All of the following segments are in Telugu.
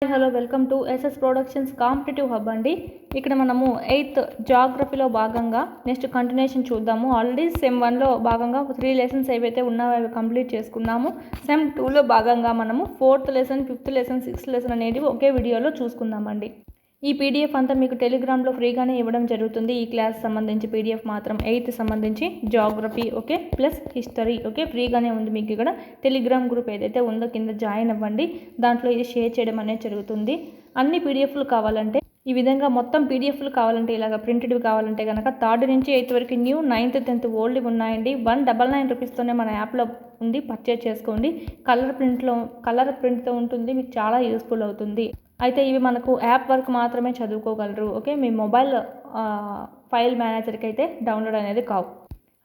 Hello welcome to SS productions competitive hub అండి. ఇక్కడ మనము 8th జాగ్రఫీలో భాగంగా నెక్స్ట్ కంటిన్యూషన్ చూద్దాము. ఆల్రెడీ సెమ్ 1లో భాగంగా 3 లెసన్స్ ఏవైతే ఉన్నాయో అవి కంప్లీట్ చేసుకున్నాము. సెమ్ 2లో భాగంగా మనము 4th lesson, 5th lesson, 6th lesson అనేవి ఒకే వీడియోలో చూసుకుందామండి. ఈ పీడిఎఫ్ అంతా మీకు టెలిగ్రామ్లో ఫ్రీగానే ఇవ్వడం జరుగుతుంది. ఈ క్లాస్ సంబంధించి పీడిఎఫ్ మాత్రం 8th సంబంధించి geography okay plus history okay ఫ్రీగానే ఉంది. మీకు ఇక్కడ టెలిగ్రామ్ గ్రూప్ ఏదైతే ఉందో కింద జాయిన్ అవ్వండి. దాంట్లో ఇది షేర్ చేయడం అనేది జరుగుతుంది. అన్ని పీడిఎఫ్లు కావాలంటే ఈ విధంగా మొత్తం పీడిఎఫ్లు కావాలంటే ఇలాగ ప్రింటెడ్ కావాలంటే కనుక 3rd నుంచి 8th వరకు న్యూ, 9th 10th ఓల్డ్ ఉన్నాయండి. 199 రూపీస్తోనే మన యాప్లో ఉంది, పర్చేజ్ చేసుకోండి. కలర్ ప్రింట్తో ఉంటుంది, మీకు చాలా యూస్ఫుల్ అవుతుంది. అయితే ఇవి మనకు యాప్ వరకు మాత్రమే చదువుకోగలరు. ఓకే, మీ మొబైల్ ఫైల్ మేనేజర్కి అయితే డౌన్లోడ్ అనేది కావు.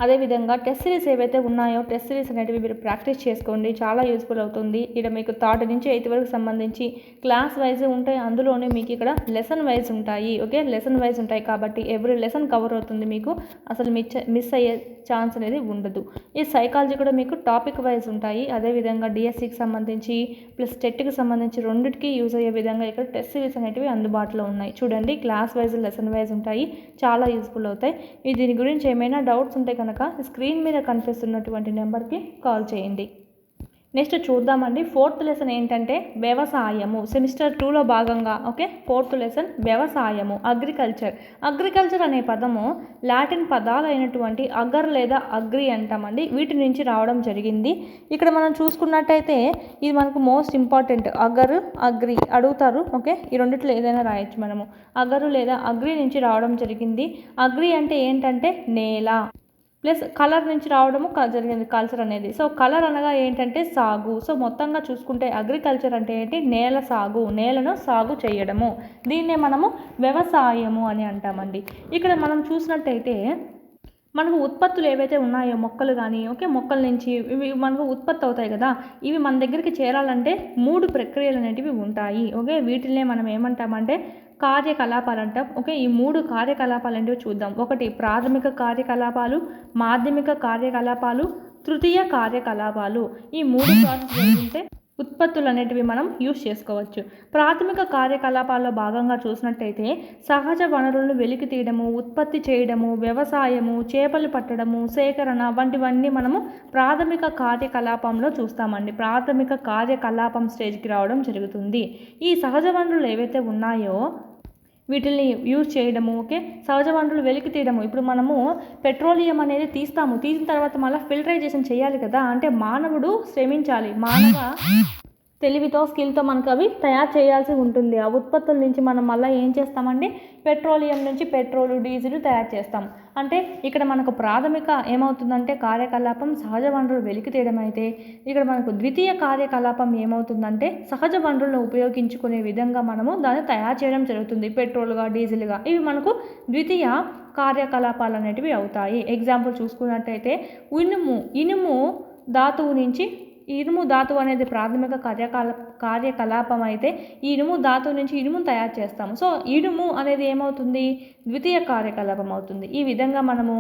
అదేవిధంగా టెస్ట్ సిరీస్ ఏవైతే ఉన్నాయో టెస్ట్ సిరీస్ అనేటివి మీరు ప్రాక్టీస్ చేసుకోండి, చాలా యూస్ఫుల్ అవుతుంది. ఇక్కడ మీకు 3rd నుంచి 8th వరకు సంబంధించి క్లాస్ వైజ్ ఉంటాయి, అందులోనే మీకు ఇక్కడ లెసన్ వైజ్ ఉంటాయి. ఓకే, లెసన్ వైజ్ ఉంటాయి కాబట్టి ఎవ్రీ లెసన్ కవర్ అవుతుంది, మీకు అసలు మిస్ అయ్యే ఛాన్స్ అనేది ఉండదు. ఈ సైకాలజీ కూడా మీకు టాపిక్ వైజ్ ఉంటాయి. అదేవిధంగా డిఎస్సికి సంబంధించి ప్లస్ టెట్కి సంబంధించి రెండింటికి యూజ్ అయ్యే విధంగా ఇక్కడ టెస్ట్ సిరీస్ అనేటివి అందుబాటులో ఉన్నాయి. చూడండి, క్లాస్ వైజ్ లెసన్ వైజ్ ఉంటాయి, చాలా యూస్ఫుల్ అవుతాయి. దీని గురించి ఏమైనా డౌట్స్ ఉంటే కనుక స్క్రీన్ మీద కనిపిస్తున్నటువంటి నెంబర్కి కాల్ చేయండి. నెక్స్ట్ చూద్దామండి. 4th లెసన్ ఏంటంటే వ్యవసాయము. సెమిస్టర్ 2లో భాగంగా ఓకే 4th లెసన్ వ్యవసాయము, అగ్రికల్చర్ అనే పదము లాటిన్ పదాలు అయినటువంటి అగర్ లేదా అగ్రి అంటామండి, వీటి నుంచి రావడం జరిగింది. ఇక్కడ మనం చూసుకున్నట్టయితే ఇది మనకు మోస్ట్ ఇంపార్టెంట్. అగర్, అగ్రి అడుగుతారు. ఓకే, ఈ రెండిట్లో ఏదైనా రాయొచ్చు మనము. అగరు లేదా అగ్రి నుంచి రావడం జరిగింది. అగ్రి అంటే ఏంటంటే నేల, ప్లస్ కలర్ నుంచి రావడము జరిగింది కల్చర్ అనేది. సో కలర్ అనగా ఏంటంటే సాగు. సో మొత్తంగా చూసుకుంటే అగ్రికల్చర్ అంటే ఏంటి, నేల సాగు, నేలను సాగు చేయడము. దీన్నే మనము వ్యవసాయము అని అంటామండి. ఇక్కడ మనం చూసినట్టయితే మనకు ఉత్పత్తులు ఏవైతే ఉన్నాయో మొక్కలు కానీ ఓకే మొక్కల నుంచి ఇవి మనకు ఉత్పత్తి అవుతాయి కదా, ఇవి మన దగ్గరికి చేరాలంటే 3 ప్రక్రియలు అనేటివి ఉంటాయి. ఓకే, వీటినే మనం ఏమంటామంటే కార్యకలాపాలు అంటాం. ఓకే, ఈ 3 కార్యకలాపాలు ఏంటో చూద్దాం. ఒకటి ప్రాథమిక కార్యకలాపాలు, మాధ్యమిక కార్యకలాపాలు, తృతీయ కార్యకలాపాలు. ఈ 3 ప్రాసెస్ ఏంటంటే ఉత్పత్తులు అనేటివి మనం యూజ్ చేసుకోవచ్చు. ప్రాథమిక కార్యకలాపాల్లో భాగంగా చూసినట్టయితే సహజ వనరులను వెలికి తీయడము, ఉత్పత్తి చేయడము, వ్యవసాయము, చేపలు పట్టడము, సేకరణ వంటివన్నీ మనము ప్రాథమిక కార్యకలాపంలో చూస్తామండి. ప్రాథమిక కార్యకలాపం స్టేజ్కి రావడం జరుగుతుంది. ఈ సహజ వనరులు ఏవైతే ఉన్నాయో వీటిని యూజ్ చేయడము, ఓకే సహజ వనరులు వెలికి తీయడము. ఇప్పుడు మనము పెట్రోలియం అనేది తీసిన తర్వాత మళ్ళీ ఫిల్టరైజేషన్ చేయాలి కదా, అంటే మానవుడు శ్రమించాలి, మానవ తెలివితో స్కిల్తో మనకు అవి తయారు చేయాల్సి ఉంటుంది. ఆ ఉత్పత్తుల నుంచి మనం మళ్ళీ ఏం చేస్తామండి, పెట్రోలియం నుంచి పెట్రోలు, డీజిల్ తయారు చేస్తాం. అంటే ఇక్కడ మనకు ప్రాథమిక ఏమవుతుందంటే కార్యకలాపం సహజ వనరులు వెలికి తీయడం అయితే, ఇక్కడ మనకు ద్వితీయ కార్యకలాపం ఏమవుతుందంటే సహజ వనరులను ఉపయోగించుకునే విధంగా మనము దాన్ని తయారు చేయడం జరుగుతుంది. పెట్రోల్గా, డీజిల్గా ఇవి మనకు ద్వితీయ కార్యకలాపాలు అనేటివి అవుతాయి. ఎగ్జాంపుల్ చూసుకున్నట్టయితే ఇనుము ధాతువు నుంచి, ఇనుము ధాతువు అనేది ప్రాథమిక కార్యకలాపం అయితే ఈ ఇనుము ధాతువు నుంచి ఇనుమును తయారు చేస్తాము. సో ఇనుము అనేది ఏమవుతుంది, ద్వితీయ కార్యకలాపం అవుతుంది. ఈ విధంగా మనము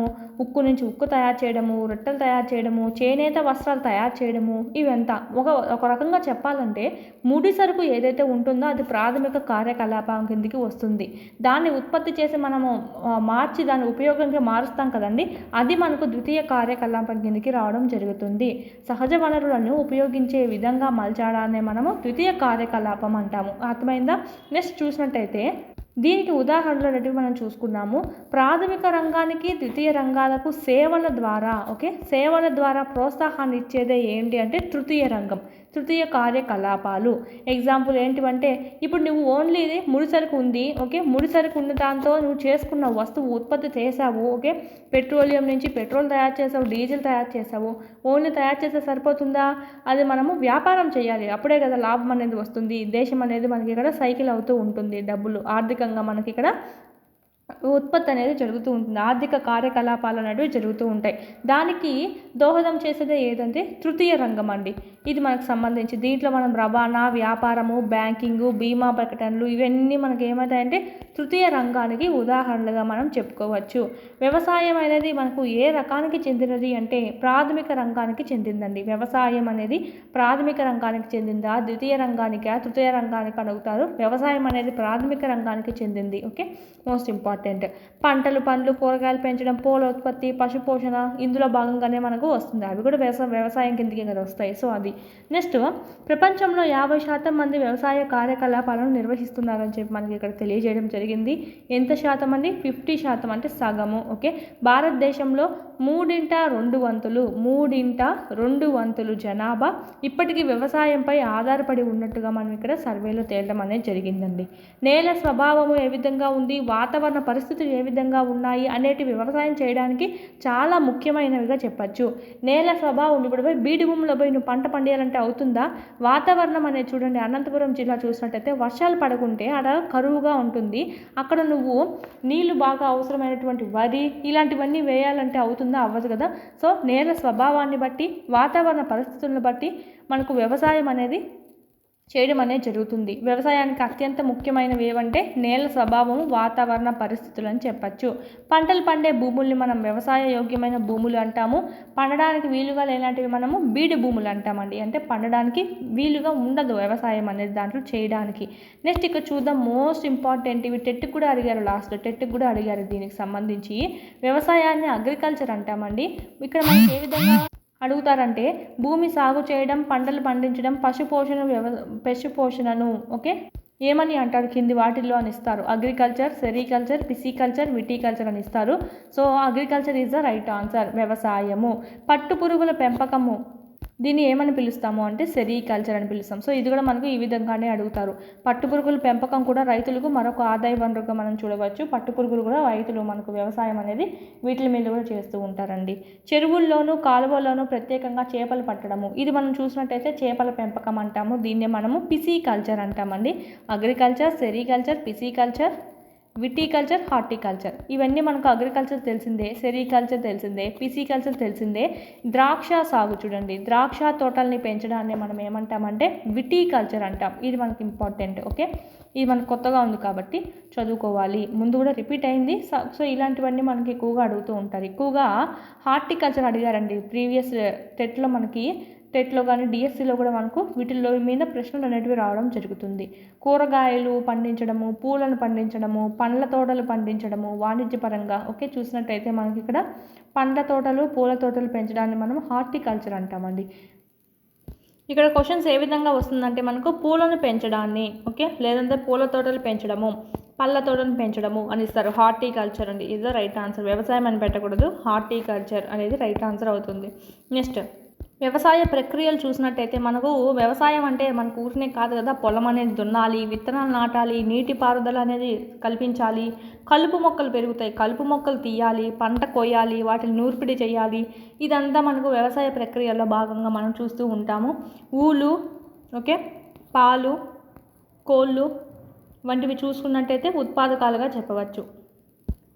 ఉక్కు నుంచి ఉక్కు తయారు చేయడము, రొట్టెలు తయారు చేయడము, చేనేత వస్త్రాలు తయారు చేయడము, ఇవంతా ఒక రకంగా చెప్పాలంటే ముడి సరుకు ఏదైతే ఉంటుందో అది ప్రాథమిక కార్యకలాపం కిందికి వస్తుంది. దాన్ని ఉత్పత్తి చేసి మనము మార్చి దాన్ని ఉపయోగంగా మారుస్తాం కదండి, అది మనకు ద్వితీయ కార్యకలాపం కిందికి రావడం జరుగుతుంది. సహజ వనరులను ఉపయోగించే విధంగా మలచడాన్ని మనము ద్వితీయ కార్యకలాపం అంటాము. అర్థమైందా? నెక్స్ట్ చూసినట్టయితే దీనికి ఉదాహరణలు అనేవి మనం చూసుకున్నాము. ప్రాథమిక రంగానికి ద్వితీయ రంగాలకు సేవల ద్వారా ప్రోత్సాహాన్ని ఇచ్చేదే ఏంటి అంటే తృతీయ రంగం, తృతీయ కార్యకలాపాలు. ఎగ్జాంపుల్ ఏంటివంటే ఇప్పుడు నువ్వు ఓన్లీ ముడిసరుకు ఉంది, ఓకే ముడిసరుకు ఉన్న దాంతో నువ్వు చేసుకున్న వస్తువు ఉత్పత్తి చేసావు, ఓకే పెట్రోలియం నుంచి పెట్రోల్ తయారు చేసావు, డీజిల్ తయారు చేసావు. ఓన్లీ తయారు చేస్తే సరిపోతుందా, అది మనము వ్యాపారం చేయాలి, అప్పుడే కదా లాభం అనేది వస్తుంది. దేశం అనేది మనకి ఇక్కడ సైకిల్ అవుతూ ఉంటుంది, డబ్బులు ఆర్థికంగా మనకి ఇక్కడ ఉత్పత్తి అనేది జరుగుతూ ఉంటుంది. ఆర్థిక కార్యకలాపాలు అనేవి జరుగుతూ ఉంటాయి. దానికి దోహదం చేసేదే ఏదంటే తృతీయ రంగం అండి. ఇది మనకు సంబంధించి దీంట్లో మనం రవాణా, వ్యాపారము, బ్యాంకింగు, బీమా ప్రకటనలు ఇవన్నీ మనకి ఏమవుతాయంటే తృతీయ రంగానికి ఉదాహరణలుగా మనం చెప్పుకోవచ్చు. వ్యవసాయం అనేది మనకు ఏ రకానికి చెందినది అంటే ప్రాథమిక రంగానికి చెందిందండి. వ్యవసాయం అనేది ప్రాథమిక రంగానికి చెందిందా, ద్వితీయ రంగానికా, తృతీయ రంగానికి అడుగుతారు. వ్యవసాయం అనేది ప్రాథమిక రంగానికి చెందింది. Okay, most important. పంటలు, పండ్లు, కూరగాయలు పెంచడం, పూల ఉత్పత్తి, పశు పోషణ ఇందులో భాగంగానే మనకు వస్తుంది. అవి కూడా వ్యవసాయం కిందకి కదా వస్తాయి. సో అది నెక్స్ట్, ప్రపంచంలో 50% మంది వ్యవసాయ కార్యకలాపాలను నిర్వహిస్తున్నారని చెప్పి మనకి ఇక్కడ తెలియజేయడం జరిగింది. ఎంత శాతం అండి? 50% అంటే సగము. ఓకే, భారతదేశంలో 3/2 జనాభా ఇప్పటికీ వ్యవసాయంపై ఆధారపడి ఉన్నట్టుగా మనం ఇక్కడ సర్వేలో తేలడం అనేది జరిగిందండి. నేల స్వభావము ఏ విధంగా ఉంది, వాతావరణ పరిస్థితులు ఏ విధంగా ఉన్నాయి అనేటివి వ్యవసాయం చేయడానికి చాలా ముఖ్యమైనవిగా చెప్పచ్చు. నేల స్వభావం ఇప్పుడు పోయి బీడు భూమిలో పోయి నువ్వు పంట పండియాలంటే అవుతుందా? వాతావరణం అనేది చూడండి, అనంతపురం జిల్లా చూసినట్టయితే వర్షాలు పడకుంటే అక్కడ కరువుగా ఉంటుంది. అక్కడ నువ్వు నీళ్లు బాగా అవసరమైనటువంటి వరి ఇలాంటివన్నీ వేయాలంటే అవుతుందా? అవ్వదు కదా. సో నేల స్వభావాన్ని బట్టి, వాతావరణ పరిస్థితులను బట్టి మనకు వ్యవసాయం అనేది చేయడం అనేది జరుగుతుంది. వ్యవసాయానికి అత్యంత ముఖ్యమైనవి ఏవంటే నేల స్వభావము, వాతావరణ పరిస్థితులు అని చెప్పచ్చు. పంటలు పండే భూముల్ని మనం వ్యవసాయ యోగ్యమైన భూములు అంటాము. పండడానికి వీలుగా లేనటివి మనము బీడు భూములు అంటామండి. అంటే పండడానికి వీలుగా ఉండదు వ్యవసాయం అనేది దాంట్లో చేయడానికి. నెక్స్ట్ ఇక్కడ చూద్దాం, మోస్ట్ ఇంపార్టెంట్. ఇవి టెట్కి కూడా అడిగారు, లాస్ట్లో టెట్కి కూడా అడిగారు. దీనికి సంబంధించి వ్యవసాయాన్ని అగ్రికల్చర్ అంటామండి. ఇక్కడ మనకి ఏ విధంగా అడుగుతారంటే భూమి సాగు చేయడం, పంటలు పండించడం, పశుపోషణను ఓకే ఏమని అంటారు కింది వాటిల్లో అని ఇస్తారు. అగ్రికల్చర్, సెరికల్చర్, పిసికల్చర్, విటికల్చర్ అని ఇస్తారు. So agriculture is the right answer. వ్యవసాయము. పట్టు పురుగుల పెంపకము దీన్ని ఏమని పిలుస్తాము అంటే సెరికల్చర్ అని పిలుస్తాం. సో ఇది కూడా మనకు ఈ విధంగానే అడుగుతారు. పట్టుపురుగుల పెంపకం కూడా రైతులకు మరొక ఆదాయ వనరుగా మనం చూడవచ్చు. పట్టుపురుగులు కూడా రైతులు మనకు వ్యవసాయం అనేది వీటి మీద కూడా చేస్తూ ఉంటారండి. చెరువుల్లోనూ కాలువల్లోనూ ప్రత్యేకంగా చేపలు పట్టడము ఇది మనం చూసినట్టయితే చేపల పెంపకం అంటాము. దీన్నే మనము పిసికల్చర్ అంటామండి. Agriculture, sericulture, pisciculture, viticulture, horticulture ఇవన్నీ మనకు అగ్రికల్చర్ తెలిసిందే, సెరికల్చర్ తెలిసిందే, పిసికల్చర్ తెలిసిందే. ద్రాక్ష సాగు చూడండి, ద్రాక్ష తోటల్ని పెంచడాన్ని మనం ఏమంటామంటే విటికల్చర్ అంటాం. ఇది మనకి ఇంపార్టెంట్. ఓకే, ఇది మనకు కొత్తగా ఉంది కాబట్టి చదువుకోవాలి. ముందు కూడా రిపీట్ అయింది. సో ఇలాంటివన్నీ మనకి ఎక్కువగా అడుగుతూ ఉంటారు. ఎక్కువగా హార్టికల్చర్ అడిగారండి ప్రీవియస్ టెట్లో మనకి. టెట్లో కానీ డిఎస్సిలో కూడా మనకు వీటిల్లో మీద ప్రశ్నలు అనేటివి రావడం జరుగుతుంది. కూరగాయలు పండించడము, పూలను పండించడము, పండ్ల తోటలు పండించడము వాణిజ్యపరంగా ఓకే చూసినట్టయితే మనకి ఇక్కడ పండ్ల తోటలు, పూల తోటలు పెంచడాన్ని మనం హార్టికల్చర్ అంటామండి. ఇక్కడ క్వశ్చన్స్ ఏ విధంగా వస్తుందంటే మనకు పూలను పెంచడాన్ని ఓకే లేదంటే పూల తోటలు పెంచడము, పళ్ళ తోటను పెంచడము అని ఇస్తారు. హార్టికల్చర్ అండి ఇది రైట్ ఆన్సర్. వ్యవసాయం అని పెట్టకూడదు, హార్టికల్చర్ అనేది రైట్ ఆన్సర్ అవుతుంది. నెక్స్ట్, వ్యవసాయ ప్రక్రియలు చూసినట్టయితే మనకు వ్యవసాయం అంటే మనకు ఊరినే కాదు కదా. పొలం అనేది దున్నాలి, విత్తనాలు నాటాలి, నీటిపారుదల అనేది కల్పించాలి, కలుపు మొక్కలు పెరుగుతాయి, కలుపు మొక్కలు తీయాలి, పంట కోయాలి, వాటిని నూర్పిడి చేయాలి. ఇదంతా మనకు వ్యవసాయ ప్రక్రియలో భాగంగా మనం చూస్తూ ఉంటాము. ఊలు ఓకే పాలు, కోళ్ళు వంటివి చూసుకున్నట్టయితే ఉత్పాదకాలుగా చెప్పవచ్చు.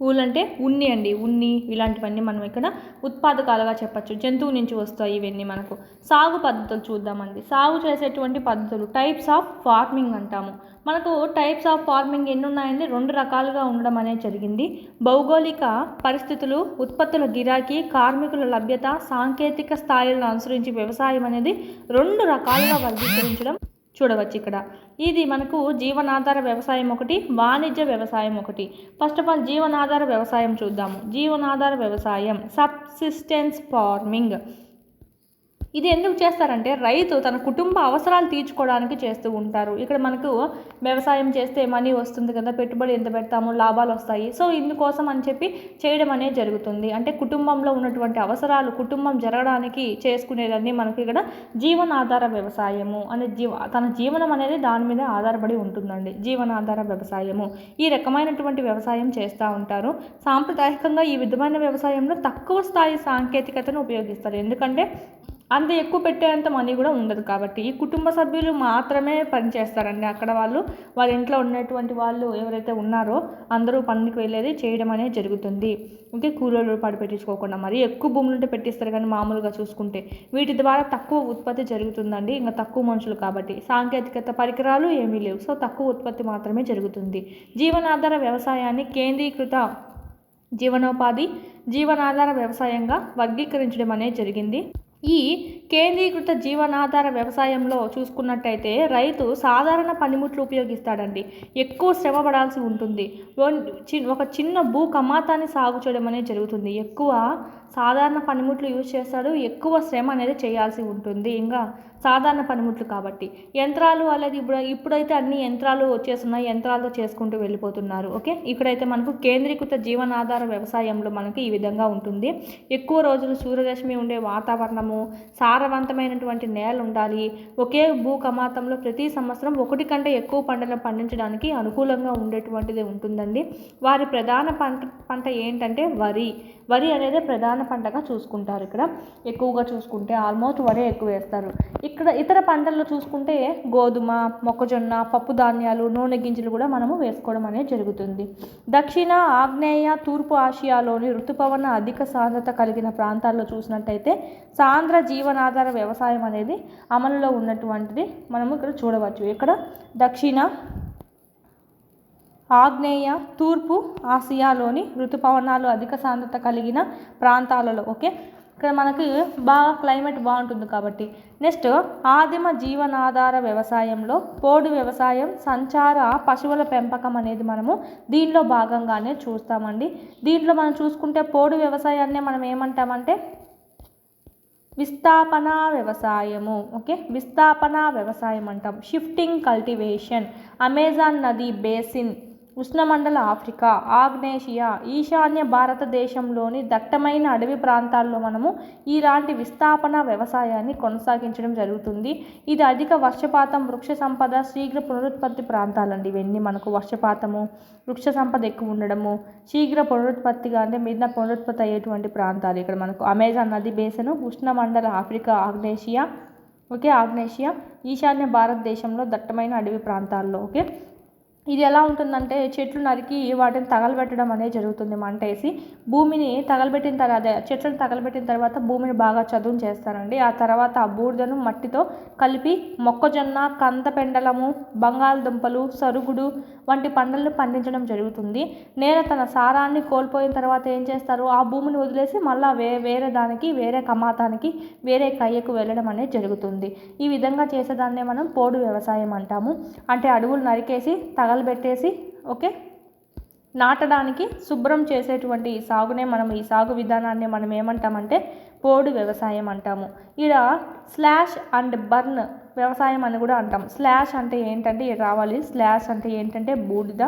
ఊలంటే ఉన్ని అండి, ఉన్ని ఇలాంటివన్నీ మనం ఇక్కడ ఉత్పాదకాలుగా చెప్పచ్చు. జంతువు నుంచి వస్తాయి ఇవన్నీ మనకు. సాగు పద్ధతులు చూద్దామండి. సాగు చేసేటువంటి పద్ధతులు టైప్స్ ఆఫ్ ఫార్మింగ్ అంటాము. మనకు టైప్స్ ఆఫ్ ఫార్మింగ్ ఎన్ని ఉన్నాయండి? 2 రకాలుగా ఉండడం అనేది జరిగింది. భౌగోళిక పరిస్థితులు, ఉత్పత్తుల గిరాకీ, కార్మికుల లభ్యత, సాంకేతిక స్థాయిలను అనుసరించి వ్యవసాయం అనేది 2 రకాలుగా వర్గీకరించడం చూడవచ్చు ఇక్కడ. ఇది మనకు జీవనాధార వ్యవసాయం ఒకటి, వాణిజ్య వ్యవసాయం ఒకటి. ఫస్ట్ ఆఫ్ ఆల్ జీవనాధార వ్యవసాయం చూద్దాము. జీవనాధార వ్యవసాయం సబ్సిస్టెన్స్ ఫార్మింగ్. ఇది ఎందుకు చేస్తారంటే రైతు తన కుటుంబ అవసరాలు తీర్చుకోవడానికి చేస్తూ ఉంటారు. ఇక్కడ మనకు వ్యవసాయం చేస్తే మనీ వస్తుంది కదా, పెట్టుబడి ఎంత పెడతామో లాభాలు వస్తాయి. సో ఇందుకోసం అని చెప్పి చేయడం అనేది జరుగుతుంది. అంటే కుటుంబంలో ఉన్నటువంటి అవసరాలు కుటుంబం జరగడానికి చేసుకునేదాన్ని మనకి ఇక్కడ జీవనాధార వ్యవసాయము అనే తన జీవనం అనేది దాని మీద ఆధారపడి ఉంటుందండి. జీవనాధార వ్యవసాయము ఈ రకమైనటువంటి వ్యవసాయం చేస్తూ ఉంటారు. సాంప్రదాయకంగా ఈ విధమైన వ్యవసాయంలో తక్కువ స్థాయి సాంకేతికతను ఉపయోగిస్తారు. ఎందుకంటే అంత ఎక్కువ పెట్టేంత మనీ కూడా ఉండదు. కాబట్టి కుటుంబ సభ్యులు మాత్రమే పనిచేస్తారండి అక్కడ. వాళ్ళ ఇంట్లో ఉన్నటువంటి వాళ్ళు ఎవరైతే ఉన్నారో అందరూ పనికి వెళ్ళేది చేయడం అనేది జరుగుతుంది. ఓకే, కూలీలు పెట్టించుకోకుండా. మరి ఎక్కువ భూములు ఉంటే పెట్టిస్తారు, కానీ మామూలుగా చూసుకుంటే వీటి ద్వారా తక్కువ ఉత్పత్తి జరుగుతుందండి. ఇంకా తక్కువ మనుషులు కాబట్టి సాంకేతికత పరికరాలు ఏమీ లేవు, సో తక్కువ ఉత్పత్తి మాత్రమే జరుగుతుంది. జీవనాధార వ్యవసాయాన్ని కేంద్రీకృత జీవనోపాధి జీవనాధార వ్యవసాయంగా వర్గీకరించడం అనేది జరిగింది. ఈ కేంద్రీకృత జీవనాధార వ్యవసాయంలో చూసుకున్నట్టయితే రైతు సాధారణ పనిముట్లు ఉపయోగిస్తాడండి. ఎక్కువ శ్రమ పడాల్సి ఉంటుంది. ఒక చిన్న భూ కమాతాన్ని సాగు చేయడం అనేది జరుగుతుంది. ఎక్కువ సాధారణ పనిముట్లు యూజ్ చేస్తాడు, ఎక్కువ శ్రమ అనేది చేయాల్సి ఉంటుంది. ఇంకా సాధారణ పనిముట్లు కాబట్టి యంత్రాలు అనేది ఇప్పుడైతే అన్ని యంత్రాలు వచ్చేస్తున్నాయి, యంత్రాలతో చేసుకుంటూ వెళ్ళిపోతున్నారు. ఓకే, ఇక్కడైతే మనకు కేంద్రీకృత జీవనాధార వ్యవసాయంలో మనకి ఈ విధంగా ఉంటుంది. ఎక్కువ రోజులు సూర్యరశ్మి ఉండే వాతావరణము, సారవంతమైనటువంటి నేల ఉండాలి. ఒకే భూ కమాతంలో ప్రతి సంవత్సరం ఒకటి కంటే ఎక్కువ పంటలను పండించడానికి అనుకూలంగా ఉండేటువంటిది ఉంటుందండి. వారి ప్రధాన పంట ఏంటంటే వరి అనేది ప్రధాన పంటగా చూసుకుంటారు. ఇక్కడ ఎక్కువగా చూసుకుంటే ఆల్మోస్ట్ వరే ఎక్కువ వేస్తారు. ఇక్కడ ఇతర పంటల్లో చూసుకుంటే గోధుమ, మొక్కజొన్న, పప్పు ధాన్యాలు, నూనె గింజలు కూడా మనము వేసుకోవడం అనేది జరుగుతుంది. దక్షిణ, ఆగ్నేయ, తూర్పు ఆసియాలోని ఋతుపవన అధిక సాంద్రత కలిగిన ప్రాంతాల్లో చూసినట్టయితే సాంద్ర జీవనాధార వ్యవసాయం అనేది అమలులో ఉన్నటువంటిది మనము ఇక్కడ చూడవచ్చు. ఇక్కడ దక్షిణ, ఆగ్నేయ, తూర్పు ఆసియాలోని ఋతుపవనాలు అధిక సాంద్రత కలిగిన ప్రాంతాలలో. ఓకే, ఇక్కడ మనకి బాగా క్లైమేట్ బాగుంటుంది కాబట్టి. నెక్స్ట్ ఆదిమ జీవనాధార వ్యవసాయంలో పోడు వ్యవసాయం, సంచార పశువుల పెంపకం అనేది మనము దీనిలో భాగంగానే చూస్తామండి. దీంట్లో మనం చూసుకుంటే పోడు వ్యవసాయాన్ని మనం ఏమంటామంటే విస్థాపన వ్యవసాయము. ఓకే, విస్థాపన వ్యవసాయం అంటాం. షిఫ్టింగ్ కల్టివేషన్, అమెజాన్ నది బేసిన్, ఉష్ణమండల ఆఫ్రికా, ఆగ్నేషియా, ఈశాన్య భారతదేశంలోని దట్టమైన అడవి ప్రాంతాల్లో మనము ఇలాంటి విస్థాపన వ్యవసాయాన్ని కొనసాగించడం జరుగుతుంది. ఇది అధిక వర్షపాతం, వృక్ష సంపద, శీఘ్ర పునరుత్పత్తి ప్రాంతాలండి. ఇవన్నీ మనకు వర్షపాతము, వృక్ష సంపద ఎక్కువ ఉండడము, శీఘ్ర పునరుత్పత్తిగా అంటే మీద పునరుత్పత్తి అయ్యేటువంటి ప్రాంతాలు ఇక్కడ మనకు అమెజాన్ నది బేసను, ఉష్ణమండల ఆఫ్రికా, ఆగ్నేషియా. ఓకే, ఆగ్నేషియా, ఈశాన్య భారతదేశంలో దట్టమైన అడవి ప్రాంతాల్లో. ఓకే, ఇది ఎలా ఉంటుందంటే చెట్లు నరికి వాటిని తగలబెట్టడం అనేది జరుగుతుంది. మంట వేసి భూమిని తగలబెట్టిన తర్వాత, చెట్లను తగలబెట్టిన తర్వాత భూమిని బాగా చదును చేస్తారండి. ఆ తర్వాత ఆ బూడిదను మట్టితో కలిపి మొక్కజొన్న, కంద పెండలము, బంగాళదుంపలు, సరుగుడు వంటి పంటలను పండించడం జరుగుతుంది. నేల తన సారాన్ని కోల్పోయిన తర్వాత ఏం చేస్తారు, ఆ భూమిని వదిలేసి మళ్ళీ వేరే దానికి, వేరే కమాతానికి, వేరే కయ్యకు వెళ్ళడం అనేది జరుగుతుంది. ఈ విధంగా చేసేదాన్నే మనం పోడు వ్యవసాయం అంటాము. అంటే అడవులు నరికేసి తగలబెట్టేసి ఓకే నాటడానికి శుభ్రం చేసేటువంటి ఈ సాగునే మనం, ఈ సాగు విధానాన్ని మనం ఏమంటామంటే పోడు వ్యవసాయం అంటాము. ఇలా స్లాష్ అండ్ బర్న్ వ్యవసాయం అని కూడా అంటాం. స్లాష్ అంటే ఏంటంటే రావాలి, స్లాష్ అంటే ఏంటంటే బూడిద,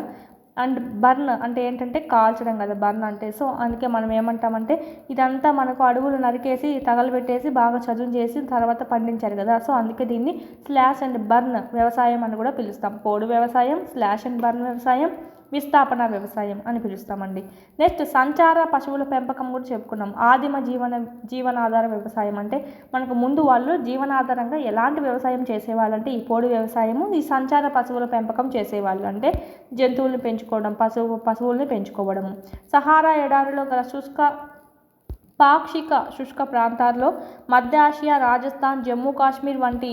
అండ్ బర్న్ అంటే ఏంటంటే కాల్చడం కదా బర్న్ అంటే. సో అందుకే మనం ఏమంటామంటే ఇదంతా మనకు అడవులు నరికేసి తగలబెట్టేసి బాగా చదును చేసి తర్వాత పండించారు కదా, సో అందుకే దీన్ని స్లాష్ అండ్ బర్న్ వ్యవసాయం అని కూడా పిలుస్తాం. పోడు వ్యవసాయం, స్లాష్ అండ్ బర్న్ వ్యవసాయం, విస్థాపన వ్యవసాయం అని పిలుస్తామండి. నెక్స్ట్ సంచార పశువుల పెంపకం కూడా చెప్పుకున్నాం. ఆదిమ జీవనాధార వ్యవసాయం అంటే మనకు ముందు వాళ్ళు జీవనాధారంగా ఎలాంటి వ్యవసాయం చేసేవాళ్ళంటే ఈ పోడు వ్యవసాయము, ఈ సంచార పశువుల పెంపకం చేసేవాళ్ళు. అంటే జంతువులను పెంచుకోవడం, పశువుల్ని పెంచుకోవడము. సహారా ఎడారిలో గల పాక్షిక శుష్క ప్రాంతాల్లో మధ్య ఆసియా, రాజస్థాన్, జమ్మూ కాశ్మీర్ వంటి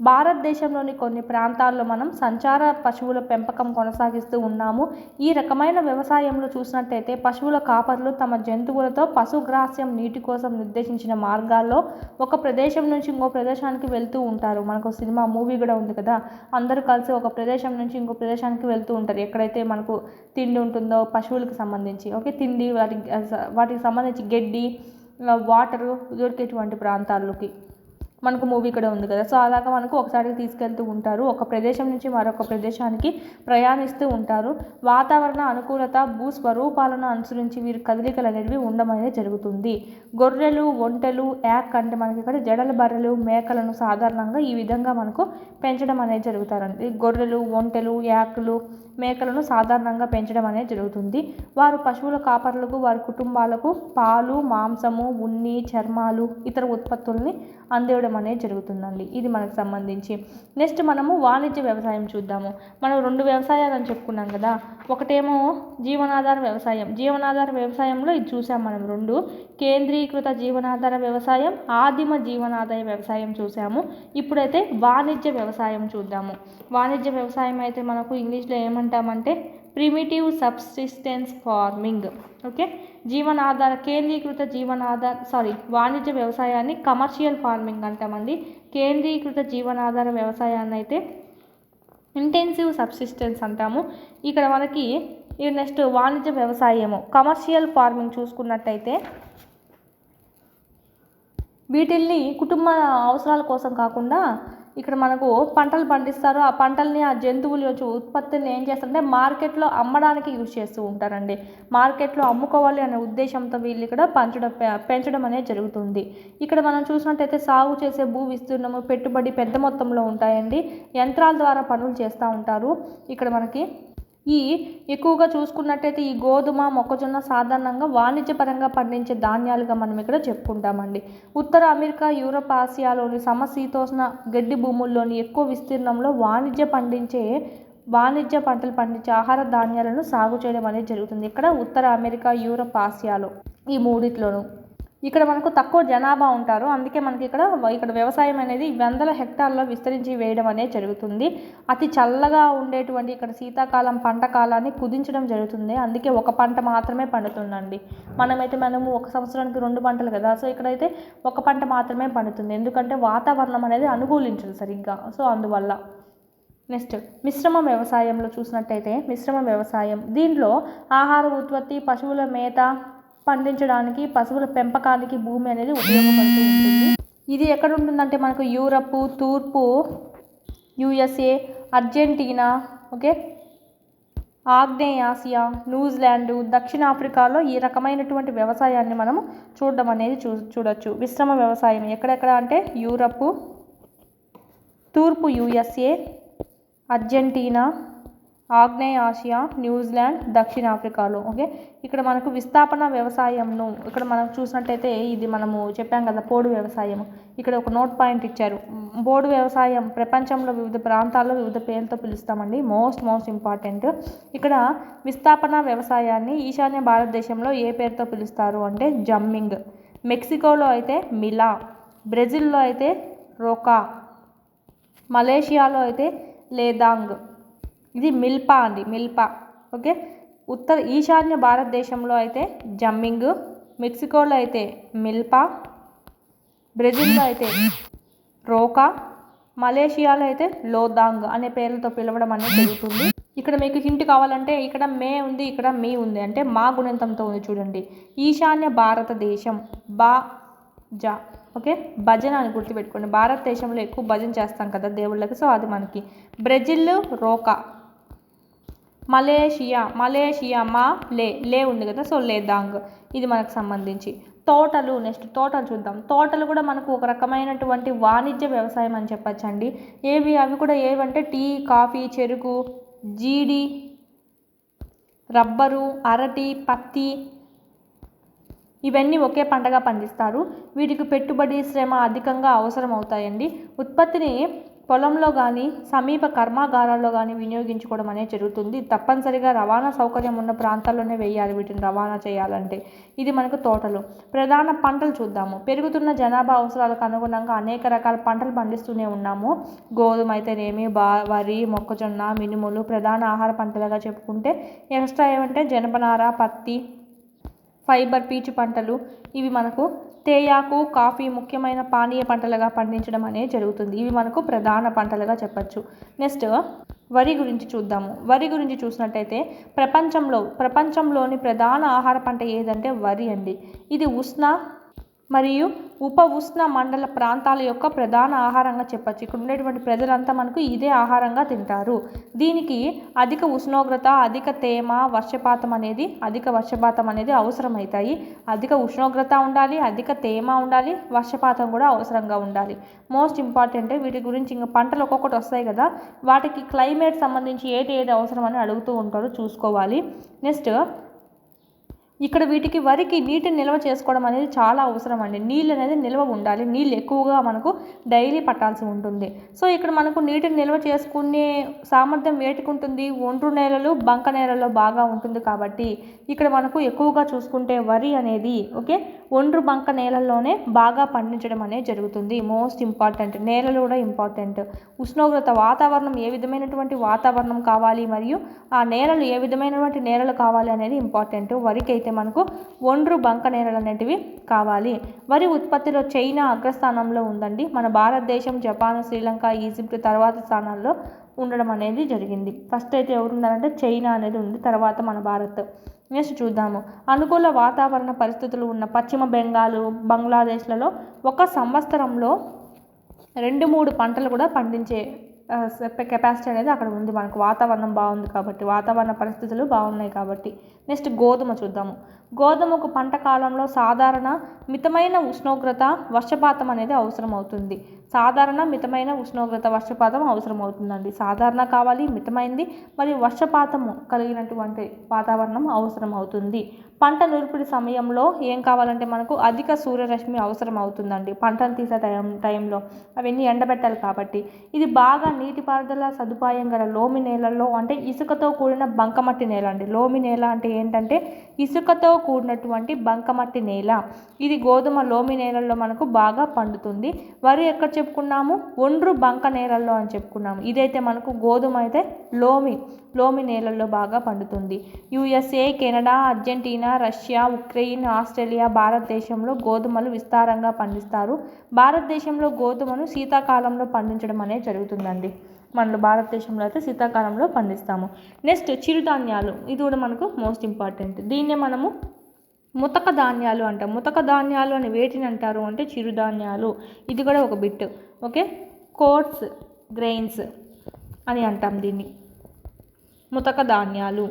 భారతదేశంలోని కొన్ని ప్రాంతాల్లో మనం సంచార పశువుల పెంపకం కొనసాగిస్తూ ఉన్నాము. ఈ రకమైన వ్యవసాయంలో చూసినట్టయితే పశువుల కాపర్లు తమ జంతువులతో పశుగ్రాస్యం, నీటి కోసం నిర్దేశించిన మార్గాల్లో ఒక ప్రదేశం నుంచి ఇంకో ప్రదేశానికి వెళ్తూ ఉంటారు. మనకు సినిమా మూవీ కూడా ఉంది కదా, అందరూ కలిసి ఒక ప్రదేశం నుంచి ఇంకో ప్రదేశానికి వెళ్తూ ఉంటారు. ఎక్కడైతే మనకు తిండి ఉంటుందో పశువులకు సంబంధించి, ఓకే, తిండి వాటికి సంబంధించి గడ్డి, వాటరు దొరికేటువంటి ప్రాంతాల్లోకి. మనకు మూవీ కూడా ఉంది కదా. సో అలాగా మనకు ఒకసారి తీసుకెళ్తూ ఉంటారు, ఒక ప్రదేశం నుంచి మరొక ప్రదేశానికి ప్రయాణిస్తూ ఉంటారు. వాతావరణ అనుకూలత, భూస్వరూపాలను అనుసరించి వీరి కదలికలు అనేవి ఉండడం అనేది జరుగుతుంది. గొర్రెలు, ఒంటెలు, యాక్ అంటే మనకి ఇక్కడ జడల బర్రెలు, మేకలను సాధారణంగా ఈ విధంగా మనకు పెంచడం అనేది జరుగుతారండి. గొర్రెలు, ఒంటెలు, యాక్లు, మేకలను సాధారణంగా పెంచడం అనేది జరుగుతుంది. వారు పశువుల కాపరులకు, వారి కుటుంబాలకు పాలు, మాంసము, ఉన్ని, చర్మాలు, ఇతర ఉత్పత్తుల్ని అందివ్వడం అనేది జరుగుతుందండి. ఇది మనకు సంబంధించి. నెక్స్ట్ మనము వాణిజ్య వ్యవసాయం చూద్దాము. మనం 2 వ్యవసాయాలు అని చెప్పుకున్నాం కదా. ఒకటేమో జీవనాధార వ్యవసాయం. జీవనాధార వ్యవసాయంలో ఇది చూసాం మనం 2. కేంద్రీకృత జీవనాధార వ్యవసాయం, ఆదిమ జీవనాధార వ్యవసాయం చూసాము. ఇప్పుడైతే వాణిజ్య వ్యవసాయం చూద్దాము. వాణిజ్య వ్యవసాయం అయితే మనకు ఇంగ్లీష్లో ఏమంటామంటే ప్రిమిటివ్ సబ్సిస్టెన్స్ ఫార్మింగ్. ఓకే, కేంద్రీకృత వాణిజ్య వ్యవసాయాన్ని కమర్షియల్ ఫార్మింగ్ అంటామండి. కేంద్రీకృత జీవనాధార వ్యవసాయాన్ని అయితే ఇంటెన్సివ్ సబ్సిస్టెన్స్ అంటాము. ఇక్కడ మనకి నెక్స్ట్ వాణిజ్య వ్యవసాయము, కమర్షియల్ ఫార్మింగ్ చూసుకున్నట్టయితే వీటిల్ని కుటుంబ అవసరాల కోసం కాకుండా ఇక్కడ మనకు పంటలు పండిస్తారు. ఆ పంటల్ని, ఆ జంతువుల యొక్క ఉత్పత్తిని ఏం చేస్తారంటే మార్కెట్లో అమ్మడానికి యూజ్ చేస్తూ ఉంటారండి. మార్కెట్లో అమ్ముకోవాలి అనే ఉద్దేశంతో వీళ్ళు ఇక్కడ పెంచడం అనేది జరుగుతుంది. ఇక్కడ మనం చూసినట్టయితే సాగు చేసే భూ విస్తీర్ణము, పెట్టుబడి పెద్ద మొత్తంలో ఉంటాయండి. యంత్రాల ద్వారా పనులు చేస్తూ ఉంటారు. ఇక్కడ మనకి ఎక్కువగా చూసుకున్నట్టయితే ఈ గోధుమ, మొక్కజొన్న సాధారణంగా వాణిజ్యపరంగా పండించే ధాన్యాలుగా మనం ఇక్కడ చెప్పుకుంటామండి. ఉత్తర అమెరికా, యూరప్, ఆసియాలోని సమశీతోష్ణ గడ్డి భూముల్లోని ఎక్కువ విస్తీర్ణంలో వాణిజ్య పంటలు పండించే ఆహార ధాన్యాలను సాగు చేయడం అనేది జరుగుతుంది. ఇక్కడ ఉత్తర అమెరికా, యూరప్, ఆసియాలో ఈ మూడిట్లోనూ. ఇక్కడ మనకు తక్కువ జనాభా ఉంటారు. అందుకే మనకి ఇక్కడ వ్యవసాయం అనేది 100 హెక్టార్లలో విస్తరించి వేయడం అనేది జరుగుతుంది. అతి చల్లగా ఉండేటువంటి ఇక్కడ శీతాకాలం పంట కాలాన్ని కుదించడం జరుగుతుంది. అందుకే ఒక పంట మాత్రమే పండుతుందండి. మనము ఒక సంవత్సరానికి 2 పంటలు కదా. సో ఇక్కడైతే ఒక పంట మాత్రమే పండుతుంది. ఎందుకంటే వాతావరణం అనేది అనుకూలించదు సరిగ్గా. సో అందువల్ల. నెక్స్ట్ మిశ్రమ వ్యవసాయంలో చూసినట్టయితే దీంట్లో ఆహార ఉత్పత్తి, పశువుల మేత పండించడానికి, పశువుల పెంపకానికి భూమి అనేది ఉపయోగపడుతూ ఉంటుంది. ఇది ఎక్కడ ఉంటుందంటే మనకు యూరప్, తూర్పు USA, అర్జెంటీనా, ఓకే, ఆగ్నేయ ఆసియా, న్యూజిలాండ్, దక్షిణాఫ్రికాలో ఈ రకమైనటువంటి వ్యవసాయాన్ని మనము చూడడం అనేది చూడొచ్చు. మిశ్రమ వ్యవసాయం ఎక్కడెక్కడ అంటే యూరప్, తూర్పు USA, అర్జెంటీనా, ఆగ్నేయ ఆసియా, న్యూజిలాండ్, దక్షిణాఫ్రికాలో. ఓకే, ఇక్కడ మనకు విస్థాపన వ్యవసాయంను ఇక్కడ మనం చూసినట్టయితే ఇది మనము చెప్పాం కదా పోడు వ్యవసాయం. ఇక్కడ ఒక నోట్ పాయింట్ ఇచ్చారు. పోడు వ్యవసాయం ప్రపంచంలో వివిధ ప్రాంతాల్లో వివిధ పేర్లతో పిలుస్తామండి. Most important. ఇక్కడ విస్థాపన వ్యవసాయాన్ని ఈశాన్య భారతదేశంలో ఏ పేరుతో పిలుస్తారు అంటే జమ్మింగ్, మెక్సికోలో అయితే మిలా, బ్రెజిల్లో అయితే రోకా, మలేషియాలో అయితే లేదాంగ్. ఇది మిల్పా. ఓకే, ఈశాన్య భారతదేశంలో అయితే జమ్మింగ్, మెక్సికోలో అయితే మిల్పా, బ్రెజిల్లో అయితే రోకా, మలేషియాలో అయితే లోదాంగ్ అనే పేర్లతో పిలవడం అనేది జరుగుతుంది. ఇక్కడ మీకు హింట్ కావాలంటే ఇక్కడ మే ఉంది, ఇక్కడ మీ ఉంది, అంటే మా గుణితంతో ఉంది చూడండి. ఈశాన్య భారతదేశం జా. ఓకే, భజన అని గుర్తుపెట్టుకోండి. భారతదేశంలో ఎక్కువ భజన చేస్తాం కదా దేవుళ్ళకి. సో అది మనకి బ్రెజిల్ రోకా, మలేషియా లే ఉంది కదా. సో లేదాంగ్ ఇది మనకు సంబంధించి. తోటలు, నెక్స్ట్ తోటలు చూద్దాం. తోటలు కూడా మనకు ఒక రకమైనటువంటి వాణిజ్య వ్యవసాయం అని చెప్పచ్చండి. అవి కూడా ఏవంటే టీ, కాఫీ, చెరుకు, జీడి, రబ్బరు, అరటి, పత్తి ఇవన్నీ ఒకే పంటగా పండిస్తారు. వీటికి పెట్టుబడి, శ్రమ అధికంగా అవసరం అవుతాయండి. ఉత్పత్తిని పొలంలో కానీ సమీప కర్మాగారాల్లో కానీ వినియోగించుకోవడం అనేది జరుగుతుంది. తప్పనిసరిగా రవాణా సౌకర్యం ఉన్న ప్రాంతాల్లోనే వేయాలి వీటిని రవాణా చేయాలంటే. ఇది మనకు తోటలు. ప్రధాన పంటలు చూద్దాము. పెరుగుతున్న జనాభా అవసరాలకు అనుగుణంగా అనేక రకాల పంటలు పండిస్తూనే ఉన్నాము. గోధుమ అయితేనేమి, వరి, మొక్కజొన్న, మినుములు ప్రధాన ఆహార పంటలుగా చెప్పుకుంటే ఎక్స్ట్రా ఏమంటే జనపనార, పత్తి, ఫైబర్, పీచు పంటలు ఇవి మనకు తేయాకు, కాఫీ ముఖ్యమైన పానీయ పంటలుగా పండించడం అనేది జరుగుతుంది. ఇవి మనకు ప్రధాన పంటలుగా చెప్పచ్చు. నెక్స్ట్ వరి గురించి చూద్దాము. వరి గురించి చూసినట్టయితే ప్రపంచంలోని ప్రధాన ఆహార పంట ఏదంటే వరి అండి. ఇది ఉష్ణ, మరియు ఉప ఉష్ణ మండల ప్రాంతాల యొక్క ప్రధాన ఆహారంగా చెప్పచ్చు. ఇక్కడ ఉండేటువంటి ప్రజలంతా మనకు ఇదే ఆహారంగా తింటారు. దీనికి అధిక ఉష్ణోగ్రత, అధిక తేమ, అధిక వర్షపాతం అనేది అవసరమవుతాయి. అధిక ఉష్ణోగ్రత ఉండాలి, అధిక తేమ ఉండాలి, వర్షపాతం కూడా అవసరంగా ఉండాలి. మోస్ట్ ఇంపార్టెంట్ వీటి గురించి ఇంకా పంటలు ఒక్కొక్కటి వస్తాయి కదా, వాటికి క్లైమేట్ సంబంధించి ఏది అవసరం అని అడుగుతూ ఉంటారు, చూసుకోవాలి. నెక్స్ట్ ఇక్కడ వీటికి వరికి నీటిని నిల్వ చేసుకోవడం అనేది చాలా అవసరం అండి. నీళ్ళు అనేది నిల్వ ఉండాలి. నీళ్ళు ఎక్కువగా మనకు డైలీ పట్టాల్సి ఉంటుంది. సో ఇక్కడ మనకు నీటిని నిల్వ చేసుకునే సామర్థ్యం వేటికి ఉంటుంది? ఒండ్రు నేలలు, బంక నేలల్లో బాగా ఉంటుంది. కాబట్టి ఇక్కడ మనకు ఎక్కువగా చూసుకుంటే వరి అనేది ఒండ్రు బంక నేలల్లోనే బాగా పండించడం అనేది జరుగుతుంది. మోస్ట్ ఇంపార్టెంట్ నేలలు కూడా ఇంపార్టెంట్. ఉష్ణోగ్రత, వాతావరణం ఏ విధమైనటువంటి వాతావరణం కావాలి మరియు ఆ నేలలు ఏ విధమైనటువంటి నేలలు కావాలి అనేది ఇంపార్టెంట్. వరికి అయితే మనకు ఒండ్రు బంక నేలలు అనేటివి కావాలి. వరి ఉత్పత్తిలో చైనా అగ్రస్థానంలో ఉందండి. మన భారతదేశం, జపాన్, శ్రీలంక, ఈజిప్ట్ తర్వాత స్థానాల్లో ఉండడం అనేది జరిగింది. ఫస్ట్ అయితే ఎవరు ఉన్నారంటే చైనా అనేది ఉంది, తర్వాత మన భారత్. నెక్స్ట్ చూద్దాము. అనుకూల వాతావరణ పరిస్థితులు ఉన్న పశ్చిమ బెంగాల్, బంగ్లాదేశ్లలో ఒక సంవత్సరంలో 2-3 పంటలు కూడా పండించే కెపాసిటీ అనేది అక్కడ ఉంది. మనకు వాతావరణం బాగుంది కాబట్టి, వాతావరణ పరిస్థితులు బాగున్నాయి కాబట్టి. నెక్స్ట్ గోధుమ చూద్దాము. గోధుమకు పంట కాలంలో సాధారణ మితమైన ఉష్ణోగ్రత, వర్షపాతం అనేది అవసరం అవుతుంది. సాధారణ మితమైన ఉష్ణోగ్రత, వర్షపాతం అవసరం అవుతుందండి. సాధారణ కావాలి, మితమైంది మరియు వర్షపాతము కలిగినటువంటి వాతావరణం అవసరం అవుతుంది. పంట నూర్పిడి సమయంలో ఏం కావాలంటే మనకు అధిక సూర్యరశ్మి అవసరం అవుతుందండి. పంటను తీసే టైంలో అవన్నీ ఎండబెట్టాలి కాబట్టి. ఇది బాగా నీటిపారుదల సదుపాయం గల లోమి నేలల్లో, అంటే ఇసుకతో కూడిన బంకమట్టి నేల అండి. లోమి నేల అంటే ఏంటంటే ఇసుకతో కూడినటువంటి బంకమట్టి నేల. ఇది గోధుమ లోమి నేలల్లో మనకు బాగా పండుతుంది. వరి ఎక్కడ చెప్పుకున్నాము? ఒండ్రు బంక నేలల్లో అని చెప్పుకున్నాము. ఇదైతే మనకు గోధుమ అయితే లోమి నేలల్లో బాగా పండుతుంది. USA, Canada, Argentina, Russia, Ukraine, Australia, భారతదేశంలో గోధుమలు విస్తారంగా పండిస్తారు. భారతదేశంలో గోధుమను శీతాకాలంలో పండించడం అనేది జరుగుతుందండి. మన భారతదేశంలో అయితే శీతాకాలంలో పండిస్తాము. నెక్స్ట్ చిరుధాన్యాలు, ఇది కూడా మనకు మోస్ట్ ఇంపార్టెంట్. దీన్నే మనము ముతక ధాన్యాలు అంటాం. ముతక ధాన్యాలు అని వేటిని అంటారు అంటే చిరుధాన్యాలు. ఇది కూడా ఒక బిట్. కోర్స్ గ్రెయిన్స్ అని అంటాం దీన్ని. ముతక ధాన్యాలు.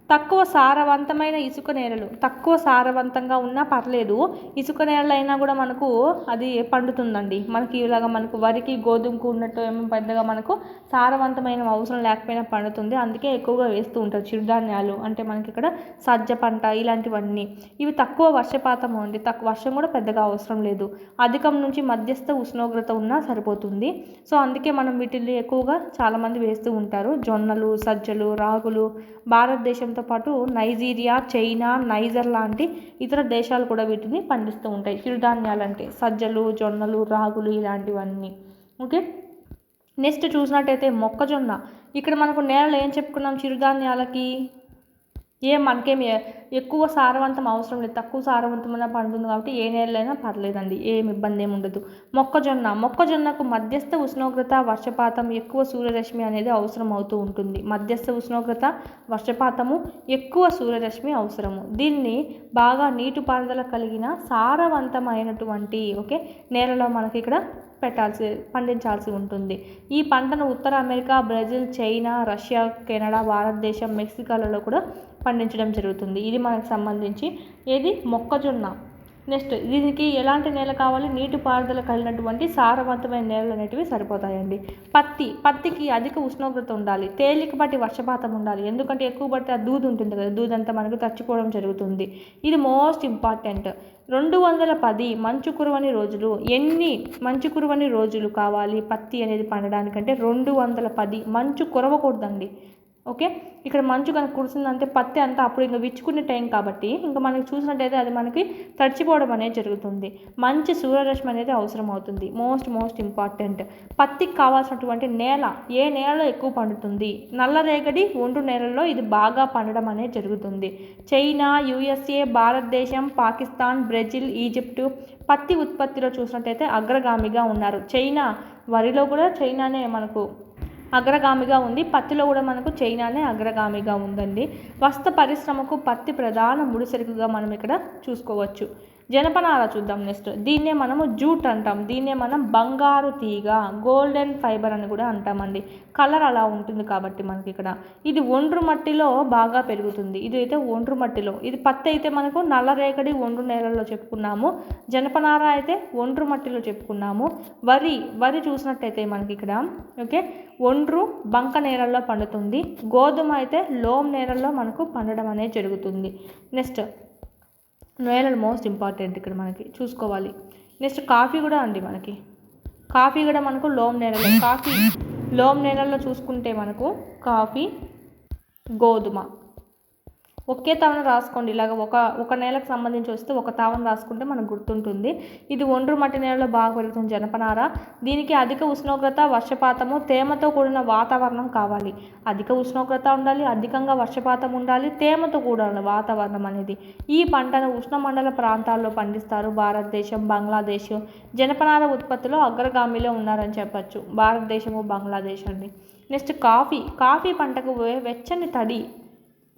తక్కువ సారవంతమైన ఇసుక నేలలు, తక్కువ సారవంతంగా ఉన్నా పర్లేదు, ఇసుక నేలలు అయినా కూడా మనకు అది పండుతుందండి. మనకి ఇలాగ మనకు వరికి, గోధుమకు ఉన్నట్టు ఏమో పెద్దగా మనకు సారవంతమైన అవసరం లేకపోయినా పండుతుంది. అందుకే ఎక్కువగా వేస్తూ ఉంటారు చిరుధాన్యాలు. అంటే మనకి ఇక్కడ సజ్జ పంట ఇలాంటివన్నీ. ఇవి తక్కువ వర్షపాతం అండి. వర్షం కూడా పెద్దగా అవసరం లేదు. అధికం నుంచి మధ్యస్థ ఉష్ణోగ్రత ఉన్నా సరిపోతుంది. సో అందుకే మనం వీటిని ఎక్కువగా చాలామంది వేస్తూ ఉంటారు. జొన్నలు, సజ్జలు, రాగులు. భారతదేశంతో పాటు నైజీరియా, చైనా, నైజర్ లాంటి ఇతర దేశాలు కూడా వీటిని పండిస్తూ ఉంటాయి. చిరుధాన్యాలు అంటే సజ్జలు, జొన్నలు, రాగులు ఇలాంటివన్నీ. నెక్స్ట్ చూసినట్టయితే మొక్కజొన్న. ఇక్కడ మనకు నేలలు ఏం చెప్పుకున్నాం చిరుధాన్యాలకి? మనకేమి ఎక్కువ సారవంతం అవసరం లేదు, తక్కువ సారవంతమైన పండుతుంది కాబట్టి ఏ నేలైనా పర్లేదండి, ఏమి ఇబ్బంది ఏమి ఉండదు. మొక్కజొన్నకు మధ్యస్థ ఉష్ణోగ్రత, వర్షపాతం, ఎక్కువ సూర్యరశ్మి అనేది అవసరం అవుతూ ఉంటుంది. మధ్యస్థ ఉష్ణోగ్రత, వర్షపాతము, ఎక్కువ సూర్యరశ్మి అవసరము. దీన్ని బాగా నీటిపారుదల కలిగిన సారవంతమైనటువంటి నేలలో మనకి ఇక్కడ పండించాల్సి ఉంటుంది. ఈ పంటను ఉత్తర America, Brazil, China, Russia, Canada, Bharatadesham, మెక్సికోలలో కూడా పండించడం జరుగుతుంది. ఇది మనకు సంబంధించి మొక్కజొన్న. నెక్స్ట్ దీనికి ఎలాంటి నేల కావాలి? నీటిపారుదల కలిగినటువంటి సారవంతమైన నేలలు అనేటివి సరిపోతాయండి. పత్తికి అధిక ఉష్ణోగ్రత ఉండాలి, తేలికపాటి వర్షపాతం ఉండాలి. ఎందుకంటే ఎక్కువ పడితే ఆ దూది ఉంటుంది కదా, దూది అంతా మనకు తచ్చిపోవడం జరుగుతుంది. ఇది మోస్ట్ ఇంపార్టెంట్. 210 మంచు కురవని రోజులు. ఎన్ని మంచు కురవని రోజులు కావాలి పత్తి అనేది పండడానికంటే? 210 మంచు కురవకూడదండి. ఇక్కడ మంచు కనుక కురిసిందంటే పత్తి అంతా అప్పుడు ఇంకా విచ్చుకునే టైం కాబట్టి ఇంకా మనకి చూసినట్టయితే అది మనకి తడిచిపోవడం అనేది జరుగుతుంది. మంచి సూర్యరశ్మి అనేది అవసరం అవుతుంది. Most important. పత్తికి కావాల్సినటువంటి నేల, ఏ నేలలో ఎక్కువ పండుతుంది? నల్లరేగడి ఒండ్రు నేలల్లో ఇది బాగా పండడం అనేది జరుగుతుంది. చైనా, USA, భారతదేశం, పాకిస్తాన్, బ్రెజిల్, ఈజిప్టు పత్తి ఉత్పత్తిలో చూసినట్టయితే అగ్రగామిగా ఉన్నారు. చైనా, వరిలో కూడా చైనానే మనకు అగ్రగామిగా ఉంది. పత్తిలో కూడా మనకు చైనానే అగ్రగామిగా ఉందండి. వస్త్ర పరిశ్రమకు పత్తి ప్రధాన ముడిసరుకుగా మనం ఇక్కడ చూసుకోవచ్చు. జనపనార చూద్దాం నెక్స్ట్. దీన్నే మనము జూట్ అంటాం, దీన్నే మనం బంగారు తీగ, గోల్డెన్ ఫైబర్ అని కూడా అంటామండి. కలర్ అలా ఉంటుంది కాబట్టి మనకి ఇక్కడ. ఇది ఒండ్రు మట్టిలో బాగా పెరుగుతుంది. ఇది అయితే ఒండ్రు మట్టిలో. ఇది పత్తి అయితే మనకు నల్లరేగడి ఒండ్రు నేలల్లో చెప్పుకున్నాము. జనపనార అయితే ఒండ్రు మట్టిలో చెప్పుకున్నాము. వరి చూసినట్టయితే మనకి ఇక్కడ ఓకే ఒండ్రు బంక నేలల్లో పండుతుంది. గోధుమ అయితే లోమ్ నేలల్లో మనకు పండడం అనేది జరుగుతుంది. నెక్స్ట్ నేలలు మోస్ట్ ఇంపార్టెంట్ ఇక్కడ మనకి చూసుకోవాలి. నెక్స్ట్ కాఫీ కూడా అండి, కాఫీ కూడా మనకు లోమ్ నేలలో. కాఫీ లోమ్ నేలల్లో చూసుకుంటే మనకు కాఫీ, గోధుమ ఒకే తావన రాసుకోండి. ఇలాగ ఒక నేలకు సంబంధించి వస్తే ఒక తావన రాసుకుంటే మనకు గుర్తుంటుంది. ఇది ఒండ్రు మట్టి నేలలో బాగా పెరుగుతుంది జనపనార. దీనికి అధిక ఉష్ణోగ్రత, వర్షపాతము, తేమతో కూడిన వాతావరణం కావాలి. అధిక ఉష్ణోగ్రత ఉండాలి, అధికంగా వర్షపాతం ఉండాలి, తేమతో కూడిన వాతావరణం అనేది. ఈ పంటను ఉష్ణమండల ప్రాంతాల్లో పండిస్తారు. భారతదేశం, బంగ్లాదేశ్ జనపనార ఉత్పత్తిలో అగ్రగామిలో ఉన్నారని చెప్పచ్చు. భారతదేశము, బంగ్లాదేశ్ అండి. నెక్స్ట్ కాఫీ పంటకు వెచ్చని తడి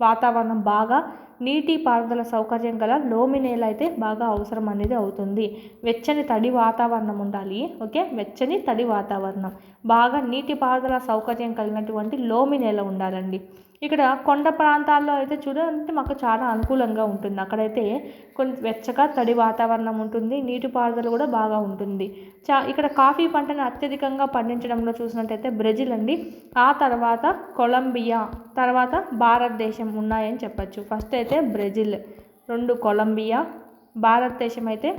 వాతావరణం, బాగా నీటి పారుదల సౌకర్యం గల లోమి నేల అయితే బాగా అవసరం అనేది అవుతుంది. వెచ్చని తడి వాతావరణం ఉండాలి. ఓకే, వెచ్చని తడి వాతావరణం, బాగా నీటి పారుదల సౌకర్యం కలిగినటువంటి లోమి నేల ఉండాలండి. ఇక్కడ కొండ ప్రాంతాల్లో అయితే చూడండి మాకు చాలా అనుకూలంగా ఉంటుంది. అక్కడైతే కొంచెం వెచ్చగా తడి వాతావరణం ఉంటుంది, నీటిపారుదల కూడా బాగా ఉంటుంది. ఇక్కడ కాఫీ పంటను అత్యధికంగా పండించడంలో చూసినట్టయితే బ్రెజిల్ అండి, ఆ తర్వాత కొలంబియా, తర్వాత భారతదేశం ఉన్నాయని చెప్పచ్చు. ఫస్ట్ అయితే బ్రెజిల్, 2 కొలంబియా, భారతదేశం అయితే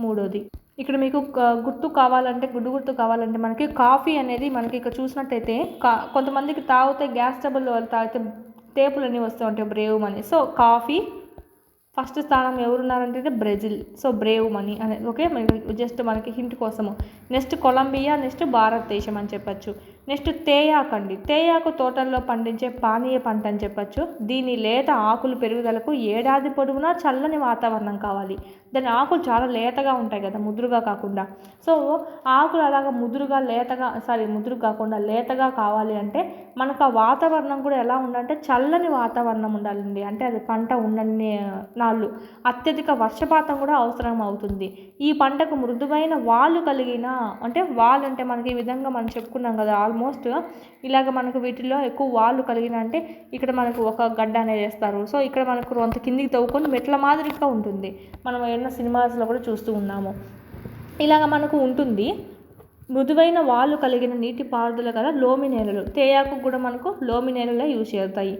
3ది. ఇక్కడ మీకు గుర్తు కావాలంటే మనకి కాఫీ అనేది మనకి ఇక్కడ చూసినట్టయితే కొంతమందికి తాగితే గ్యాస్ ట్రబుల్ తాగితే టేపులు అన్నీ వస్తూ ఉంటాయి, Brave money. So coffee first స్థానం ఎవరున్నారంటే బ్రెజిల్. సో బ్రేవ్ మనీ అనేది ఓకే, జస్ట్ మనకి హింట్ కోసము. నెక్స్ట్ కొలంబియా, నెక్స్ట్ భారతదేశం అని చెప్పచ్చు. నెక్స్ట్ తేయాకు అండి, తేయాకు తోటల్లో పండించే పానీయ పంట అని చెప్పచ్చు. దీని లేత ఆకులు పెరుగుదలకు ఏడాది పొడవునా చల్లని వాతావరణం కావాలి. దాని ఆకులు చాలా లేతగా ఉంటాయి కదా, ముదురుగా కాకుండా. సో ఆకులు అలాగా ముదురుగా కాకుండా లేతగా కావాలి అంటే మనకు ఆ వాతావరణం కూడా ఎలా ఉండాలంటే చల్లని వాతావరణం ఉండాలండి. అంటే అది పంట ఉండని నాళ్ళు అత్యధిక వర్షపాతం కూడా అవసరం అవుతుంది. ఈ పంటకు మృదువైన వాలు కలిగిన, అంటే వాల్ అంటే మనకి ఈ విధంగా మనం చెప్పుకున్నాం కదా, ఆల్మోస్ట్ ఇలాగ మనకు వీటిలో ఎక్కువ వాలు కలిగిన అంటే ఇక్కడ మనకు ఒక గడ్డ అనేది వేస్తారు. సో ఇక్కడ మనకు కొంత కిందికి తవ్వుకొని మెట్ల మాదిరిగా ఉంటుంది. మనం ఎన్నో సినిమాస్లో కూడా చూస్తూ ఉన్నాము. ఇలాగ మనకు ఉంటుంది. మృదువైన వాలు కలిగిన నీటి పారుదల గల లోమి నేలలు. తేయాకు కూడా మనకు లోమి నేలలే యూజ్ చేస్తాయి.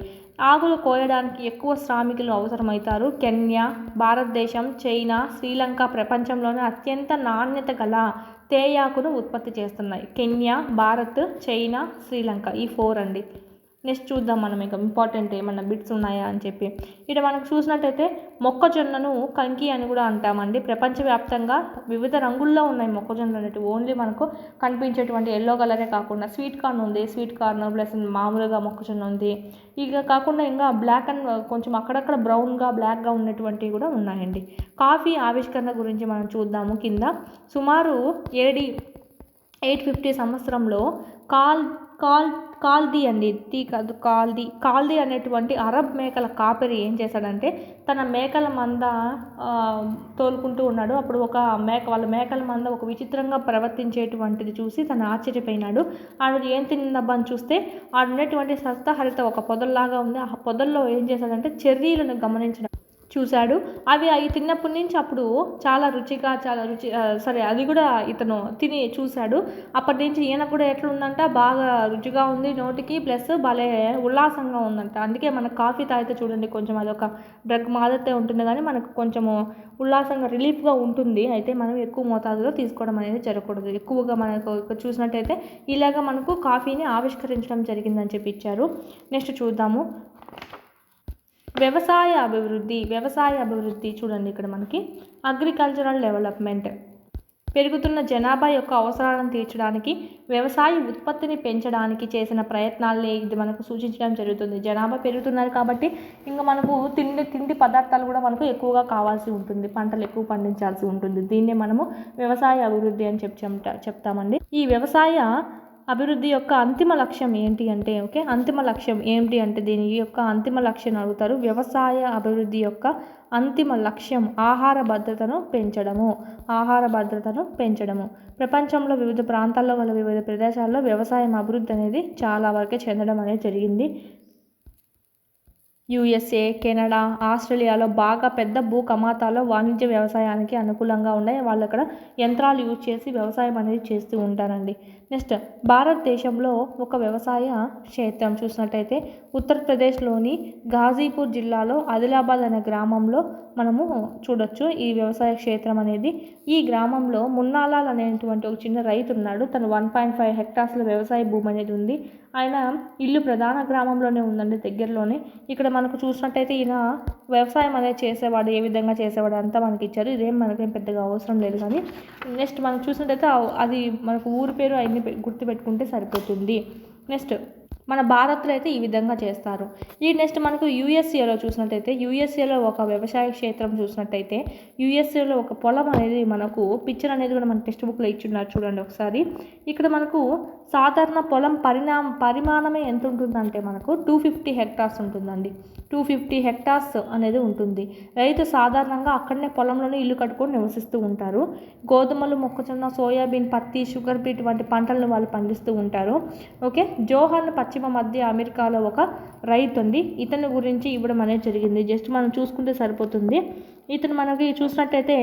ఆకులు కోయడానికి ఎక్కువ శ్రామికులు అవసరమవుతారు. కెన్యా, భారతదేశం, చైనా, శ్రీలంక ప్రపంచంలోనే అత్యంత నాణ్యత గల తేయాకును ఉత్పత్తి చేస్తున్నాయి. కెన్యా, భారత్, చైనా, శ్రీలంక, ఈ 4 అండి. నెక్స్ట్ చూద్దాం మనం ఇక ఇంపార్టెంట్ ఏమన్నా బిట్స్ ఉన్నాయా అని చెప్పి. ఇక్కడ మనకు చూసినట్టయితే మొక్కజొన్నను కంకి అని కూడా అంటామండి. ప్రపంచవ్యాప్తంగా వివిధ రంగుల్లో ఉన్నాయి మొక్కజొన్నలు అనేవి. ఓన్లీ మనకు కనిపించేటువంటి ఎల్లో కలరే కాకుండా స్వీట్ కార్న్ ఉంది, స్వీట్ కార్న్ ప్లస్ మామూలుగా మొక్కజొన్న ఉంది. ఇక కాకుండా ఇంకా బ్లాక్ అండ్ కొంచెం అక్కడక్కడ బ్రౌన్గా బ్లాక్గా ఉన్నటువంటివి కూడా ఉన్నాయండి. కాఫీ ఆవిష్కరణ గురించి మనం చూద్దాము కింద. సుమారు 850 సంవత్సరంలో కాల్దీ అండి, కాల్దీ అనేటువంటి అరబ్ మేకల కాపరి ఏం చేశాడంటే తన మేకల మంద తోలుకుంటూ ఉన్నాడు. అప్పుడు వాళ్ళ మేకల మంద ఒక విచిత్రంగా ప్రవర్తించేటువంటిది చూసి తను ఆశ్చర్యపోయినాడు. ఆడు ఏం తిన్నబ్బా అని చూస్తే ఆడున్నటువంటి సప్తహరిత ఒక పొదల్లాగా ఉంది. ఆ పొదల్లో ఏం చేశాడంటే చెర్రీలను గమనించడం చూశాడు. అవి తిన్నప్పటి నుంచి అప్పుడు చాలా రుచిగా అది కూడా ఇతను తిని చూశాడు. అప్పటి నుంచి ఈయన కూడా ఎట్లుందంట, బాగా రుచిగా ఉంది నోటికి, ప్లస్ భలే ఉల్లాసంగా ఉందంట. అందుకే మనకు కాఫీ తాగితే చూడండి కొంచెం అదొక డ్రగ్ మాదిరితే ఉంటుంది, కానీ మనకు కొంచెము ఉల్లాసంగా రిలీఫ్గా ఉంటుంది. అయితే మనం ఎక్కువ మోతాదులో తీసుకోవడం అనేది జరగకూడదు. ఎక్కువగా మనకు చూసినట్టయితే ఇలాగ మనకు కాఫీని ఆవిష్కరించడం జరిగిందని చెప్పి ఇచ్చారు. నెక్స్ట్ చూద్దాము వ్యవసాయ అభివృద్ధి చూడండి. ఇక్కడ మనకి అగ్రికల్చరల్ డెవలప్మెంట్, పెరుగుతున్న జనాభా యొక్క అవసరాలను తీర్చడానికి వ్యవసాయ ఉత్పత్తిని పెంచడానికి చేసిన ప్రయత్నాలే ఇది మనకు సూచించడం జరుగుతుంది. జనాభా పెరుగుతున్నారు కాబట్టి ఇంకా మనకు తిండి పదార్థాలు కూడా మనకు ఎక్కువగా కావాల్సి ఉంటుంది, పంటలు ఎక్కువ పండించాల్సి ఉంటుంది. దీన్నే మనము వ్యవసాయ అభివృద్ధి అని చెప్తామండి. ఈ వ్యవసాయ అభివృద్ధి యొక్క అంతిమ లక్ష్యం ఏంటి అంటే అంతిమ లక్ష్యం ఏంటి అంటే దీని యొక్క అంతిమ లక్ష్యం అడుగుతారు. వ్యవసాయ అభివృద్ధి యొక్క అంతిమ లక్ష్యం ఆహార భద్రతను పెంచడము. ప్రపంచంలో వివిధ ప్రాంతాల్లో గల వివిధ ప్రదేశాల్లో వ్యవసాయం అభివృద్ధి అనేది చాలా వరకే చెందడం అనేది జరిగింది. USA, కెనడా, ఆస్ట్రేలియాలో బాగా పెద్ద భూ కమాతాల్లో వాణిజ్య వ్యవసాయానికి అనుకూలంగా ఉన్నాయి. వాళ్ళు అక్కడ యంత్రాలు యూజ్ చేసి వ్యవసాయం అనేది చేస్తూ ఉంటారండి. నెక్స్ట్ భారతదేశంలో ఒక వ్యవసాయ క్షేత్రం చూసినట్టయితే ఉత్తరప్రదేశ్లోని ఘాజీపూర్ జిల్లాలో ఆదిలాబాద్ అనే గ్రామంలో మనము చూడొచ్చు ఈ వ్యవసాయ క్షేత్రం అనేది. ఈ గ్రామంలో మున్నాలాల్ అనేటువంటి ఒక చిన్న రైతు ఉన్నాడు. తను 1.5 హెక్టార్స్ల వ్యవసాయ భూమి అనేది ఉంది. ఆయన ఇల్లు ప్రధాన గ్రామంలోనే ఉందండి, దగ్గరలోనే. ఇక్కడ మనకు చూసినట్టయితే ఈయన వ్యవసాయం అనేది చేసేవాడు, ఏ విధంగా చేసేవాడు అంతా మనకి ఇచ్చారు. ఇదేం మనకేం పెద్దగా అవసరం లేదు. కానీ నెక్స్ట్ మనం చూసినట్టయితే అది మనకు ఊరి పేరు అన్ని గుర్తుపెట్టుకుంటే సరిపోతుంది. నెక్స్ట్ మన భారత్లో అయితే ఈ విధంగా చేస్తారు. ఈ నెక్స్ట్ మనకు యూఎస్ఏలో చూసినట్టయితే యూఎస్ఏలో ఒక వ్యవసాయ క్షేత్రం చూసినట్టయితే యూఎస్ఏలో ఒక పొలం అనేది మనకు పిక్చర్ అనేది కూడా మన టెక్స్ట్ బుక్లో ఇచ్చున్నారు చూడండి ఒకసారి. ఇక్కడ మనకు సాధారణ పొలం పరిమాణమే ఎంత ఉంటుందంటే మనకు 250 హెక్టార్స్ ఉంటుందండి. 250 హెక్టార్స్ అనేది ఉంటుంది. రైతు సాధారణంగా అక్కడనే పొలంలోనే ఇల్లు కట్టుకొని నివసిస్తూ ఉంటారు. గోధుమలు, మొక్కజొన్న, సోయాబీన్, పత్తి, షుగర్ బీట్ వంటి పంటలను వాళ్ళు పండిస్తూ ఉంటారు. జోహాన్ పశ్చిమ మధ్య అమెరికాలో ఒక రైతు అండి. ఇతని గురించి ఇవ్వడం అనేది జరిగింది. జస్ట్ మనం చూసుకుంటే సరిపోతుంది. ఇతను మనకి చూసినట్టయితే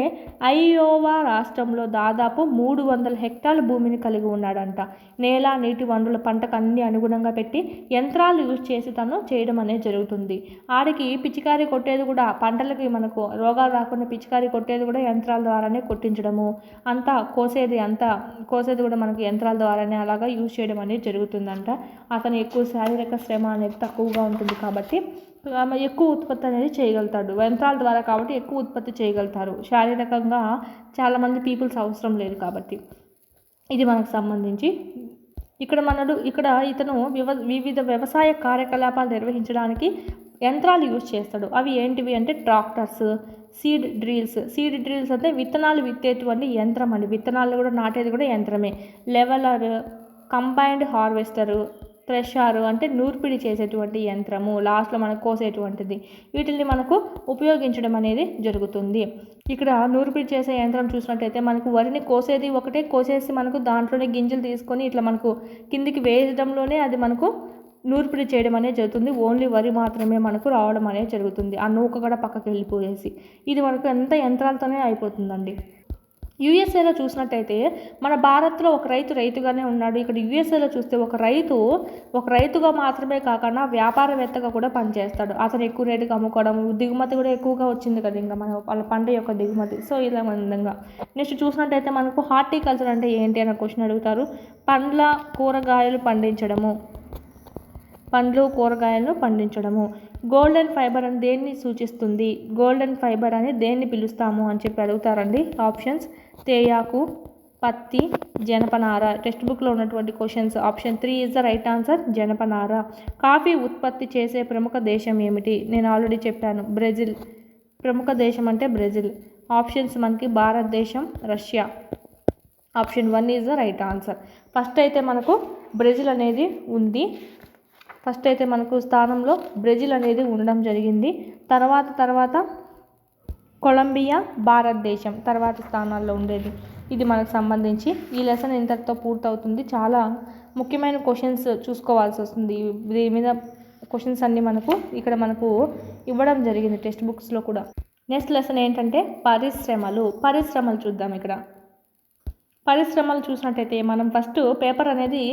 ఐయోవా రాష్ట్రంలో దాదాపు 300 హెక్టార్ల భూమిని కలిగి ఉన్నాడంట. నేల, నీటి వనరుల పంటకు అన్ని అనుగుణంగా పెట్టి యంత్రాలు యూజ్ చేసి తను చేయడం అనేది జరుగుతుంది. ఆడికి పిచికారీ కొట్టేది కూడా పంటలకి మనకు రోగాలు రాకుండా పిచికారీ కొట్టేది కూడా యంత్రాల ద్వారానే కొట్టించడము, కోసేది కూడా మనకు యంత్రాల ద్వారానే అలాగా యూజ్ చేయడం అనేది జరుగుతుందంట. అతను ఎక్కువ శారీరక శ్రమ అనేది తక్కువగా ఉంటుంది కాబట్టి ఎక్కువ ఉత్పత్తి అనేది చేయగలుగుతాడు. యంత్రాల ద్వారా కాబట్టి ఎక్కువ ఉత్పత్తి చేయగలుగుతారు. శారీరకంగా చాలామంది పీపుల్స్ అవసరం లేదు కాబట్టి. ఇది మనకు సంబంధించి ఇక్కడ ఇతను వివిధ వ్యవసాయ కార్యకలాపాలు నిర్వహించడానికి యంత్రాలు యూజ్ చేస్తాడు. అవి ఏంటివి అంటే ట్రాక్టర్స్, సీడ్ డ్రిల్స్ అంటే విత్తనాలు విత్తేటువంటి యంత్రం అండి. విత్తనాలు కూడా నాటేది కూడా యంత్రమే. లెవెలర్, కంబైన్డ్ హార్వెస్టరు, థ్రెషర్ అంటే నూర్పిడి చేసేటువంటి యంత్రము, లాస్ట్లో మనకు కోసేటువంటిది. వీటిని మనకు ఉపయోగించడం అనేది జరుగుతుంది. ఇక్కడ నూర్పిడి చేసే యంత్రం చూసినట్టయితే మనకు వరిని కోసేది ఒకటే, కోసేసి మనకు దాంట్లోనే గింజలు తీసుకొని ఇట్లా మనకు కిందికి వేయడంలోనే అది మనకు నూర్పిడి చేయడం అనేది జరుగుతుంది. ఓన్లీ వరి మాత్రమే మనకు రావడం అనేది జరుగుతుంది. ఆ నూక కూడా పక్కకి వెళ్ళిపోయేసి ఇది మనకు ఎంత యంత్రాలతోనే అయిపోతుందండి. యూఎస్ఏలో చూసినట్టయితే మన భారత్లో ఒక రైతుగానే ఉన్నాడు. ఇక్కడ యూఎస్ఏలో చూస్తే ఒక రైతుగా మాత్రమే కాకుండా వ్యాపారవేత్తగా కూడా పనిచేస్తాడు. అతను ఎక్కువ రేటుకి అమ్ముకోవడం, దిగుమతి కూడా ఎక్కువగా వచ్చింది కదా ఇంకా వాళ్ళ పంట యొక్క దిగుమతి. సో ఇలా విధంగా నెక్స్ట్ చూసినట్టయితే మనకు హార్టికల్చర్ అంటే ఏంటి అనే క్వశ్చన్ అడుగుతారు. పండ్లు, కూరగాయలను పండించడము. గోల్డెన్ ఫైబర్ అని దేన్ని సూచిస్తుంది? గోల్డెన్ ఫైబర్ అని దేన్ని పిలుస్తాము అని చెప్పి అడుగుతారండి. ఆప్షన్స్ తేయాకు, పత్తి, జనపనార. టెక్స్ట్ బుక్లో ఉన్నటువంటి questions. Option 3 is the right answer, జనపనార. కాఫీ ఉత్పత్తి చేసే ప్రముఖ దేశం ఏమిటి? నేను ఆల్రెడీ చెప్పాను, బ్రెజిల్. ప్రముఖ దేశం అంటే బ్రెజిల్. ఆప్షన్స్ మనకి భారతదేశం, Russia. Option 1 is the right answer. First అయితే మనకు బ్రెజిల్ అనేది ఉంది. ఫస్ట్ అయితే మనకు స్థానంలో బ్రెజిల్ అనేది ఉండడం జరిగింది. తర్వాత కొలంబియా, భారతదేశం తర్వాత స్థానాల్లో ఉండేది. ఇది మనకు సంబంధించి ఈ లెసన్ ఇంతటితో పూర్తవుతుంది. చాలా ముఖ్యమైన క్వశ్చన్స్ చూసుకోవాల్సి వస్తుంది. దీని మీద క్వశ్చన్స్ అన్నీ ఇక్కడ మనకు ఇవ్వడం జరిగింది టెక్స్ట్ బుక్స్లో కూడా. నెక్స్ట్ లెసన్ ఏంటంటే పరిశ్రమలు చూద్దాం. ఇక్కడ పరిశ్రమలు చూసినట్టయితే మనం ఫస్ట్ పేపర్ అనేది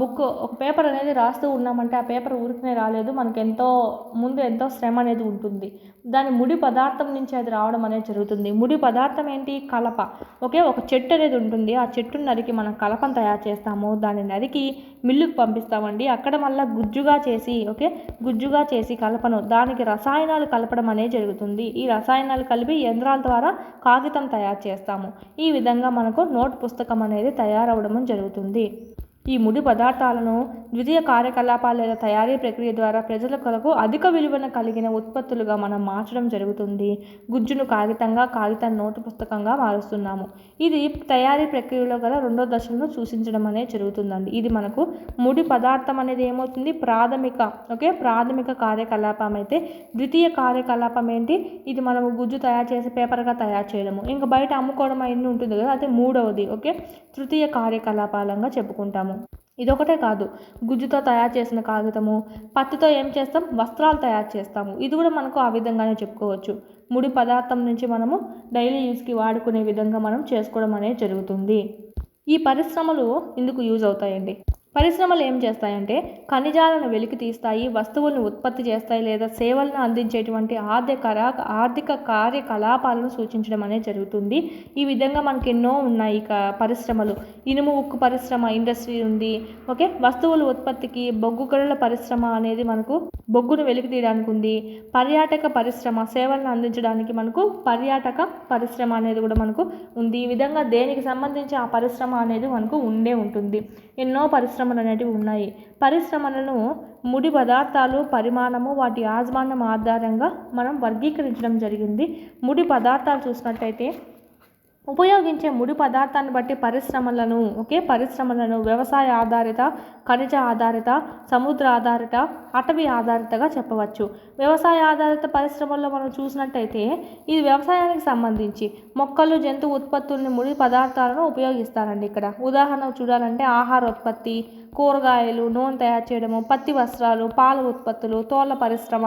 ఒక పేపర్ అనేది రాస్తూ ఉన్నామంటే ఆ పేపర్ ఊరికనే రాలేదు. మనకు ఎంతో శ్రమ అనేది ఉంటుంది. దాని ముడి పదార్థం నుంచి అది రావడం అనేది జరుగుతుంది. ముడి పదార్థం ఏంటి? కలప. ఒక చెట్టు అనేది ఉంటుంది. ఆ చెట్టును నరికి మనం కలపను తయారు చేస్తాము. దాన్ని నరికి మిల్లుకు పంపిస్తామండి. అక్కడ మళ్ళీ గుజ్జుగా చేసి కలపను దానికి రసాయనాలు కలపడం అనేది జరుగుతుంది. ఈ రసాయనాలు కలిపి యంత్రాల ద్వారా కాగితం తయారు చేస్తాము. ఈ విధంగా మనకు నోట్ పుస్తకం అనేది తయారవడం జరుగుతుంది. ఈ ముడి పదార్థాలను ద్వితీయ కార్యకలాపాలు లేదా తయారీ ప్రక్రియ ద్వారా ప్రజల కొరకు అధిక విలువను కలిగిన ఉత్పత్తులుగా మనం మార్చడం జరుగుతుంది. గుజ్జును కాగితంగా, కాగితాన్ని నోటు పుస్తకంగా మారుస్తున్నాము. ఇది తయారీ ప్రక్రియలో గల రెండో దశలను సూచించడం అనేది జరుగుతుందండి. ఇది మనకు ముడి పదార్థం అనేది ఏమవుతుంది, ప్రాథమిక కార్యకలాపం అయితే ద్వితీయ కార్యకలాపం ఏంటి, ఇది మనము గుజ్జు తయారు చేసి పేపర్గా తయారు చేయడము, ఇంకా బయట అమ్ముకోవడం అన్నీ ఉంటుంది కదా, అదే మూడవది. తృతీయ కార్యకలాపాలంగా చెప్పుకుంటాము. ఇదొకటే కాదు, గుజ్జుతో తయారు చేసిన కాగితము, పత్తితో ఏం చేస్తాం, వస్త్రాలు తయారు చేస్తాము. ఇది కూడా మనకు ఆ విధంగానే చెప్పుకోవచ్చు. ముడి పదార్థం నుంచి మనము డైలీ యూస్కి వాడుకునే విధంగా మనం చేసుకోవడం అనేది జరుగుతుంది. ఈ పరిశ్రమలు ఇందుకు యూజ్ అవుతాయండి. పరిశ్రమలు ఏం చేస్తాయంటే ఖనిజాలను వెలికి తీస్తాయి, వస్తువులను ఉత్పత్తి చేస్తాయి లేదా సేవలను అందించేటువంటి ఆర్థిక కార్యకలాపాలను సూచించడం అనేది జరుగుతుంది. ఈ విధంగా మనకి ఎన్నో ఉన్నాయి పరిశ్రమలు. ఇనుము ఉక్కు పరిశ్రమ ఇండస్ట్రీ ఉంది. వస్తువుల ఉత్పత్తికి బొగ్గు గనుల పరిశ్రమ అనేది మనకు బొగ్గును వెలికి తీయడానికి ఉంది. పర్యాటక పరిశ్రమ సేవలను అందించడానికి మనకు పర్యాటక పరిశ్రమ అనేది కూడా మనకు ఉంది. ఈ విధంగా దేనికి సంబంధించి ఆ పరిశ్రమ అనేది మనకు ఉంటుంది. ఎన్నో పరిశ్రమలు అనేటివి ఉన్నాయి. పరిశ్రమలను ముడి పదార్థాలు, పరిమాణము, వాటి యాజమాన్యం ఆధారంగా మనం వర్గీకరించడం జరిగింది. ముడి పదార్థాలు చూసినట్టయితే ఉపయోగించే ముడి పదార్థాన్ని బట్టి పరిశ్రమలను వ్యవసాయ ఆధారిత, ఖనిజ ఆధారిత, సముద్ర ఆధారిత, అటవీ ఆధారితగా చెప్పవచ్చు. వ్యవసాయ ఆధారిత పరిశ్రమల్లో మనం చూసినట్టయితే ఇది వ్యవసాయానికి సంబంధించి మొక్కలు, జంతు ఉత్పత్తుల్ని, ముడి పదార్థాలను ఉపయోగిస్తారండి. ఇక్కడ ఉదాహరణ చూడాలంటే ఆహార ఉత్పత్తి, కూరగాయలు, నూనె తయారు చేయడము, పత్తి వస్త్రాలు, పాల ఉత్పత్తులు, తోళ్ల పరిశ్రమ,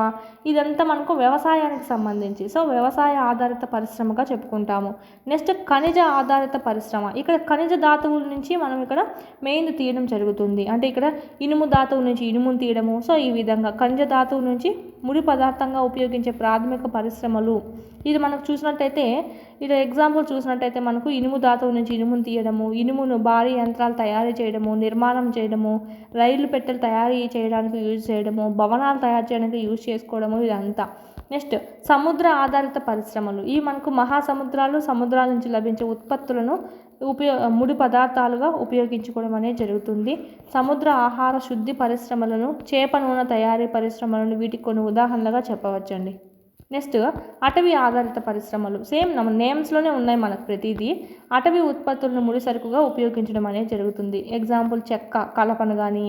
ఇదంతా మనకు వ్యవసాయానికి సంబంధించి. సో వ్యవసాయ ఆధారిత పరిశ్రమగా చెప్పుకుంటాము. నెక్స్ట్ ఖనిజ ఆధారిత పరిశ్రమ. ఇక్కడ ఖనిజ ధాతువుల నుంచి మనం ఇక్కడ మెయిన్ తీయడం జరుగుతుంది. అంటే ఇక్కడ ఇనుము ధాతువు నుంచి ఇనుమును తీయడము. సో ఈ విధంగా ఖనిజ ధాతువు నుంచి ముడి పదార్థంగా ఉపయోగించే ప్రాథమిక పరిశ్రమలు. ఇది మనకు చూసినట్టయితే ఇక్కడ ఎగ్జాంపుల్ చూసినట్టయితే మనకు ఇనుము ధాతువు నుంచి ఇనుమును తీయడము, ఇనుమును భారీ యంత్రాలు తయారు చేయడము, నిర్మాణం చేయడము, రైలు పెట్టెలు తయారీ చేయడానికి యూజ్ చేయడము, భవనాలు తయారు చేయడానికి యూజ్ చేసుకోవడము, ఇదంతా. నెక్స్ట్ సముద్ర ఆధారిత పరిశ్రమలు. ఇవి మనకు మహాసముద్రాలు, సముద్రాల నుంచి లభించే ఉత్పత్తులను ముడి పదార్థాలుగా ఉపయోగించుకోవడం అనేది జరుగుతుంది. సముద్ర ఆహార శుద్ధి పరిశ్రమలను, చేప నూనె తయారీ పరిశ్రమలను వీటికి కొన్ని ఉదాహరణలుగా చెప్పవచ్చండి. నెక్స్ట్ అటవీ ఆధారిత పరిశ్రమలు. సేమ్ నేమ్స్లోనే ఉన్నాయి మనకు ప్రతిదీ. అటవీ ఉత్పత్తులను ముడి సరుకుగా ఉపయోగించడం అనేది జరుగుతుంది. ఎగ్జాంపుల్ చెక్క కలపను కానీ,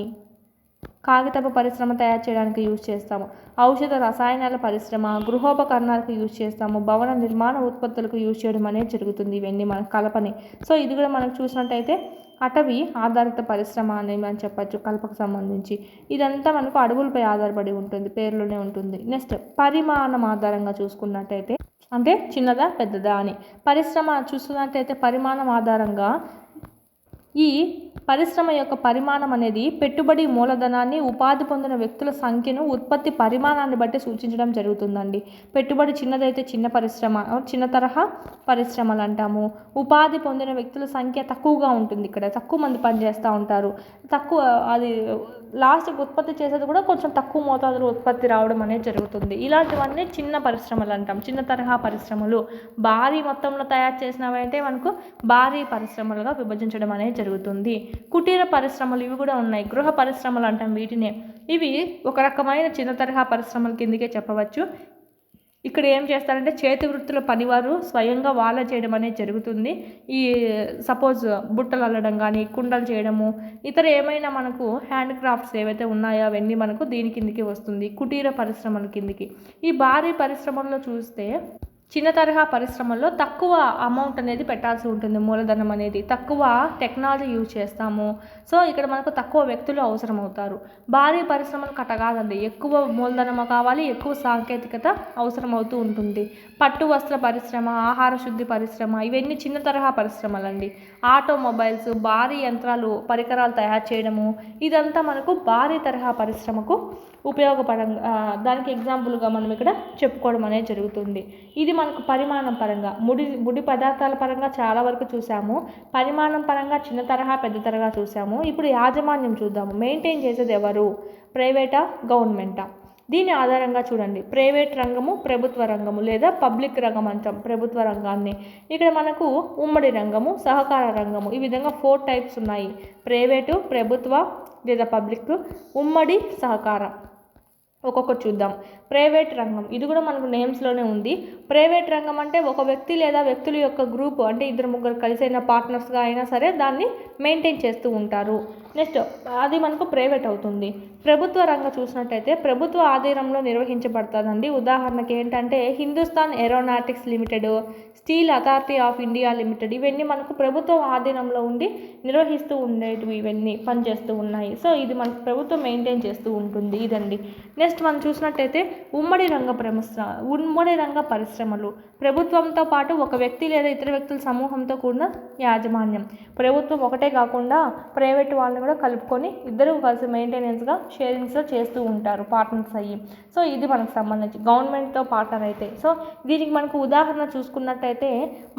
కాగితపు పరిశ్రమ తయారు చేయడానికి యూజ్ చేస్తాము, ఔషధ రసాయనాల పరిశ్రమ, గృహోపకరణాలకు యూజ్ చేస్తాము, భవన నిర్మాణ ఉత్పత్తులకు యూజ్ చేయడం అనేది జరుగుతుంది. ఇవన్నీ మన కలపని. సో ఇది కూడా మనకు చూసినట్టయితే అటవీ ఆధారిత పరిశ్రమ అని మనం చెప్పచ్చు కలపకు సంబంధించి. ఇదంతా మనకు అడవులపై ఆధారపడి ఉంటుంది, పేర్లోనే ఉంటుంది. నెక్స్ట్ పరిమాణం ఆధారంగా చూసుకున్నట్టయితే అంటే చిన్నదా పెద్దదా అని. పరిశ్రమ చూసుకున్నట్టయితే పరిమాణం ఆధారంగా ఈ పరిశ్రమ యొక్క పరిమాణం అనేది పెట్టుబడి మూలధనాన్ని, ఉపాధి పొందిన వ్యక్తుల సంఖ్యను, ఉత్పత్తి పరిమాణాన్ని బట్టి సూచించడం జరుగుతుందండి. పెట్టుబడి చిన్నదైతే చిన్న పరిశ్రమ, చిన్న తరహా పరిశ్రమలు అంటాము. ఉపాధి పొందిన వ్యక్తుల సంఖ్య తక్కువగా ఉంటుంది. ఇక్కడ తక్కువ మంది పనిచేస్తూ ఉంటారు. తక్కువ అది లాస్ట్కి ఉత్పత్తి చేసేది కూడా కొంచెం తక్కువ మోతాదులో ఉత్పత్తి రావడం అనేది జరుగుతుంది. ఇలాంటివన్నీ చిన్న పరిశ్రమలు అంటాం, చిన్న తరహా పరిశ్రమలు. భారీ మొత్తంలో తయారు చేసినవి అంటే మనకు భారీ పరిశ్రమలుగా విభజించడం అనేది జరుగుతుంది. కుటీర పరిశ్రమలు ఇవి కూడా ఉన్నాయి, గృహ పరిశ్రమలు అంటాం వీటినే. ఇవి ఒక రకమైన చిన్న తరహా పరిశ్రమల కిందకే చెప్పవచ్చు. ఇక్కడ ఏం చేస్తారంటే చేతి వృత్తుల పనివారు స్వయంగా వాళ్ళ చేయడం అనేది జరుగుతుంది. ఈ సపోజ్ బుట్టలు అల్లడం కానీ, కుండలు చేయడము, ఇతర ఏమైనా మనకు హ్యాండ్ క్రాఫ్ట్స్ ఏవైతే ఉన్నాయో అవన్నీ మనకు దీని కిందికి వస్తుంది, కుటీర పరిశ్రమల కిందికి. ఈ భారీ పరిశ్రమల్లో చూస్తే చిన్న తరహా పరిశ్రమల్లో తక్కువ అమౌంట్ అనేది పెట్టాల్సి ఉంటుంది, మూలధనం అనేది. తక్కువ టెక్నాలజీ యూజ్ చేస్తాము. సో ఇక్కడ మనకు తక్కువ వ్యక్తులు అవసరం అవుతారు. భారీ పరిశ్రమలు కాదండి, ఎక్కువ మూలధనం కావాలి, ఎక్కువ సాంకేతికత అవసరం అవుతూ ఉంటుంది. పట్టు వస్త్ర పరిశ్రమ, ఆహార శుద్ధి పరిశ్రమ, ఇవన్నీ చిన్న తరహా పరిశ్రమలు అండి. ఆటోమొబైల్స్, భారీ యంత్రాలు, పరికరాలు తయారు చేయడము, ఇదంతా మనకు భారీ తరహా పరిశ్రమకు దానికి ఎగ్జాంపుల్గా మనం ఇక్కడ చెప్పుకోవడం అనేది జరుగుతుంది. ఇది మనకు పరిమాణం పరంగా ముడి పదార్థాల పరంగా చాలా వరకు చూసాము. పరిమాణం పరంగా చిన్న తరహా పెద్ద తరహా చూసాము. ఇప్పుడు యాజమాన్యం చూద్దాము. మెయింటైన్ చేసేది ఎవరు, ప్రైవేటా గవర్నమెంటా? దీని ఆధారంగా చూడండి, ప్రైవేట్ రంగము, ప్రభుత్వ రంగము లేదా పబ్లిక్ రంగం అంటాం ప్రభుత్వ రంగాన్ని. ఇక్కడ మనకు ఉమ్మడి రంగము, సహకార రంగము, ఈ విధంగా 4 టైప్స్ ఉన్నాయి. ప్రైవేటు, ప్రభుత్వ లేదా పబ్లిక్, ఉమ్మడి, సహకార. ఒక్కొక్కటి చూద్దాం. ప్రైవేట్ రంగం, ఇది కూడా మనకు నేమ్స్లోనే ఉంది. ప్రైవేట్ రంగం అంటే ఒక వ్యక్తి లేదా వ్యక్తుల యొక్క గ్రూపు, అంటే 2-3 కలిసైన పార్ట్నర్స్గా అయినా సరే దాన్ని మెయింటైన్ చేస్తూ ఉంటారు. నెక్స్ట్ అది మనకు ప్రైవేట్ అవుతుంది. ప్రభుత్వ రంగం చూసినట్టయితే ప్రభుత్వ ఆధీనంలో నిర్వహించబడుతుందండి. ఉదాహరణకి ఏంటంటే Hindustan aeronautics limited, steel authority of India limited, ఇవన్నీ మనకు ప్రభుత్వం ఆధీనంలో ఉండి నిర్వహిస్తూ ఉండేటివి, ఇవన్నీ పనిచేస్తూ ఉన్నాయి. సో ఇది మనకు ప్రభుత్వం మెయింటైన్ చేస్తూ ఉంటుంది. ఇదండి. నెక్స్ట్ మనం చూసినట్టయితే ఉమ్మడి రంగ పరిశ్రమలు, ప్రభుత్వంతో పాటు ఒక వ్యక్తి లేదా ఇతర వ్యక్తుల సమూహంతో కూడిన యాజమాన్యం. ప్రభుత్వం ఒకటే కాకుండా ప్రైవేట్ వాళ్ళని కూడా కలుపుకొని ఇద్దరు కలిసి మెయింటెనెన్స్గా షేరింగ్స్లో చేస్తూ ఉంటారు పార్ట్నర్స్ అయ్యి. సో ఇది మనకు సంబంధించి గవర్నమెంట్తో పార్ట్నర్ అయితే. సో దీనికి మనకు ఉదాహరణ చూసుకున్నట్టయితే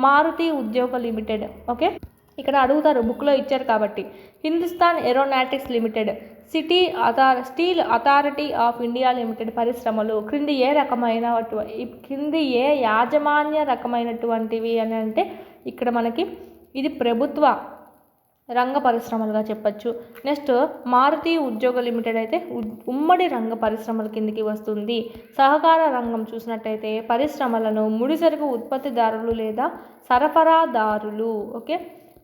మారుతి ఉద్యోగ లిమిటెడ్. ఓకే, ఇక్కడ అడుగుతారు, బుక్లో ఇచ్చారు కాబట్టి. Hindustan aeronautics limited, steel authority of India limited పరిశ్రమలు క్రింది ఏ యాజమాన్య రకమైనటువంటివి అని అంటే ఇక్కడ మనకి ఇది ప్రభుత్వ రంగ పరిశ్రమలుగా చెప్పచ్చు. నెక్స్ట్ మారుతి ఉద్యోగ లిమిటెడ్ అయితే ఉమ్మడి రంగ పరిశ్రమల కిందికి వస్తుంది. సహకార రంగం చూసినట్టయితే పరిశ్రమలను ముడిసరుకు ఉత్పత్తిదారులు లేదా సరఫరాదారులు, ఓకే,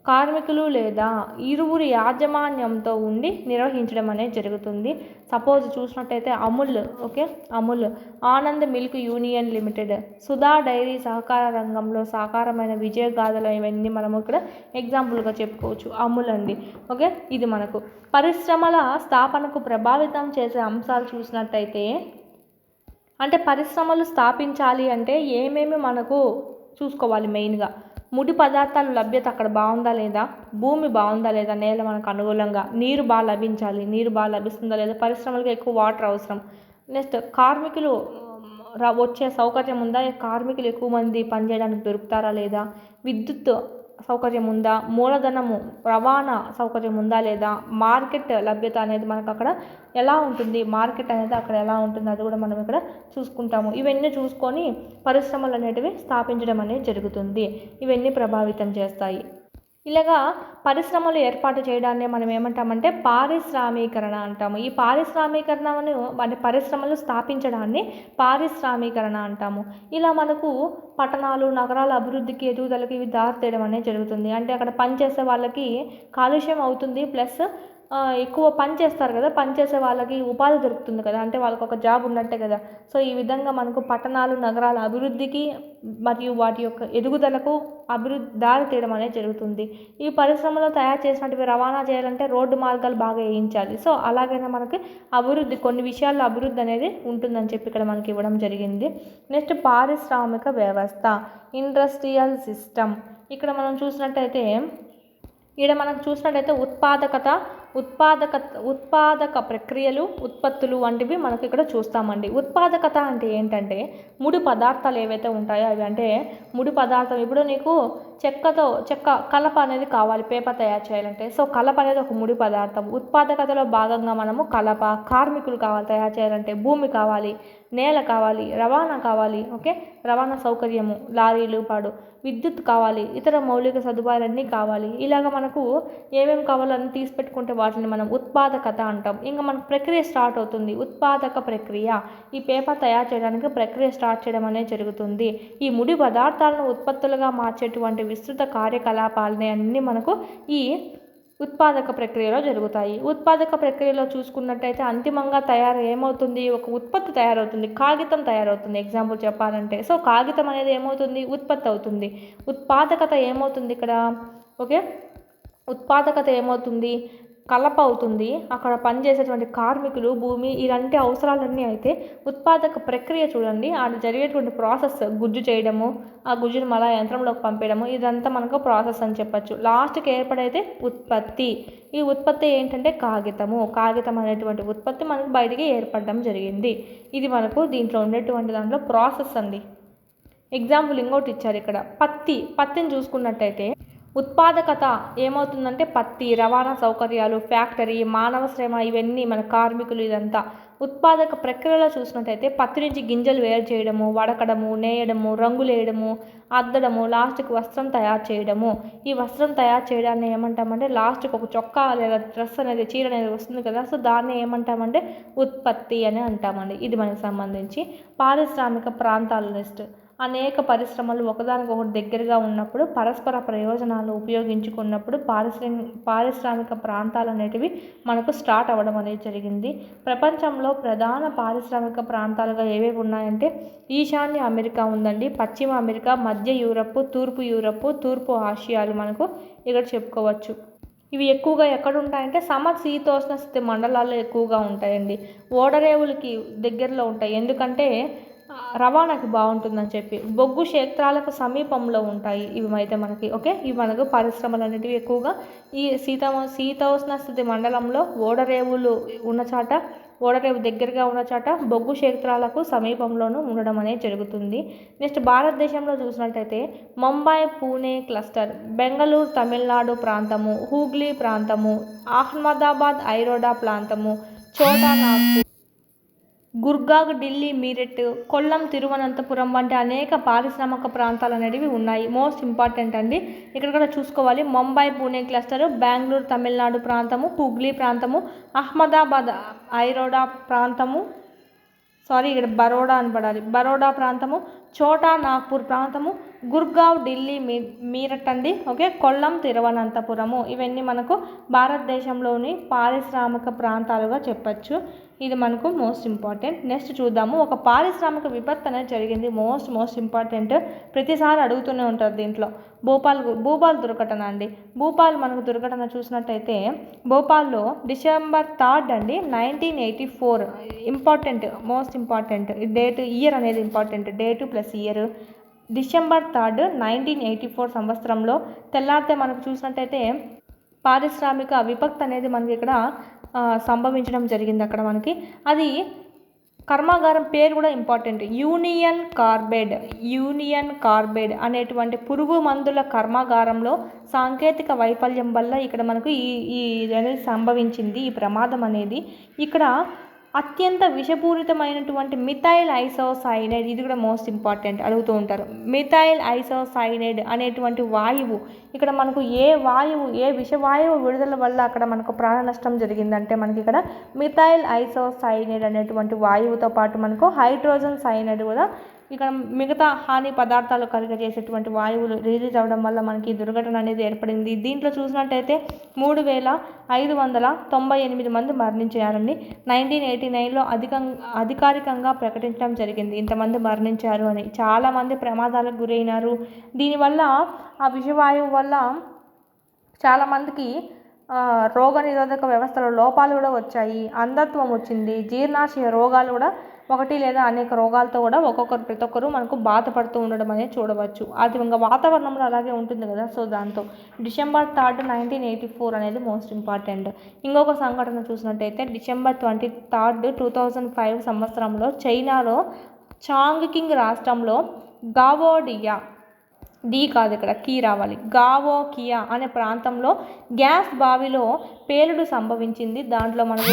కార్మికులు లేదా ఇరువురి యాజమాన్యంతో ఉండి నిర్వహించడం అనేది జరుగుతుంది. సపోజ్ చూసినట్టయితే Amul, okay, Amul, Anand milk union limited, Sudha dairy సహకార రంగంలో సాకారమైన విజయగాథలు, ఇవన్నీ మనము ఇక్కడ ఎగ్జాంపుల్గా చెప్పుకోవచ్చు. అమూల్ అండి. ఓకే, ఇది మనకు పరిశ్రమల స్థాపనకు ప్రభావితం చేసే అంశాలు చూసినట్టయితే, అంటే పరిశ్రమలు స్థాపించాలి అంటే ఏమేమి మనకు చూసుకోవాలి మెయిన్గా. ముడి పదార్థాల లభ్యత అక్కడ బాగుందా లేదా, భూమి బాగుందా లేదా, నేల మనకు అనుకూలంగా, నీరు బాగా లభించాలి, నీరు బాగా లభిస్తుందా లేదా, పరిశ్రమలకు ఎక్కువ వాటర్ అవసరం. నెక్స్ట్ కార్మికులు వచ్చే సౌకర్యం ఉందా, కార్మికులు ఎక్కువ మంది పనిచేయడానికి దొరుకుతారా లేదా, విద్యుత్ సౌకర్యం ఉందా, మూలధనము రవాణా సౌకర్యం ఉందా లేదా, మార్కెట్ లభ్యత అనేది మనకు అక్కడ ఎలా ఉంటుంది, మార్కెట్ అనేది అక్కడ ఎలా ఉంటుంది, అది కూడా మనం ఇక్కడ చూసుకుంటాము. ఇవన్నీ చూసుకొని పరిశ్రమలు అనేటివి స్థాపించడం అనేది జరుగుతుంది. ఇవన్నీ ప్రభావితం చేస్తాయి. ఇలాగా పరిశ్రమలు ఏర్పాటు చేయడాన్ని మనం ఏమంటామంటే పారిశ్రామీకరణ అంటాము. ఈ పారిశ్రామీకరణను అంటే పరిశ్రమలు స్థాపించడాన్ని పారిశ్రామీకరణ అంటాము. ఇలా మనకు పట్టణాలు, నగరాల అభివృద్ధికి, ఎదుగుదలకి ఇవి దారితీయడం అనేది జరుగుతుంది. అంటే అక్కడ పనిచేసే వాళ్ళకి కాలుష్యం అవుతుంది, ప్లస్ ఎక్కువ పని చేస్తారు కదా, పని చేసే వాళ్ళకి ఉపాధి దొరుకుతుంది కదా, అంటే వాళ్ళకి ఒక జాబ్ ఉన్నట్టే కదా. సో ఈ విధంగా మనకు పట్టణాలు, నగరాల అభివృద్ధికి మరియు వాటి యొక్క ఎదుగుదలకు దారి తీయడం అనేది జరుగుతుంది. ఈ పరిశ్రమలో తయారు చేసినవి రవాణా చేయాలంటే రోడ్డు మార్గాలు బాగా వేయించాలి. సో అలాగైనా మనకి అభివృద్ధి, కొన్ని విషయాల్లో అభివృద్ధి అనేది ఉంటుందని చెప్పి ఇక్కడ మనకి ఇవ్వడం జరిగింది. నెక్స్ట్ పారిశ్రామిక వ్యవస్థ, ఇండస్ట్రియల్ సిస్టమ్. ఇక్కడ మనం చూసినట్టయితే ఉత్పాదక ప్రక్రియలు, ఉత్పత్తులు వంటివి మనకి ఇక్కడ చూస్తామండి. ఉత్పాదకత అంటే ఏంటంటే ముడి పదార్థాలు ఏవైతే ఉంటాయో అవి, అంటే ముడి పదార్థం. ఇప్పుడు నీకు కలప అనేది కావాలి పేపర్ తయారు చేయాలంటే. సో కలప అనేది ఒక ముడి పదార్థం. ఉత్పాదకతలో భాగంగా మనము కలప, కార్మికులు కావాలి తయారు చేయాలంటే, భూమి కావాలి, నేల కావాలి, రవాణా కావాలి, ఓకే, రవాణా సౌకర్యము, లారీలు, విద్యుత్ కావాలి, ఇతర మౌలిక సదుపాయాలన్నీ కావాలి. ఇలాగ మనకు ఏమేమి కావాలో అన్నీ తీసి పెట్టుకుంటే వాటిని మనం ఉత్పాదకత అంటాం. ఇంకా మనకు ప్రక్రియ స్టార్ట్ అవుతుంది, ఉత్పాదక ప్రక్రియ. ఈ పేపర్ తయారు చేయడానికి ప్రక్రియ స్టార్ట్ చేయడం అనేది జరుగుతుంది. ఈ ముడి పదార్థాలను ఉత్పత్తులుగా మార్చేటువంటి విస్తృత కార్యకలాపాలని అన్నీ మనకు ఈ ఉత్పాదక ప్రక్రియలో జరుగుతాయి. ఉత్పాదక ప్రక్రియలో చూసుకున్నట్టయితే అంతిమంగా ఏమవుతుంది, ఒక ఉత్పత్తి తయారవుతుంది, కాగితం తయారవుతుంది ఎగ్జాంపుల్ చెప్పాలంటే. సో కాగితం అనేది ఏమవుతుంది, ఉత్పత్తి అవుతుంది. ఉత్పాదకత ఏమవుతుంది ఇక్కడ, ఓకే, ఉత్పాదకత ఏమవుతుంది, కలప అవుతుంది. అక్కడ పనిచేసేటువంటి కార్మికులు, భూమి, ఇలాంటి అవసరాలన్నీ అయితే ఉత్పాదక ప్రక్రియ చూడండి, అది జరిగేటువంటి ప్రాసెస్, గుజ్జు చేయడము, ఆ గుజ్జును మళ్ళా యంత్రంలోకి పంపేయడము, ఇదంతా మనకు ప్రాసెస్ అని చెప్పచ్చు. లాస్ట్కి ఏర్పడైతే ఉత్పత్తి. ఈ ఉత్పత్తి ఏంటంటే కాగితం అనేటువంటి ఉత్పత్తి మనకు బయటికి ఏర్పడడం జరిగింది. ఇది మనకు దీంట్లో ఉండేటువంటి దాంట్లో ప్రాసెస్ అండి. ఎగ్జాంపుల్ ఇంకోటి ఇచ్చారు ఇక్కడ, పత్తిని చూసుకున్నట్టయితే ఉత్పాదకత ఏమవుతుందంటే పత్తి, రవాణా సౌకర్యాలు, ఫ్యాక్టరీ, మానవ శ్రమ, ఇవన్నీ మన కార్మికులు, ఇదంతా ఉత్పాదక ప్రక్రియలో చూసినట్టయితే పత్తి నుంచి గింజలు వేరు చేయడము, వడకడము, నేయడము, రంగులు వేయడము, అద్దడము, లాస్ట్కి వస్త్రం తయారు చేయడము. ఈ వస్త్రం తయారు చేయడాన్ని ఏమంటామంటే లాస్ట్కి ఒక చొక్కా లేదా డ్రెస్ అనేది చీర అనేది వస్తుంది కదా, సో దాన్ని ఏమంటామంటే ఉత్పత్తి అని అంటామండి. ఇది మనకు సంబంధించి పారిశ్రామిక ప్రాంతాల లిస్ట్. అనేక పరిశ్రమలు ఒకదానికొకటి దగ్గరగా ఉన్నప్పుడు పరస్పర ప్రయోజనాలు ఉపయోగించుకున్నప్పుడు పారిశ్రామిక ప్రాంతాలు అనేటివి మనకు స్టార్ట్ అవ్వడం అనేది జరిగింది. ప్రపంచంలో ప్రధాన పారిశ్రామిక ప్రాంతాలుగా ఏవేవి ఉన్నాయంటే ఈశాన్య అమెరికా ఉందండి, పశ్చిమ అమెరికా, మధ్య యూరప్, తూర్పు యూరప్, తూర్పు ఆసియాలు మనకు ఇక్కడ చెప్పుకోవచ్చు. ఇవి ఎక్కువగా ఎక్కడ ఉంటాయంటే సమశీతోష్ణ స్థితి మండలాల్లో ఎక్కువగా ఉంటాయండి. ఓడరేవులకి దగ్గరలో ఉంటాయి, ఎందుకంటే రవాణాకి బాగుంటుందని చెప్పి. బొగ్గు క్షేత్రాలకు సమీపంలో ఉంటాయి ఇవి అయితే మనకి. ఓకే, ఇవి మనకు పరిశ్రమలు అనేటివి ఎక్కువగా ఈ శీతోష్ణ స్థితి మండలంలో ఓడరేవులు ఉన్న చాట, ఓడరేవు దగ్గరగా ఉన్న చాట బొగ్గు క్షేత్రాలకు సమీపంలోనూ ఉండడం అనేది జరుగుతుంది. నెక్స్ట్ భారతదేశంలో చూసినట్టయితే ముంబై పూణే క్లస్టర్, బెంగళూరు తమిళనాడు ప్రాంతము, హూగ్లీ ప్రాంతము, అహ్మదాబాద్ ఐరోడా ప్రాంతము, ఛోటా నాగ్పూర్, గుర్గావ్ ఢిల్లీ మీరట్, కొల్లం తిరువనంతపురం వంటి అనేక పారిశ్రామిక ప్రాంతాలు అనేవి ఉన్నాయి. మోస్ట్ ఇంపార్టెంట్ అండి, ఇక్కడ కూడా చూసుకోవాలి. ముంబై పూణే క్లస్టరు, బెంగళూరు తమిళనాడు ప్రాంతము, హుగ్లీ ప్రాంతము, అహ్మదాబాద్ ఐరోడా ప్రాంతము, ఇక్కడ బరోడా అని పడాలి, బరోడా ప్రాంతము, ఛోటా నాగ్పూర్ ప్రాంతము, గుర్గావ్ ఢిల్లీ మీరట్ అండి. ఓకే, కొల్లం తిరువనంతపురము, ఇవన్నీ మనకు భారతదేశంలోని పారిశ్రామిక ప్రాంతాలుగా చెప్పచ్చు. ఇది మనకు మోస్ట్ ఇంపార్టెంట్. నెక్స్ట్ చూద్దాము, ఒక పారిశ్రామిక విపత్తు అనేది జరిగింది. మోస్ట్ ఇంపార్టెంట్, ప్రతిసారి అడుగుతూనే ఉంటారు దీంట్లో. భూపాల్ దుర్ఘటన అండి. భూపాల్ మనకు దుర్ఘటన చూసినట్టయితే భోపాల్లో December 3 అండి 1984. Important, most important date, year అనేది important, date plus year. December 3, 1984 సంవత్సరంలో తెల్లారితే మనకు చూసినట్టయితే పారిశ్రామిక విపత్తు అనేది మనకి ఇక్కడ సంభవించడం జరిగింది. అక్కడ మనకి అది కర్మాగారం పేరు కూడా ఇంపార్టెంట్, యూనియన్ కార్బైడ్ అనేటువంటి పురుగు మందుల కర్మాగారంలో సాంకేతిక వైఫల్యం వల్ల ఇక్కడ మనకు ఈ అనేది సంభవించింది. ఈ ప్రమాదం అనేది ఇక్కడ అత్యంత విషపూరితమైనటువంటి మిథైల్ ఐసోసైనైడ్, ఇది కూడా మోస్ట్ ఇంపార్టెంట్, అడుగుతూ ఉంటారు. మిథైల్ ఐసోసైనైడ్ అనేటువంటి వాయువు, ఇక్కడ మనకు ఏ విషవాయువు విడుదల వల్ల అక్కడ మనకు ప్రాణ నష్టం జరిగిందంటే మనకి ఇక్కడ మిథైల్ ఐసోసైనైడ్ అనేటువంటి వాయువుతో పాటు మనకు హైడ్రోజన్ సైనైడ్ కూడా ఇక్కడ మిగతా హాని పదార్థాలు కలిగజేసేటువంటి వాయువులు రిలీజ్ అవ్వడం వల్ల మనకి దుర్ఘటన అనేది ఏర్పడింది. దీంట్లో చూసినట్టయితే 3598 మంది మరణించారండి. 1989లో అధికారికంగా ప్రకటించడం జరిగింది ఇంతమంది మరణించారు అని. చాలామంది ప్రమాదాలకు గురైనారు. దీనివల్ల ఆ విషవాయువు వల్ల చాలామందికి రోగనిరోధక వ్యవస్థలో లోపాలు కూడా వచ్చాయి, అంధత్వం వచ్చింది, జీర్ణాశయ రోగాలు కూడా ఒకటి లేదా అనేక రోగాలతో కూడా ప్రతి ఒక్కరు మనకు బాధపడుతూ ఉండడం అనేది చూడవచ్చు. అది ఇంకా వాతావరణంలో అలాగే ఉంటుంది కదా, సో దాంతో December 3, 1984 అనేది మోస్ట్ ఇంపార్టెంట్. ఇంకొక సంఘటన చూసినట్టయితే December 23, 2005 సంవత్సరంలో చైనాలో చాంగ్కింగ్ రాష్ట్రంలో గావోడియా, డి కాదు ఇక్కడ కీ రావాలి, గావోకియా అనే ప్రాంతంలో గ్యాస్ బావిలో పేలుడు సంభవించింది. దాంట్లో మనకు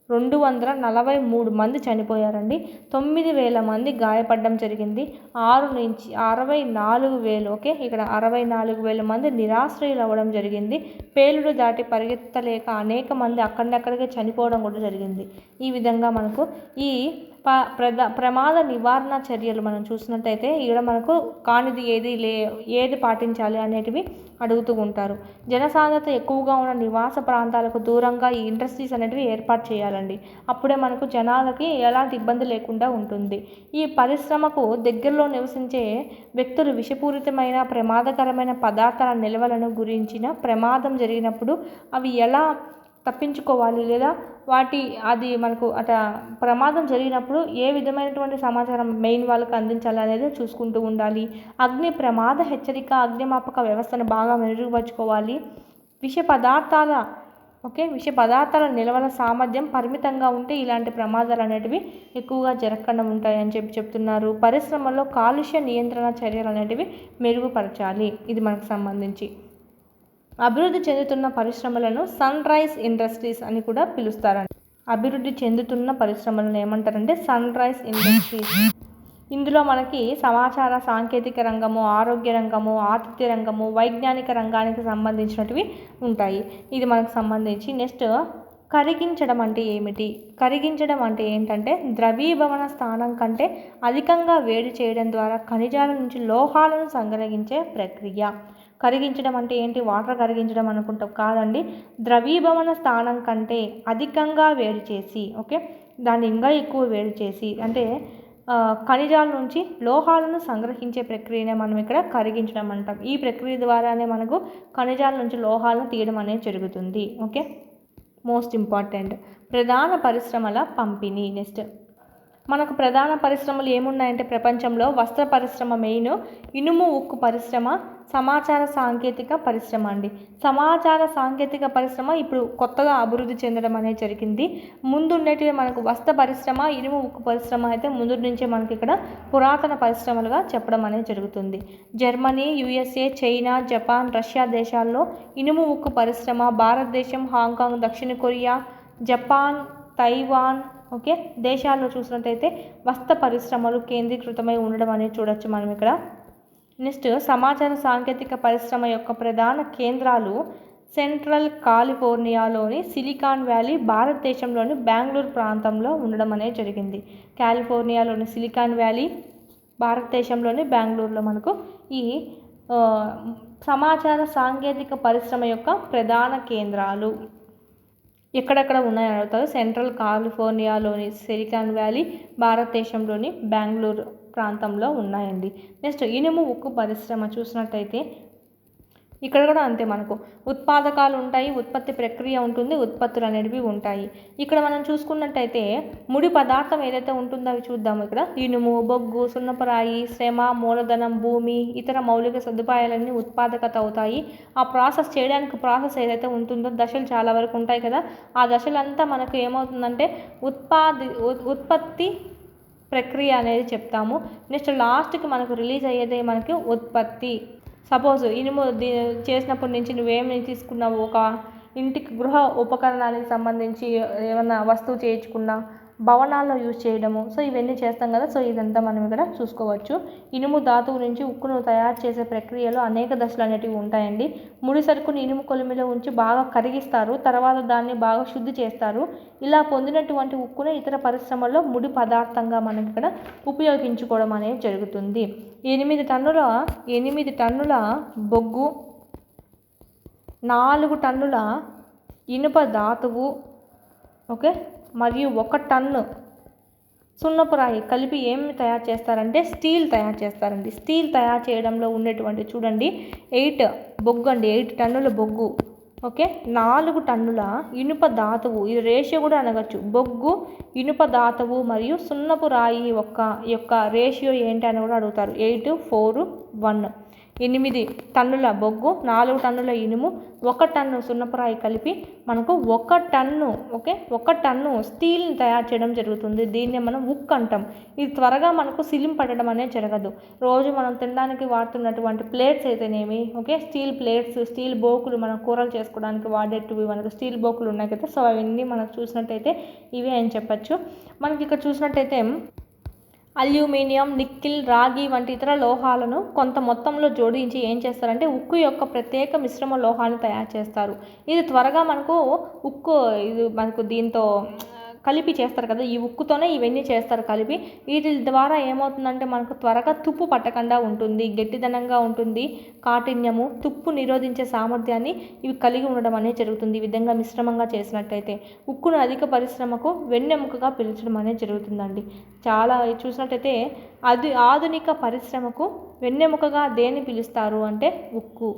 243 మంది చనిపోయారండి. 9,000 మంది గాయపడడం జరిగింది. 6 నుంచి 64,000, ఓకే, ఇక్కడ 64,000 మంది నిరాశ్రయులు అవ్వడం జరిగింది. పేలుడు దాటి పరిగెత్తలేక అనేక మంది అక్కడికక్కడికే చనిపోవడం కూడా జరిగింది. ఈ విధంగా మనకు ఈ ప్రమాద నివారణ చర్యలు మనం చూసినట్టయితే ఇక్కడ మనకు కానిది ఏది పాటించాలి అనేటివి అడుగుతూ ఉంటారు. జనసాంద్రత ఎక్కువగా ఉన్న నివాస ప్రాంతాలకు దూరంగా ఈ ఇండస్ట్రీస్ అనేటివి ఏర్పాటు చేయాలండి. అప్పుడే మనకు జనాలకి ఎలాంటి ఇబ్బంది లేకుండా ఉంటుంది. ఈ పరిశ్రమకు దగ్గరలో నివసించే వ్యక్తులు విషపూరితమైన ప్రమాదకరమైన పదార్థాల నిల్వలను గురించిన ప్రమాదం జరిగినప్పుడు అవి ఎలా తప్పించుకోవాలి లేదా అది మనకు ప్రమాదం జరిగినప్పుడు ఏ విధమైనటువంటి సమాచారం మెయిన్ వాళ్ళకి అందించాలి అనేది చూసుకుంటూ ఉండాలి. అగ్ని ప్రమాద హెచ్చరిక, అగ్నిమాపక వ్యవస్థను బాగా మెరుగుపరుచుకోవాలి. విష పదార్థాల నిల్వల సామర్థ్యం పరిమితంగా ఉంటే ఇలాంటి ప్రమాదాలు అనేటివి ఎక్కువగా జరగకుండా ఉంటాయని చెప్తున్నారు. పరిశ్రమల్లో కాలుష్య నియంత్రణ చర్యలు అనేటివి మెరుగుపరచాలి. ఇది మనకు సంబంధించి అభివృద్ధి చెందుతున్న పరిశ్రమలను సన్ రైజ్ ఇండస్ట్రీస్ అని కూడా పిలుస్తారండి. అభివృద్ధి చెందుతున్న పరిశ్రమలను ఏమంటారంటే సన్ రైజ్ ఇండస్ట్రీస్. ఇందులో మనకి సమాచార సాంకేతిక రంగము, ఆరోగ్య రంగము, ఆతిథ్య రంగము, వైజ్ఞానిక రంగానికి సంబంధించినటివి ఉంటాయి. ఇది మనకు సంబంధించి. నెక్స్ట్ కరిగించడం అంటే ఏమిటి? కరిగించడం అంటే ఏంటంటే ద్రవీభవన స్థానం కంటే అధికంగా వేడి చేయడం ద్వారా ఖనిజాల నుంచి లోహాలను సంగ్రహించే ప్రక్రియ. కరిగించడం అంటే ఏంటి? వాటర్ కరిగించడం అనుకుంటాం, కాదండి. ద్రవీభవన స్థానం కంటే అధికంగా వేడి చేసి, ఓకే, దాన్ని ఇంకా ఎక్కువ వేడి చేసి అంటే ఖనిజాల నుంచి లోహాలను సంగ్రహించే ప్రక్రియనే మనం ఇక్కడ కరిగించడం అంటాం. ఈ ప్రక్రియ ద్వారానే మనకు ఖనిజాల నుంచి లోహాలను తీయడం అనేది జరుగుతుంది. ఓకే, మోస్ట్ ఇంపార్టెంట్ ప్రధాన పరిశ్రమల పంపిణీ. నెక్స్ట్ మనకు ప్రధాన పరిశ్రమలు ఏమున్నాయంటే ప్రపంచంలో వస్త్ర పరిశ్రమ మెయిన్, ఇనుము ఉక్కు పరిశ్రమ, సమాచార సాంకేతిక పరిశ్రమ అండి. సమాచార సాంకేతిక పరిశ్రమ ఇప్పుడు కొత్తగా అభివృద్ధి చెందడం అనేది జరిగింది. ముందు ఉండేటివి మనకు వస్త్ర పరిశ్రమ, ఇనుము ఉక్కు పరిశ్రమ అయితే ముందు నుంచే మనకి ఇక్కడ పురాతన పరిశ్రమలుగా చెప్పడం అనేది జరుగుతుంది. Germany, USA, China, Japan, Russia దేశాల్లో ఇనుము ఉక్కు పరిశ్రమ, భారతదేశం, హాంకాంగ్, దక్షిణ కొరియా, జపాన్, తైవాన్, ఓకే, దేశాల్లో చూసినట్టయితే వస్త్ర పరిశ్రమలు కేంద్రీకృతమై ఉండడం అనేది చూడొచ్చు మనం ఇక్కడ. నెక్స్ట్ సమాచార సాంకేతిక పరిశ్రమ యొక్క ప్రధాన కేంద్రాలు సెంట్రల్ కాలిఫోర్నియాలోని సిలికాన్ వ్యాలీ, భారతదేశంలోని బెంగళూరు ప్రాంతంలో ఉండడం అనేది జరిగింది. కాలిఫోర్నియాలోని సిలికాన్ వ్యాలీ, భారతదేశంలోని బెంగళూరులో మనకు ఈ సమాచార సాంకేతిక పరిశ్రమ యొక్క ప్రధాన కేంద్రాలు ఎక్కడెక్కడ ఉన్నాయని అడుగుతారు. సెంట్రల్ కాలిఫోర్నియాలోని సిలికాన్ వ్యాలీ, భారతదేశంలోని బెంగళూరు ప్రాంతంలో ఉన్నాయండి. నెక్స్ట్ ఇనుము ఉక్కు పరిశ్రమ చూసినట్టయితే ఇక్కడ కూడా అంతే, మనకు ఉత్పాదకాలు ఉంటాయి, ఉత్పత్తి ప్రక్రియ ఉంటుంది, ఉత్పత్తులు అనేవి ఉంటాయి. ఇక్కడ మనం చూసుకున్నట్టయితే ముడి పదార్థం ఏదైతే ఉంటుందో అవి చూద్దాము. ఇక్కడ ఇనుము, బొగ్గు, సున్నపురాయి, శ్రమ, మూలధనం, భూమి, ఇతర మౌలిక సదుపాయాలన్నీ ఉత్పాదకత అవుతాయి. ఆ ప్రాసెస్ చేయడానికి ప్రాసెస్ ఏదైతే ఉంటుందో దశలు చాలా వరకు ఉంటాయి కదా, ఆ దశలంతా మనకు ఏమవుతుందంటే ఉత్పత్తి ప్రక్రియ అనేది చెప్తాము. నెక్స్ట్ లాస్ట్కి మనకు రిలీజ్ అయ్యేదే మనకి ఉత్పత్తి. సపోజ్ ఇనుము చేసినప్పటి నుంచి నువ్వేమి తీసుకున్నావు, ఒక ఇంటికి గృహ ఉపకరణానికి సంబంధించి ఏమైనా వస్తువు చేయించుకున్నా, భవనాల్లో యూజ్ చేయడము, సో ఇవన్నీ చేస్తాం కదా. సో ఇదంతా మనం ఇక్కడ చూసుకోవచ్చు. ఇనుము ధాతువు నుంచి ఉక్కును తయారు చేసే ప్రక్రియలో అనేక దశలు అనేటివి ఉంటాయండి. ముడి సరుకుని ఇనుము కొలిమిలో ఉంచి బాగా కరిగిస్తారు, తర్వాత దాన్ని బాగా శుద్ధి చేస్తారు. ఇలా పొందినటువంటి ఉక్కును ఇతర పరిశ్రమల్లో ముడి పదార్థంగా మనం ఇక్కడ ఉపయోగించుకోవడం అనేది జరుగుతుంది. 8 టన్నుల బొగ్గు, 4 టన్నుల ఇనుప ధాతువు, ఓకే, మరియు 1 టన్ను సున్నపు రాయి కలిపి ఏమి తయారు చేస్తారంటే స్టీల్ తయారు చేస్తారండి. స్టీల్ తయారు చేయడంలో ఉండేటువంటి చూడండి 8 బొగ్గు అండి, 8 టన్నుల బొగ్గు, ఓకే, 4 టన్నుల ఇనుప ధాతువు. ఇది రేషియో కూడా అనగచ్చు. బొగ్గు, ఇనుప ధాతువు మరియు సున్నపు రాయి యొక్క రేషియో ఏంటి అని కూడా అడుగుతారు. 8:4:1. 8 టన్నుల బొగ్గు, 4 టన్నుల ఇనుము, 1 టన్ను సున్నపురాయి కలిపి మనకు 1 టన్ను, ఓకే, 1 టన్ను స్టీల్ని తయారు చేయడం జరుగుతుంది. దీన్నే మనం ఉక్ అంటాం. ఇది త్వరగా మనకు సిలిం పడడం అనేది జరగదు. రోజు మనం తినడానికి వాడుతున్నటువంటి ప్లేట్స్ అయితేనేమి, ఓకే, స్టీల్ ప్లేట్స్, స్టీల్ బోకులు, మనం కూరలు చేసుకోవడానికి వాడేటివి మనకు స్టీల్ బోకులు ఉన్నాయి కదా, సో అవన్నీ మనకు చూసినట్టయితే ఇవే అని చెప్పచ్చు. మనకి ఇక్కడ చూసినట్టయితే అల్యూమినియం, నిక్కిల్, రాగి వంటి ఇతర లోహాలను కొంత మొత్తంలో జోడించి ఏం చేస్తారంటే ఉక్కు యొక్క ప్రత్యేక మిశ్రమ లోహాన్ని తయారు చేస్తారు. ఇది త్వరగా మనకు దీంతో కలిపి చేస్తారు కదా, ఈ ఉక్కుతోనే ఇవన్నీ చేస్తారు కలిపి. వీటి ద్వారా ఏమవుతుందంటే మనకు త్వరగా తుప్పు పట్టకుండా ఉంటుంది, గట్టిదనంగా ఉంటుంది, కాఠిన్యము, తుప్పు నిరోధించే సామర్థ్యాన్ని ఇవి కలిగి ఉండడం అనేది జరుగుతుంది. ఈ విధంగా మిశ్రమంగా చేసినట్టయితే ఉక్కును అధిక పరిశ్రమకు వెన్నెముకగా పిలిచడం అనేది జరుగుతుందండి. చాలా చూసినట్టయితే ఆధునిక పరిశ్రమకు వెన్నెముకగా దేన్ని పిలుస్తారు అంటే ఉక్కు.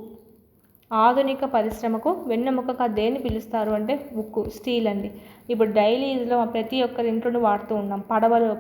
ఆధునిక పరిశ్రమకు వెన్నెముకగా దేన్ని పిలుస్తారు అంటే ఉక్కు, స్టీల్ అండి. ఇప్పుడు డైలీలో ప్రతి ఒక్కరి ఇంట్లోనూ వాడుతూ ఉన్నాం.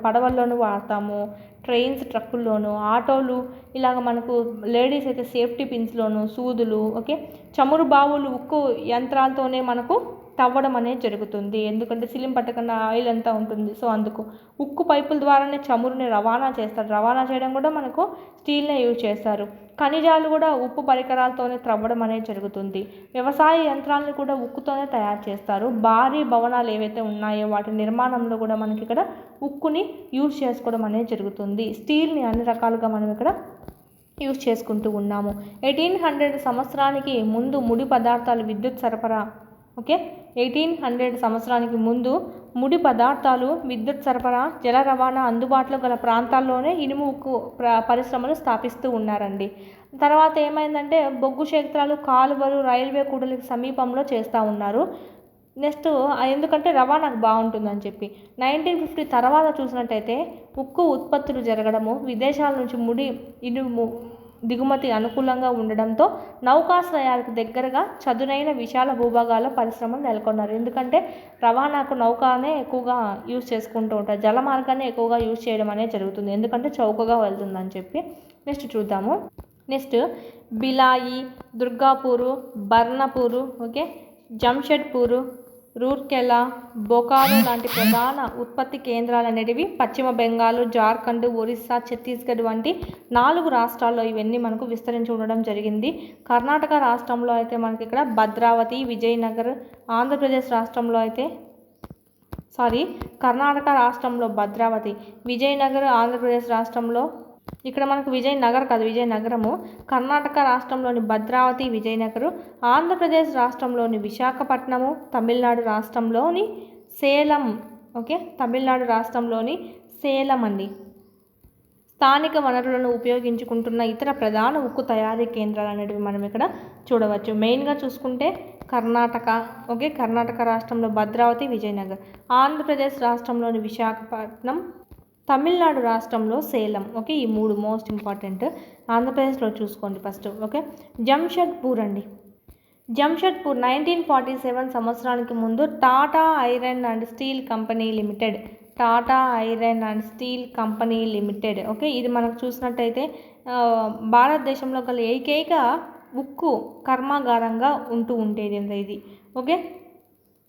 పడవల్లోనూ వాడతాము, ట్రైన్స్, ట్రక్కుల్లోనూ, ఆటోలు, ఇలాగ మనకు లేడీస్ అయితే సేఫ్టీ పిన్స్లోను, సూదులు, ఓకే, చమురు బావులు ఉక్కు యంత్రాలతోనే మనకు తవ్వడం అనేది జరుగుతుంది. ఎందుకంటే సిలిం పట్టకుండా ఆయిల్ అంతా ఉంటుంది. సో అందుకు ఉక్కు పైపుల ద్వారానే చమురుని రవాణా చేస్తారు. రవాణా చేయడం కూడా మనకు స్టీల్నే యూజ్ చేస్తారు. ఖనిజాలు కూడా ఉప్పు పరికరాలతోనే త్రవ్వడం అనేది జరుగుతుంది. వ్యవసాయ యంత్రాలను కూడా ఉక్కుతోనే తయారు చేస్తారు. భారీ భవనాలు ఏవైతే ఉన్నాయో వాటి నిర్మాణంలో కూడా మనకి ఇక్కడ ఉక్కుని యూజ్ చేసుకోవడం అనేది జరుగుతుంది. స్టీల్ని అన్ని రకాలుగా మనం ఇక్కడ యూజ్ చేసుకుంటూ ఉన్నాము. 1800 సంవత్సరానికి ముందు ముడి పదార్థాలు విద్యుత్ సరఫరా 1800 సంవత్సరానికి ముందు ముడి పదార్థాలు విద్యుత్ సరఫరా జల రవాణా అందుబాటులో గల ప్రాంతాల్లోనే ఇనుము ఉక్కు పరిశ్రమలు స్థాపిస్తూ ఉన్నారండి. తర్వాత ఏమైందంటే బొగ్గు క్షేత్రాలు కాలువలు రైల్వే కూడలికి సమీపంలో చేస్తూ ఉన్నారు. నెక్స్ట్ ఎందుకంటే రవాణాకు బాగుంటుందని చెప్పి 1950 తర్వాత చూసినట్టయితే ఉక్కు ఉత్పత్తులు జరగడము, విదేశాల నుంచి ముడి ఇనుము దిగుమతి అనుకూలంగా ఉండడంతో నౌకాశ్రయాలకు దగ్గరగా చదునైన విశాల భూభాగాల్లో పరిశ్రమలు నెలకొన్నారు. ఎందుకంటే రవాణాకు నౌకానే ఎక్కువగా యూజ్ చేసుకుంటూ ఉంటారు. జల మార్గాన్ని ఎక్కువగా యూజ్ చేయడం అనేది జరుగుతుంది. ఎందుకంటే చౌకగా వెళ్తుందని చెప్పి. నెక్స్ట్ చూద్దాము. నెక్స్ట్ బిలాయి, దుర్గాపూరు, బర్ణపూరు, జంషెడ్పూరు, రూర్కెలా, బొకారో లాంటి ప్రధాన ఉత్పత్తి కేంద్రాలు అనేటివి పశ్చిమ బెంగాల్, జార్ఖండ్, ఒరిస్సా, ఛత్తీస్గఢ్ వంటి 4 రాష్ట్రాల్లో ఇవన్నీ మనకు విస్తరించి ఉండడం జరిగింది. కర్ణాటక రాష్ట్రంలో అయితే మనకి ఇక్కడ భద్రావతి, విజయనగర్, ఆంధ్రప్రదేశ్ రాష్ట్రంలో అయితే కర్ణాటక రాష్ట్రంలో భద్రావతి, విజయనగర్, ఆంధ్రప్రదేశ్ రాష్ట్రంలో ఇక్కడ మనకు విజయనగర్ కాదు విజయనగరము, కర్ణాటక రాష్ట్రంలోని భద్రావతి, విజయనగర్, ఆంధ్రప్రదేశ్ రాష్ట్రంలోని విశాఖపట్నము, తమిళనాడు రాష్ట్రంలోని సేలం, తమిళనాడు రాష్ట్రంలోని సేలం అండి. స్థానిక వనరులను ఉపయోగించుకుంటున్న ఇతర ప్రధాన ఉక్కు తయారీ కేంద్రాలు అనేటివి మనం ఇక్కడ చూడవచ్చు. మెయిన్గా చూసుకుంటే కర్ణాటక రాష్ట్రంలో భద్రావతి, విజయనగర్, ఆంధ్రప్రదేశ్ రాష్ట్రంలోని విశాఖపట్నం, తమిళనాడు రాష్ట్రంలో సేలం. ఈ 3 మోస్ట్ ఇంపార్టెంట్. ఆంధ్రప్రదేశ్లో చూసుకోండి ఫస్ట్. జంషెడ్పూర్ అండి. జంషెడ్పూర్ 1947 సంవత్సరానికి ముందు Tata iron and steel company limited, ఇది మనకు చూసినట్టయితే భారతదేశంలో గల ఏకైక ఉక్కు కర్మాగారంగా ఉండేది ఇది.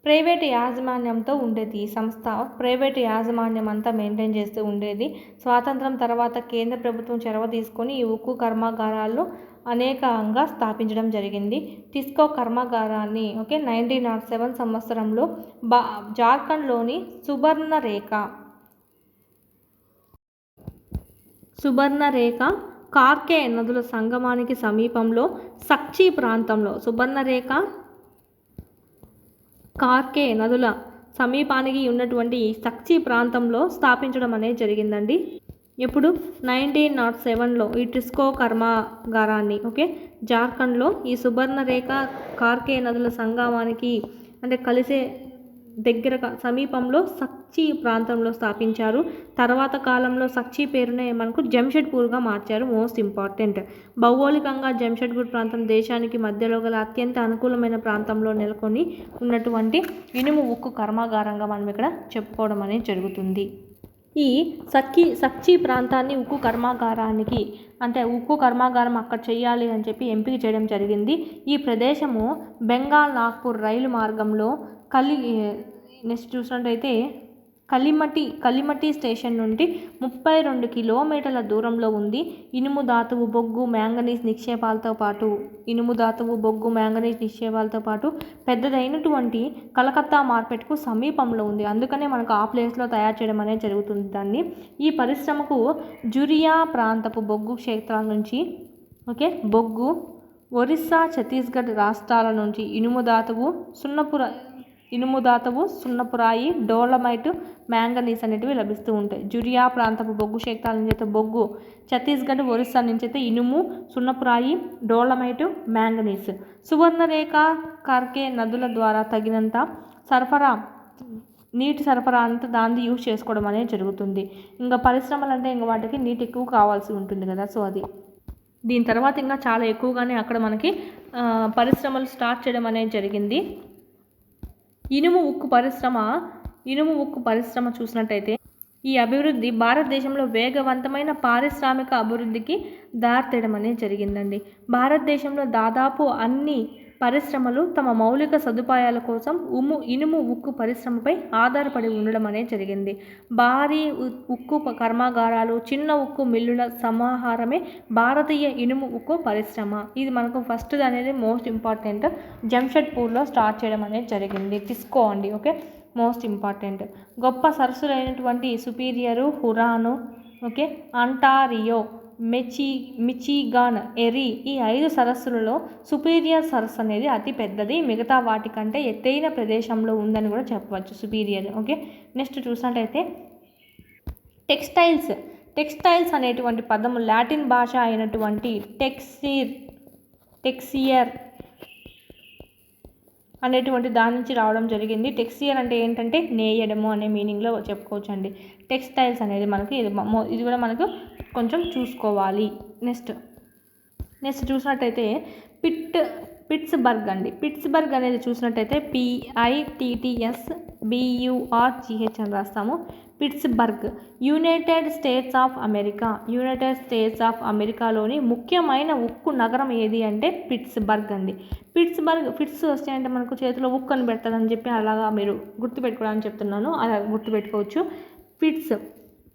ప్రైవేట్ యాజమాన్యంతో ఉండేది. ఈ సంస్థ ప్రైవేట్ యాజమాన్యం అంతా మెయింటైన్ చేస్తూ ఉండేది. స్వాతంత్రం తర్వాత కేంద్ర ప్రభుత్వం చొరవ తీసుకొని ఈ ఉక్కు కర్మాగారాలను అనేకంగా స్థాపించడం జరిగింది. టిస్కో కర్మాగారాన్ని 1907 సంవత్సరంలో జార్ఖండ్లోని సుబర్ణరేఖ కార్కే నదుల సంగమానికి సమీపంలో సక్చి ప్రాంతంలో కార్కే నదుల సమీపానికి ఉన్నటువంటి సక్చి ప్రాంతంలో స్థాపించడం అనేది జరిగిందండి. ఎప్పుడు 1907లో ఈ టిస్కో కర్మాగారాన్ని జార్ఖండ్లో ఈ సుబర్ణరేఖ కార్కే నదుల సంగమానికి కలిసే దగ్గర సమీపంలో సక్చి ప్రాంతంలో స్థాపించారు. తర్వాత కాలంలో సక్చి పేరునే మనకు జంషెడ్పూర్గా మార్చారు. Most important. భౌగోళికంగా జంషెడ్పూర్ ప్రాంతం దేశానికి మధ్యలో గల అత్యంత అనుకూలమైన ప్రాంతంలో నెలకొని ఉన్నటువంటి ఇనుము ఉక్కు కర్మాగారంగా మనం ఇక్కడ చెప్పుకోవడం అనేది జరుగుతుంది. ఈ సక్చి ప్రాంతాన్ని ఉక్కు కర్మాగారానికి ఉక్కు కర్మాగారం అక్కడ చేయాలి అని చెప్పి ఎంపిక చేయడం జరిగింది. ఈ ప్రదేశము బెంగాల్ నాగ్పూర్ రైలు మార్గంలో నెక్స్ట్ చూసినట్టయితే కలిమటి స్టేషన్ నుండి 32 కిలోమీటర్ల దూరంలో ఉంది. ఇనుము ధాతువు బొగ్గు మ్యాంగనీస్ నిక్షేపాలతో పాటు పెద్దదైనటువంటి కలకత్తా మార్కెట్కు సమీపంలో ఉంది. అందుకనే మనకు ఆ ప్లేస్లో తయారు చేయడం అనేది జరుగుతుంది దాన్ని. ఈ పరిశ్రమకు జురియా ప్రాంతపు బొగ్గు క్షేత్రాల నుంచి బొగ్గు, ఒరిస్సా, ఛత్తీస్గఢ్ రాష్ట్రాల నుంచి ఇనుము ధాతువు సున్నపురాయి, డోలమైట్, మ్యాంగనీస్ అనేటివి లభిస్తూ ఉంటాయి. జురియా ప్రాంతపు బొగ్గు క్షేత్రాల నుంచి అయితే బొగ్గు, ఛత్తీస్గఢ్, ఒరిస్సా నుంచి అయితే ఇనుము, సున్నపురాయి, డోలమైట్, మ్యాంగనీస్. సువర్ణరేఖ కార్కే నదుల ద్వారా తగినంత నీటి సరఫరా అంతా దాన్ని యూజ్ చేసుకోవడం అనేది జరుగుతుంది. ఇంకా పరిశ్రమలు అంటే ఇంకా వాటికి నీటి ఎక్కువ కావాల్సి ఉంటుంది కదా. సో అది దీని తర్వాత ఇంకా చాలా ఎక్కువగానే అక్కడ మనకి పరిశ్రమలు స్టార్ట్ చేయడం అనేది జరిగింది. ఇనుము ఉక్కు పరిశ్రమ చూసినట్టయితే ఈ అభివృద్ధి భారతదేశంలో వేగవంతమైన పారిశ్రామిక అభివృద్ధికి దారితీయడం అనేది జరిగిందండి. భారతదేశంలో దాదాపు అన్ని పరిశ్రమలు తమ మౌలిక సదుపాయాల కోసం ఇనుము ఉక్కు పరిశ్రమపై ఆధారపడి ఉండడం అనేది జరిగింది. భారీ ఉక్కు కర్మాగారాలు, చిన్న ఉక్కు మిల్లుల సమాహారమే భారతీయ ఇనుము ఉక్కు పరిశ్రమ. ఇది మనకు ఫస్ట్ అనేది మోస్ట్ ఇంపార్టెంట్, జంషెడ్పూర్లో స్టార్ట్ చేయడం అనేది జరిగింది. తీసుకోండి, ఓకే, మోస్ట్ ఇంపార్టెంట్. గొప్ప సరస్సులైనటువంటి సుపీరియరు, హురాను, ఓకే, అంటారియో, మిచిగాన్, ఎరీ, ఈ 5 సరస్సులలో సుపీరియర్ సరస్సు అనేది అతి పెద్దది. మిగతా వాటికంటే ఎత్తైన ప్రదేశంలో ఉందని కూడా చెప్పవచ్చు సుపీరియర్. ఓకే, నెక్స్ట్ చూసినట్టయితే టెక్స్టైల్స్ అనేటువంటి పదము లాటిన్ భాష అయినటువంటి టెక్సియర్ అనేటువంటి దాని నుంచి రావడం జరిగింది. టెక్స్టియర్ అంటే ఏంటంటే నేయడము అనే మీనింగ్లో చెప్పుకోవచ్చు అండి. టెక్స్టైల్స్ అనేది మనకి ఇది కూడా మనకు కొంచెం చూసుకోవాలి. నెక్స్ట్ చూసినట్టయితే పిట్స్బర్గ్ అండి. పిట్స్బర్గ్ అనేది చూసినట్టయితే PITTSBURGH అని రాస్తాము. పిట్స్బర్గ్ యునైటెడ్ స్టేట్స్ ఆఫ్ అమెరికాలోని ముఖ్యమైన ఉక్కు నగరం ఏది అంటే పిట్స్బర్గ్ అండి. పిట్స్ వస్తాయంటే మనకు చేతిలో ఉక్కు అని పెడతారని చెప్పి అలాగా మీరు గుర్తుపెట్టుకోవడానికి చెప్తున్నాను, అలా గుర్తుపెట్టుకోవచ్చు.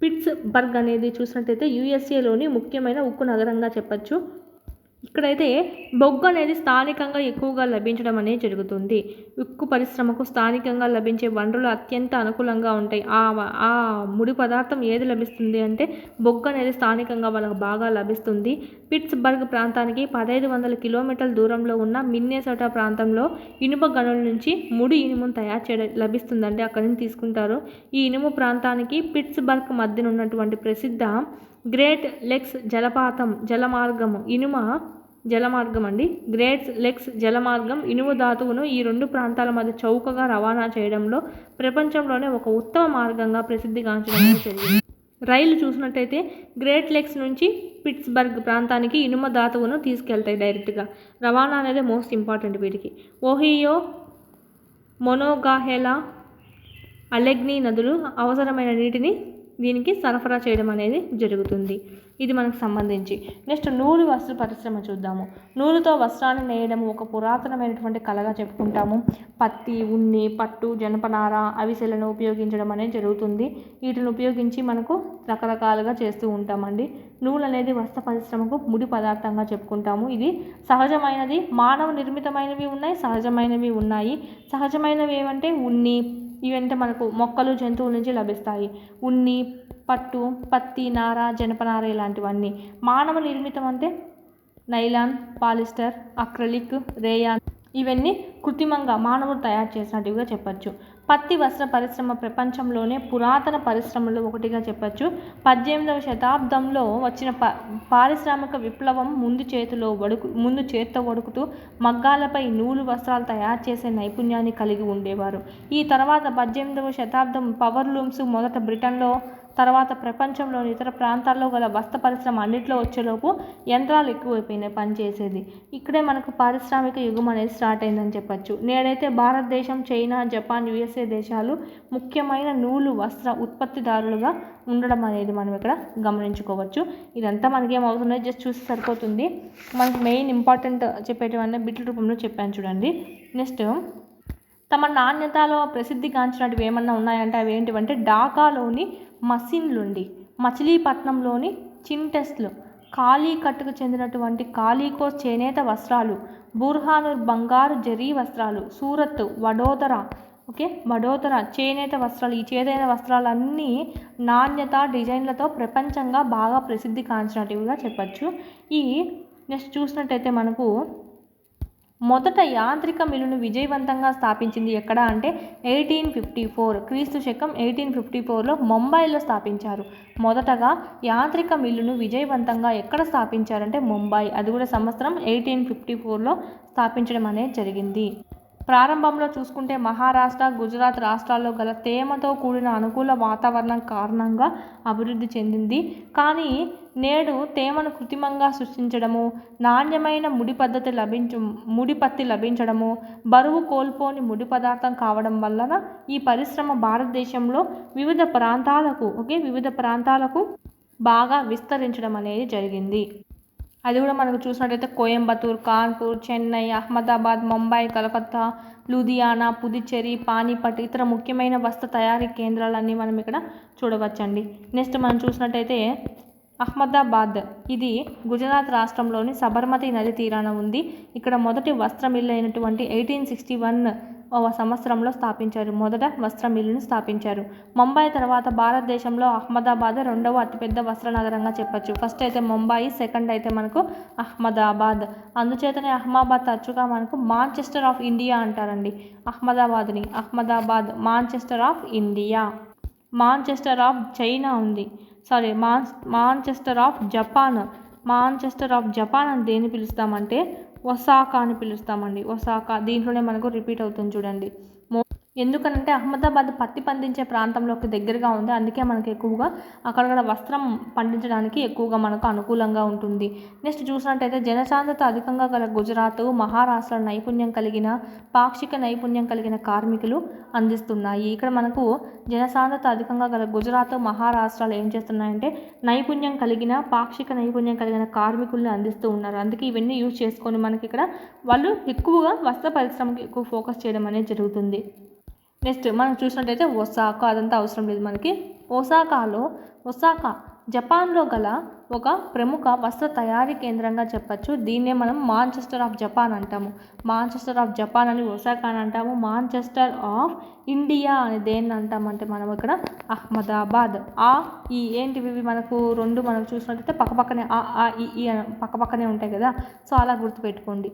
పిట్స్బర్గ్ అనేది చూసినట్టయితే USAలోని ముఖ్యమైన ఉక్కు నగరంగా చెప్పచ్చు. ఇక్కడైతే బొగ్గు అనేది స్థానికంగా ఎక్కువగా లభించడం అనేది జరుగుతుంది. ఉక్కు పరిశ్రమకు స్థానికంగా లభించే వనరులు అత్యంత అనుకూలంగా ఉంటాయి. ఆ ముడి పదార్థం ఏది లభిస్తుంది అంటే బొగ్గు అనేది స్థానికంగా వాళ్ళకు బాగా లభిస్తుంది. పిట్స్బర్గ్ ప్రాంతానికి 1500 కిలోమీటర్ల దూరంలో ఉన్న మిన్నెసోటా ప్రాంతంలో ఇనుప గనుల నుంచి ముడి ఇనుమును తయారు చేయడం లభిస్తుందంటే అక్కడి నుంచి తీసుకుంటారు. ఈ ఇనుము ప్రాంతానికి పిట్స్బర్గ్ మధ్యన ఉన్నటువంటి ప్రసిద్ధ గ్రేట్ లెక్స్ జలమార్గం అండి. గ్రేట్ లెక్స్ జలమార్గం ఇనుము ధాతువును ఈ 2 ప్రాంతాల మధ్య చౌకగా రవాణా చేయడంలో ప్రపంచంలోనే ఒక ఉత్తమ మార్గంగా ప్రసిద్ధిగాంచడం జరిగింది. రైలు చూసినట్టయితే గ్రేట్ లెక్స్ నుంచి పిట్స్బర్గ్ ప్రాంతానికి ఇనుము ధాతువును తీసుకెళ్తాయి డైరెక్ట్గా. రవాణా అనేది మోస్ట్ ఇంపార్టెంట్ వీటికి. ఓహియో, మొనోగాహెలా, అలెగ్నీ నదులు అవసరమైన నీటిని దీనికి సరఫరా చేయడం అనేది జరుగుతుంది. ఇది మనకు సంబంధించి. నెక్స్ట్ నూలు వస్త్ర పరిశ్రమ చూద్దాము. నూలుతో వస్త్రాన్ని నేయడం ఒక పురాతనమైనటువంటి కళగా చెప్పుకుంటాము. పత్తి, ఉన్ని, పట్టు, జనపనార, అవిసెలను ఉపయోగించడం అనేది జరుగుతుంది. వీటిని ఉపయోగించి మనకు రకరకాలుగా చేస్తూ ఉంటామండి. నూలు అనేది వస్త్ర పరిశ్రమకు ముడి పదార్థంగా చెప్పుకుంటాము. ఇది సహజమైనది, మానవ నిర్మితమైనవి ఉన్నాయి, సహజమైనవి ఉన్నాయి. సహజమైనవి ఏమంటే ఉన్ని, ఇవంటే మనకు మొక్కలు, జంతువుల నుంచి లభిస్తాయి. ఉన్ని, పట్టు, పత్తి, నార, జనపనార ఇలాంటివన్నీ. మానవ నిర్మితం అంటే నైలాన్, పాలిస్టర్, అక్రిలిక్, రేయాన్, ఇవన్నీ కృత్రిమంగా మానవుడు తయారు చేసినట్టుగా చెప్పచ్చు. పత్తి వస్త్ర పరిశ్రమ ప్రపంచంలోనే పురాతన పరిశ్రమలో ఒకటిగా చెప్పచ్చు. 18వ శతాబ్దంలో వచ్చిన పారిశ్రామిక విప్లవం ముందు చేత్తో వడుకుతూ మగ్గాలపై నూలు వస్త్రాలు తయారు చేసే నైపుణ్యాన్ని కలిగి ఉండేవారు. ఈ తర్వాత 18వ శతాబ్దం పవర్ లూమ్స్ మొదట బ్రిటన్లో, తర్వాత ప్రపంచంలోని ఇతర ప్రాంతాల్లో గల వస్త్ర పరిశ్రమ అన్నింటిలో వచ్చేలోపు యంత్రాలు ఎక్కువైపోయినాయి పనిచేసేది. ఇక్కడే మనకు పారిశ్రామిక యుగం అనేది స్టార్ట్ అయిందని చెప్పచ్చు. నేడైతే భారతదేశం, చైనా, జపాన్, USA దేశాలు ముఖ్యమైన నూలు వస్త్ర ఉత్పత్తిదారులుగా ఉండడం అనేది మనం ఇక్కడ గమనించుకోవచ్చు. ఇదంతా మనకి ఏమవుతుందో జస్ట్ చూసి సరిపోతుంది. మనకు మెయిన్ ఇంపార్టెంట్ చెప్పేటివన్నీ బిట్ల రూపంలో చెప్పాను చూడండి. నెక్స్ట్ తమ నాణ్యతలో ప్రసిద్ధిగాంచినటివి ఏమన్నా ఉన్నాయంటే అవి ఏంటివంటే ఢాకాలోని మసిన్లుండి, మచిలీపట్నంలోని చింటెస్లు, కాలీకట్టుకు చెందినటువంటి కాలీకోస్ చేనేత వస్త్రాలు, బుర్హానూర్ బంగారు జరీ వస్త్రాలు, సూరత్, వడోదర చేనేత వస్త్రాలు. ఈ చేనేత వస్త్రాలన్నీ నాణ్యత, డిజైన్లతో ప్రపంచంగా బాగా ప్రసిద్ధి కాంచినటివిగా చెప్పచ్చు. ఈ నెక్స్ట్ చూసినట్టయితే మనకు మొదట యాంత్రిక మిల్లును విజయవంతంగా స్థాపించింది ఎక్కడ అంటే 1854 క్రీస్తు శకం 1854లో ముంబైలో స్థాపించారు. మొదటగా యాంత్రిక మిల్లును విజయవంతంగా ఎక్కడ స్థాపించారంటే ముంబై. అది కూడా సంవత్సరం 1854లో స్థాపించడం అనేది జరిగింది. ప్రారంభంలో చూసుకుంటే మహారాష్ట్ర, గుజరాత్ రాష్ట్రాల్లో గల తేమతో కూడిన అనుకూల వాతావరణం కారణంగా అభివృద్ధి చెందింది. కానీ నేడు తేమను కృత్రిమంగా సృష్టించడము, నాణ్యమైన ముడిపత్తి లభించడము, బరువు కోల్పోని ముడి పదార్థం కావడం వలన ఈ పరిశ్రమ భారతదేశంలో వివిధ ప్రాంతాలకు బాగా విస్తరించడం అనేది జరిగింది. అది కూడా మనకు చూసినట్టయితే కోయంబత్తూర్, కాన్పూర్, చెన్నై, అహ్మదాబాద్, ముంబై, కలకత్తా, లూధియానా, పుదుచ్చేరి, పానీపట్ ఇతర ముఖ్యమైన వస్త్ర తయారీ కేంద్రాలన్నీ మనం ఇక్కడ చూడవచ్చండి. నెక్స్ట్ మనం చూసినట్టయితే అహ్మదాబాద్ ఇది గుజరాత్ రాష్ట్రంలోని సబర్మతి నది తీరాన ఉంది. ఇక్కడ మొదటి వస్త్ర మిల్లు అయినటువంటి 1861 సంవత్సరంలో స్థాపించారు. మొదట వస్త్ర మిల్లును స్థాపించారు. ముంబై తర్వాత భారతదేశంలో అహ్మదాబాద్ రెండవ అతిపెద్ద వస్త్ర నగరంగా చెప్పచ్చు. ఫస్ట్ అయితే ముంబై, సెకండ్ అయితే మనకు అహ్మదాబాద్. అందుచేతనే అహ్మదాబాద్ తరచుగా మనకు మాంచెస్టర్ ఆఫ్ ఇండియా అంటారండి. అహ్మదాబాద్ని Ahmedabad Manchester of India. Manchester of China ఉంది, sorry Manchester of Japan. Manchester of Japan అని దేన్ని పిలుస్తామంటే ఒసాకా అని పిలుస్తామండి. ఒసాకా దీంట్లోనే మనకు రిపీట్ అవుతుంది చూడండి. ఎందుకనంటే అహ్మదాబాద్ పత్తి పండించే ప్రాంతంలోకి దగ్గరగా ఉంది. అందుకే మనకి ఎక్కువగా అక్కడ వస్త్రం పండించడానికి ఎక్కువగా మనకు అనుకూలంగా ఉంటుంది. నెక్స్ట్ చూసినట్టయితే జనసాంద్రత అధికంగా గల గుజరాత్, మహారాష్ట్ర నైపుణ్యం కలిగిన పాక్షిక నైపుణ్యం కలిగిన కార్మికులు అందిస్తున్నాయి. ఇక్కడ మనకు జనసాంద్రత అధికంగా గల గుజరాత్, మహారాష్ట్రలు ఏం చేస్తున్నాయంటే నైపుణ్యం కలిగిన పాక్షిక నైపుణ్యం కలిగిన కార్మికుల్ని అందిస్తూ ఉన్నారు. అందుకే ఇవన్నీ యూజ్ చేసుకొని మనకి ఇక్కడ వాళ్ళు ఎక్కువగా వస్త్ర పరిశ్రమకి ఎక్కువ ఫోకస్ చేయడం అనేది జరుగుతుంది. నెక్స్ట్ మనం చూసినట్టయితే ఒసాకా, అదంతా అవసరం లేదు మనకి. ఒసాకా జపాన్లో గల ఒక ప్రముఖ వస్త్ర తయారీ కేంద్రంగా చెప్పచ్చు. దీన్నే మనం మాంచెస్టర్ ఆఫ్ జపాన్ అంటాము. మాంచెస్టర్ ఆఫ్ జపాన్ అని ఒసాకా అని అంటాము. మాంచెస్టర్ ఆఫ్ ఇండియా అని దేన్ని అంటామంటే మనం ఇక్కడ అహ్మదాబాద్. ఈ ఏంటివి మనకు రెండు మనకు చూసినట్టయితే పక్కపక్కనే ఈ పక్కపక్కనే ఉంటాయి కదా, సో అలా గుర్తుపెట్టుకోండి.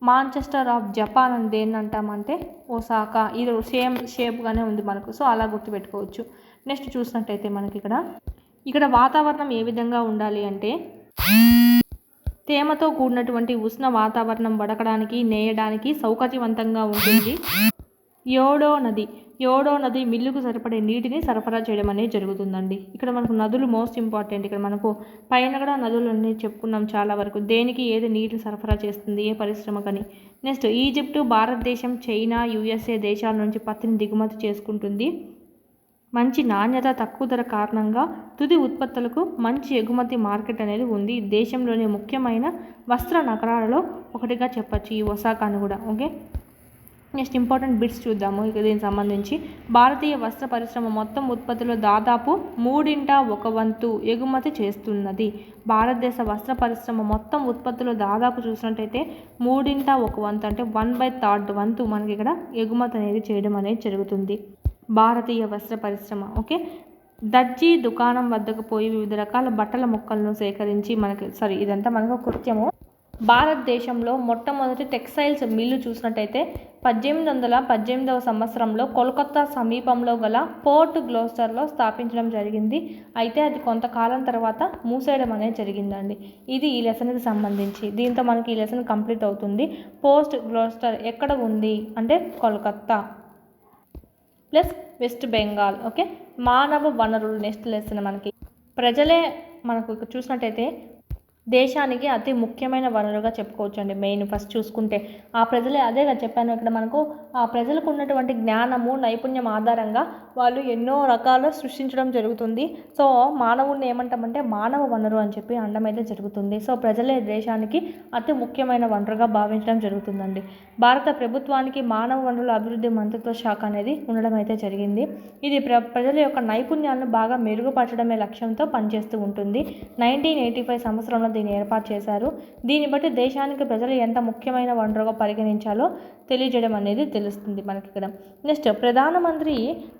మాంచెస్టర్ ఆఫ్ జపాన్ అని దేన్ని అంటామంటే ఒసాకా. ఇది సేమ్ షేప్గానే ఉంది మనకు, సో అలా గుర్తుపెట్టుకోవచ్చు. నెక్స్ట్ చూసినట్టయితే మనకి ఇక్కడ వాతావరణం ఏ విధంగా ఉండాలి అంటే తేమతో కూడినటువంటి ఉష్ణ వాతావరణం వడకడానికి, నేయడానికి సౌకర్యవంతంగా ఉంటుంది. యోడో నది మిల్లుకు సరిపడే నీటిని సరఫరా చేయడం అనేది జరుగుతుందండి. ఇక్కడ మనకు నదులు మోస్ట్ ఇంపార్టెంట్. ఇక్కడ మనకు పైన కూడా నదులన్నీ చెప్పుకున్నాం చాలా వరకు, దేనికి ఏది నీటి సరఫరా చేస్తుంది ఏ పరిశ్రమకని. నెక్స్ట్ ఈజిప్టు, భారతదేశం, చైనా, యుఎస్ఏ దేశాల నుంచి పత్తిని దిగుమతి చేసుకుంటుంది. మంచి నాణ్యత, తక్కువ ధర కారణంగా తుది ఉత్పత్తులకు మంచి ఎగుమతి మార్కెట్ అనేది ఉంది. దేశంలోని ముఖ్యమైన వస్త్ర నగరాలలో ఒకటిగా చెప్పచ్చు ఈ ఒసాకాను కూడా. ఓకే, నెక్స్ట్ ఇంపార్టెంట్ బిట్స్ చూద్దాము. ఇక దీనికి సంబంధించి భారతీయ వస్త్ర పరిశ్రమ మొత్తం ఉత్పత్తిలో దాదాపు 1/3 ఎగుమతి చేస్తున్నది. భారతదేశ వస్త్ర పరిశ్రమ మొత్తం ఉత్పత్తిలో దాదాపు చూసినట్టయితే 1/3 అంటే 1/3 వంతు మనకి ఇక్కడ ఎగుమతి అనేది చేయడం అనేది జరుగుతుంది భారతీయ వస్త్ర పరిశ్రమ. ఓకే, దర్జీ దుకాణం వద్దకు పోయి వివిధ రకాల బట్టల ముక్కలను సేకరించి ఇదంతా మనకు కృత్యము. భారతదేశంలో మొట్టమొదటి టెక్స్టైల్స్ మిల్లు చూసినట్టయితే 1818వ సంవత్సరంలో కోల్కతా సమీపంలో గల పోర్ట్ గ్లోస్టర్లో స్థాపించడం జరిగింది. అయితే అది కొంతకాలం తర్వాత మూసేయడం అనేది జరిగిందండి. ఇది ఈ లెసన్కి సంబంధించి. దీంతో మనకి ఈ లెసన్ కంప్లీట్ అవుతుంది. పోర్ట్ గ్లోస్టర్ ఎక్కడ ఉంది అంటే Kolkata plus west Bengal. Okay, మానవ వనరులు నెక్స్ట్ లెసన్ మనకి ప్రజలే మనకు చూసినట్టయితే దేశానికి అతి ముఖ్యమైన వనరుగా చెప్పుకోవచ్చండి. మెయిన్ ఫస్ట్ చూసుకుంటే ఆ ప్రజలే, అదేగా చెప్పాను ఇక్కడ మనకు ఆ ప్రజలకు ఉన్నటువంటి జ్ఞానము, నైపుణ్యం ఆధారంగా వాళ్ళు ఎన్నో రకాలు సృష్టించడం జరుగుతుంది. సో మానవుడిని ఏమంటామంటే మానవ వనరు అని చెప్పి అనడం అయితే జరుగుతుంది. సో ప్రజలే దేశానికి అతి ముఖ్యమైన వనరుగా భావించడం జరుగుతుందండి. భారత ప్రభుత్వానికి మానవ వనరుల అభివృద్ధి మంత్రిత్వ శాఖ అనేది ఉండడం అయితే జరిగింది. ఇది ప్రజల యొక్క నైపుణ్యాలను బాగా మెరుగుపరచడమే లక్ష్యంతో పనిచేస్తూ ఉంటుంది. 1985 సంవత్సరంలో దీన్ని ఏర్పాటు చేశారు. దీన్ని బట్టి దేశానికి ప్రజలు ఎంత ముఖ్యమైన వనరుగా పరిగణించాలో తెలియజేయడం అనేది తెలుస్తుంది మనకి ఇక్కడ. నెక్స్ట్ ప్రధానమంత్రి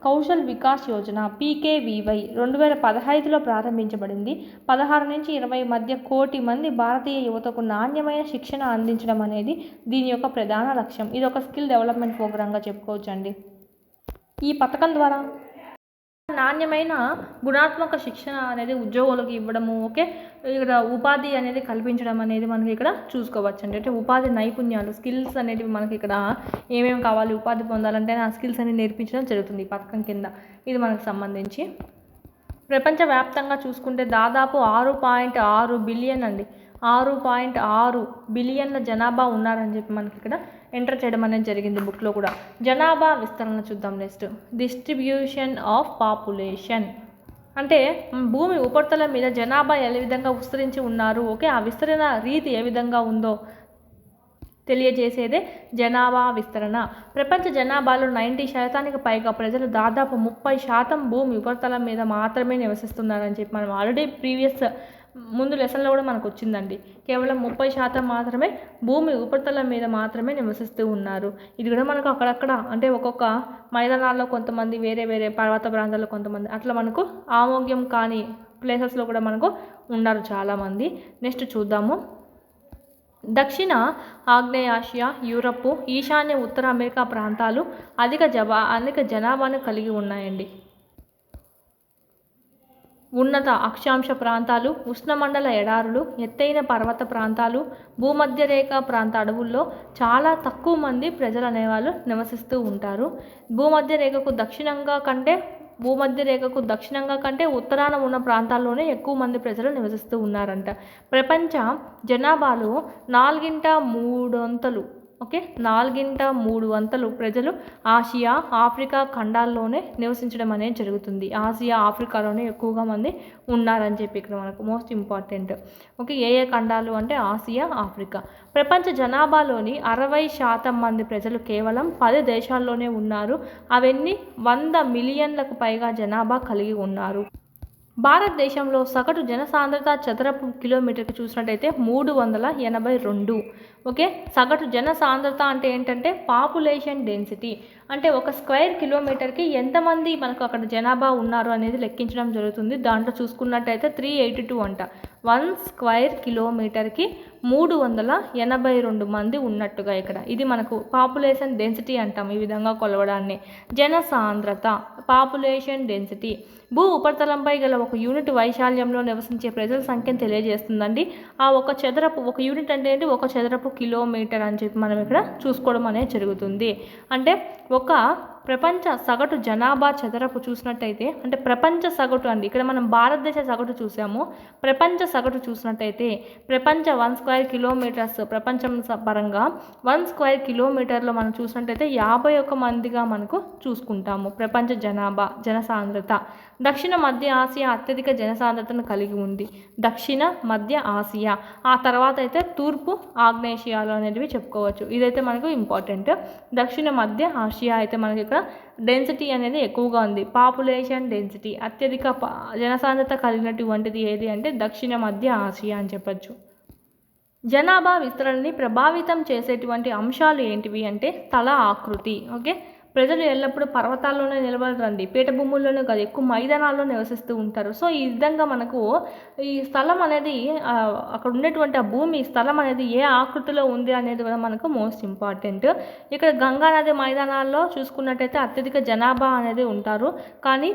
కౌశల్ వికాస్ యోజన PKVY 2015లో ప్రారంభించబడింది. 16 నుంచి 20 మధ్య కోటి మంది భారతీయ యువతకు నాణ్యమైన శిక్షణ అందించడం అనేది దీని యొక్క ప్రధాన లక్ష్యం. ఇది ఒక స్కిల్ డెవలప్మెంట్ ప్రోగ్రామ్గా చెప్పుకోవచ్చండి. ఈ పథకం ద్వారా నాణ్యమైన గుణాత్మక శిక్షణ అనేది ఉద్యోగులకు ఇవ్వడము. ఓకే, ఇక్కడ ఉపాధి అనేది కల్పించడం అనేది మనకి ఇక్కడ చూసుకోవచ్చండి. అంటే ఉపాధి నైపుణ్యాలు, స్కిల్స్ అనేటివి మనకి ఇక్కడ ఏమేమి కావాలి ఉపాధి పొందాలంటే ఆ స్కిల్స్ అనేది నేర్పించడం జరుగుతుంది ఈ పథకం కింద. ఇది మనకు సంబంధించి ప్రపంచవ్యాప్తంగా చూసుకుంటే దాదాపు 6.6 బిలియన్ అండి, 6.6 బిలియన్ల జనాభా ఉన్నారని చెప్పి మనకి ఇక్కడ ఎంటర్ చేయడం అనేది జరిగింది బుక్లో కూడా. జనాభా విస్తరణ చూద్దాం. Next distribution of population. అంటే భూమి ఉపరితలం మీద జనాభా ఏ విధంగా విస్తరించి ఉన్నారు, ఓకే, ఆ విస్తరణ రీతి ఏ విధంగా ఉందో తెలియజేసేదే జనాభా విస్తరణ. ప్రపంచ జనాభాలో 90% పైగా ప్రజలు దాదాపు 30% భూమి ఉపరితలం మీద మాత్రమే నివసిస్తున్నారని చెప్పి మనం ఆల్రెడీ ప్రీవియస్ ముందు లెసన్లో కూడా మనకు వచ్చిందండి. కేవలం 30% మాత్రమే భూమి ఉపరితలం మీద మాత్రమే నివసిస్తూ ఉన్నారు. ఇది కూడా మనకు అక్కడక్కడ అంటే ఒక్కొక్క మైదానాల్లో కొంతమంది, వేరే వేరే పర్వత ప్రాంతాల్లో కొంతమంది, అట్లా మనకు ఆమోగ్యం కాని ప్లేసెస్లో కూడా మనకు ఉన్నారు చాలామంది. నెక్స్ట్ చూద్దాము. దక్షిణ ఆగ్నేయాసియా, యూరప్, ఈశాన్య ఉత్తర అమెరికా ప్రాంతాలు అధిక జనాభాను కలిగి ఉన్నాయండి. ఉన్నత అక్షాంశ ప్రాంతాలు, ఉష్ణమండల ఎడారులు, ఎత్తైన పర్వత ప్రాంతాలు, భూమధ్యరేఖ ప్రాంత అడవుల్లో చాలా తక్కువ మంది ప్రజలు అనేవాళ్ళు నివసిస్తూ ఉంటారు. భూమధ్యరేఖకు దక్షిణంగా కంటే ఉత్తరాన ఉన్న ప్రాంతాల్లోనే ఎక్కువ మంది ప్రజలు నివసిస్తూ ఉన్నారంట. ప్రపంచ జనాభాలో 4/3 ఓకే, 4/3 ప్రజలు ఆసియా, ఆఫ్రికా ఖండాల్లోనే నివసించడం అనేది జరుగుతుంది. ఆసియా, ఆఫ్రికాలోనే ఎక్కువగా మంది ఉన్నారని చెప్పి ఇక్కడ మనకు మోస్ట్ ఇంపార్టెంట్. ఓకే, ఏ ఖండాలు అంటే ఆసియా, ఆఫ్రికా. ప్రపంచ జనాభాలోని 60% మంది ప్రజలు కేవలం 10 దేశాల్లోనే ఉన్నారు. అవన్నీ 100 మిలియన్లకు పైగా జనాభా కలిగి ఉన్నారు. భారతదేశంలో సగటు జనసాంద్రత చదరపు కిలోమీటర్కి చూసినట్టయితే 382. ఓకే, సగటు జనసాంద్రత అంటే ఏంటంటే పాపులేషన్ డెన్సిటీ, అంటే ఒక స్క్వేర్ కిలోమీటర్కి ఎంతమంది మనకు అక్కడ జనాభా ఉన్నారు అనేది లెక్కించడం జరుగుతుంది. దాంట్లో చూసుకున్నట్టయితే 382 అంట. 1 స్క్వేర్ కిలోమీటర్కి 382 మంది ఉన్నట్టుగా ఇక్కడ. ఇది మనకు పాపులేషన్ డెన్సిటీ అంటాం, ఈ విధంగా కొలవడాన్ని. జనసాంద్రత, పాపులేషన్ డెన్సిటీ భూ ఉపరితలంపై గల ఒక యూనిట్ వైశాల్యంలో నివసించే ప్రజల సంఖ్యను తెలియజేస్తుందండి. ఆ ఒక యూనిట్ అంటే ఏంటి, ఒక చదరపు కిలోమీటర్ అని చెప్పి మనం ఇక్కడ చూసుకోవడం అనేది జరుగుతుంది. అంటే ఒక ప్రపంచ సగటు జనాభా చదరపు చూసినట్టయితే, అంటే ప్రపంచ సగటు అండి, ఇక్కడ మనం భారతదేశ సగటు చూసాము. ప్రపంచ సగటు చూసినట్టయితే ప్రపంచ 1 స్క్వేర్ కిలోమీటర్స్, ప్రపంచం పరంగా 1 స్క్వేర్ కిలోమీటర్లో మనం చూసినట్టయితే 51 మందిగా మనకు చూసుకుంటాము ప్రపంచ జనసాంద్రత. దక్షిణ మధ్య ఆసియా అత్యధిక జనసాంద్రతను కలిగి ఉంది. దక్షిణ మధ్య ఆసియా, ఆ తర్వాత అయితే తూర్పు ఆగ్నేషియాలో అనేటివి చెప్పుకోవచ్చు. ఇదైతే మనకు ఇంపార్టెంట్. దక్షిణ మధ్య ఆసియా అయితే మనకి ఇక్కడ డెన్సిటీ అనేది ఎక్కువగా ఉంది. పాపులేషన్ డెన్సిటీ, అత్యధిక జనసాంద్రత కలిగినటువంటిది ఏది అంటే దక్షిణ మధ్య ఆసియా అని చెప్పచ్చు. జనాభా విస్తరణని ప్రభావితం చేసేటువంటి అంశాలు ఏంటివి అంటే స్థల ఆకృతి. ఓకే, ప్రజలు ఎల్లప్పుడూ పర్వతాల్లోనే నిలబడరండి, పీఠభూముల్లోనే కాదు, ఎక్కువ మైదానాల్లో నివసిస్తూ ఉంటారు. సో ఈ విధంగా మనకు ఈ స్థలం అనేది అక్కడ ఉండేటువంటి ఆ భూమి స్థలం అనేది ఏ ఆకృతిలో ఉంది అనేది కూడా మనకు మోస్ట్ ఇంపార్టెంట్. ఇక్కడ గంగా నది మైదానాల్లో చూసుకున్నట్టయితే అత్యధిక జనాభా అనేది ఉంటారు, కానీ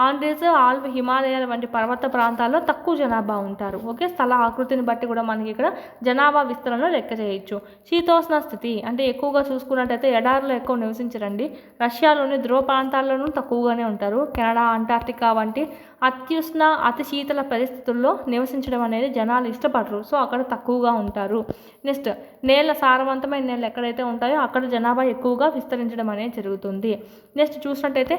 ఆండ్రీస్, ఆల్ప్, హిమాలయాల వంటి పర్వత ప్రాంతాల్లో తక్కువ జనాభా ఉంటారు. ఓకే, స్థల ఆకృతిని బట్టి కూడా మనకి ఇక్కడ జనాభా విస్తరణలో లెక్క చేయొచ్చు. శీతోష్ణ స్థితి అంటే ఎక్కువగా చూసుకున్నట్టయితే ఎడారులో ఎక్కువ నివసించరండి. రష్యాలోని ధ్రువ ప్రాంతాల్లోనూ తక్కువగానే ఉంటారు. కెనడా, అంటార్క్టికా వంటి అత్యుష్ణ అతి శీతల పరిస్థితుల్లో నివసించడం అనేది జనాలు ఇష్టపడరు. సో అక్కడ తక్కువగా ఉంటారు. నెక్స్ట్ సారవంతమైన నేల ఎక్కడైతే ఉంటాయో అక్కడ జనాభా ఎక్కువగా విస్తరించడం అనేది జరుగుతుంది. నెక్స్ట్ చూసినట్టయితే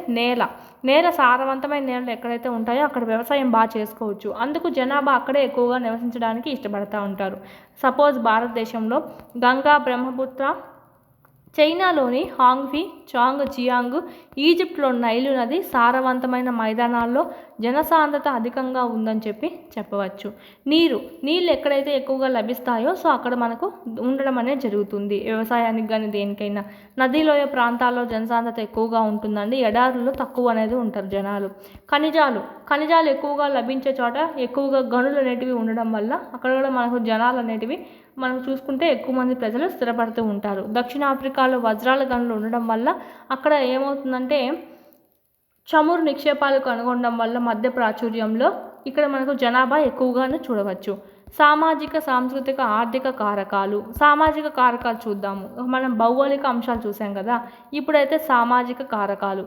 నేల సారవంతమైన నేలలు ఎక్కడైతే ఉంటాయో అక్కడ వ్యవసాయం బాగా చేసుకోవచ్చు. అందుకు జనాభా అక్కడే ఎక్కువగా నివసించడానికి ఇష్టపడతా ఉంటారు. సపోజ్ భారతదేశంలో గంగా, బ్రహ్మపుత్ర, చైనాలోని హాంగ్ఫీ, చాంగ్ జియాంగ్, ఈజిప్ట్లో నైలు నది సారవంతమైన మైదానాల్లో జనసాంద్రత అధికంగా ఉందని చెప్పవచ్చు. నీళ్ళు ఎక్కడైతే ఎక్కువగా లభిస్తాయో సో అక్కడ మనకు ఉండడం అనేది జరుగుతుంది, వ్యవసాయానికి కానీ దేనికైనా. నదీలోయ ప్రాంతాల్లో జనసాంద్రత ఎక్కువగా ఉంటుందండి, ఎడారుల్లో తక్కువ అనేది ఉంటారు జనాలు. ఖనిజాలు ఎక్కువగా లభించే చోట ఎక్కువగా గనులు అనేటివి ఉండడం వల్ల అక్కడ కూడా మనకు జనాలు అనేటివి మనం చూసుకుంటే ఎక్కువ మంది ప్రజలు స్థిరపడుతూ ఉంటారు. దక్షిణాఫ్రికాలో వజ్రాల గనులు ఉండడం వల్ల అక్కడ ఏమవుతుందంటే చమురు నిక్షేపాలు కనుగొనడం వల్ల మధ్య ప్రాచుర్యంలో ఇక్కడ మనకు జనాభా ఎక్కువగానే చూడవచ్చు. సామాజిక, సాంస్కృతిక, ఆర్థిక కారకాలు. సామాజిక కారకాలు చూద్దాము. మనం భౌగోళిక అంశాలు చూసాం కదా, ఇప్పుడైతే సామాజిక కారకాలు.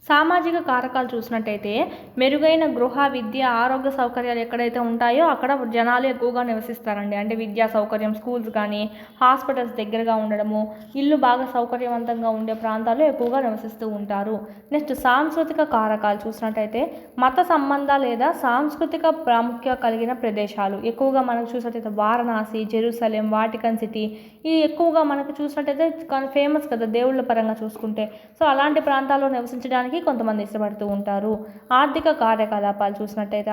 సామాజిక కారకాలు చూసినట్టయితే మెరుగైన గృహ, విద్య, ఆరోగ్య సౌకర్యాలు ఎక్కడైతే ఉంటాయో అక్కడ జనాలు ఎక్కువగా నివసిస్తారండి. అంటే విద్యా సౌకర్యం, స్కూల్స్ కానీ హాస్పిటల్స్ దగ్గరగా ఉండడము, ఇల్లు బాగా సౌకర్యవంతంగా ఉండే ప్రాంతాల్లో ఎక్కువగా నివసిస్తూ ఉంటారు. నెక్స్ట్ సాంస్కృతిక కారకాలు చూసినట్టయితే మత సంబంధ లేదా సాంస్కృతిక ప్రాముఖ్యత కలిగిన ప్రదేశాలు ఎక్కువగా మనకు చూసినట్టయితే వారణాసి, జెరూసలేం, వాటికన్ సిటీ ఇది ఎక్కువగా మనకు చూసినట్టయితే ఫేమస్ కదా దేవుళ్ళ పరంగా చూసుకుంటే. సో అలాంటి ప్రాంతాల్లో నివసించడానికి కొంతమంది ఇష్టపడుతూ ఉంటారు. ఆర్థిక కార్యకలాపాలు చూసినట్టయితే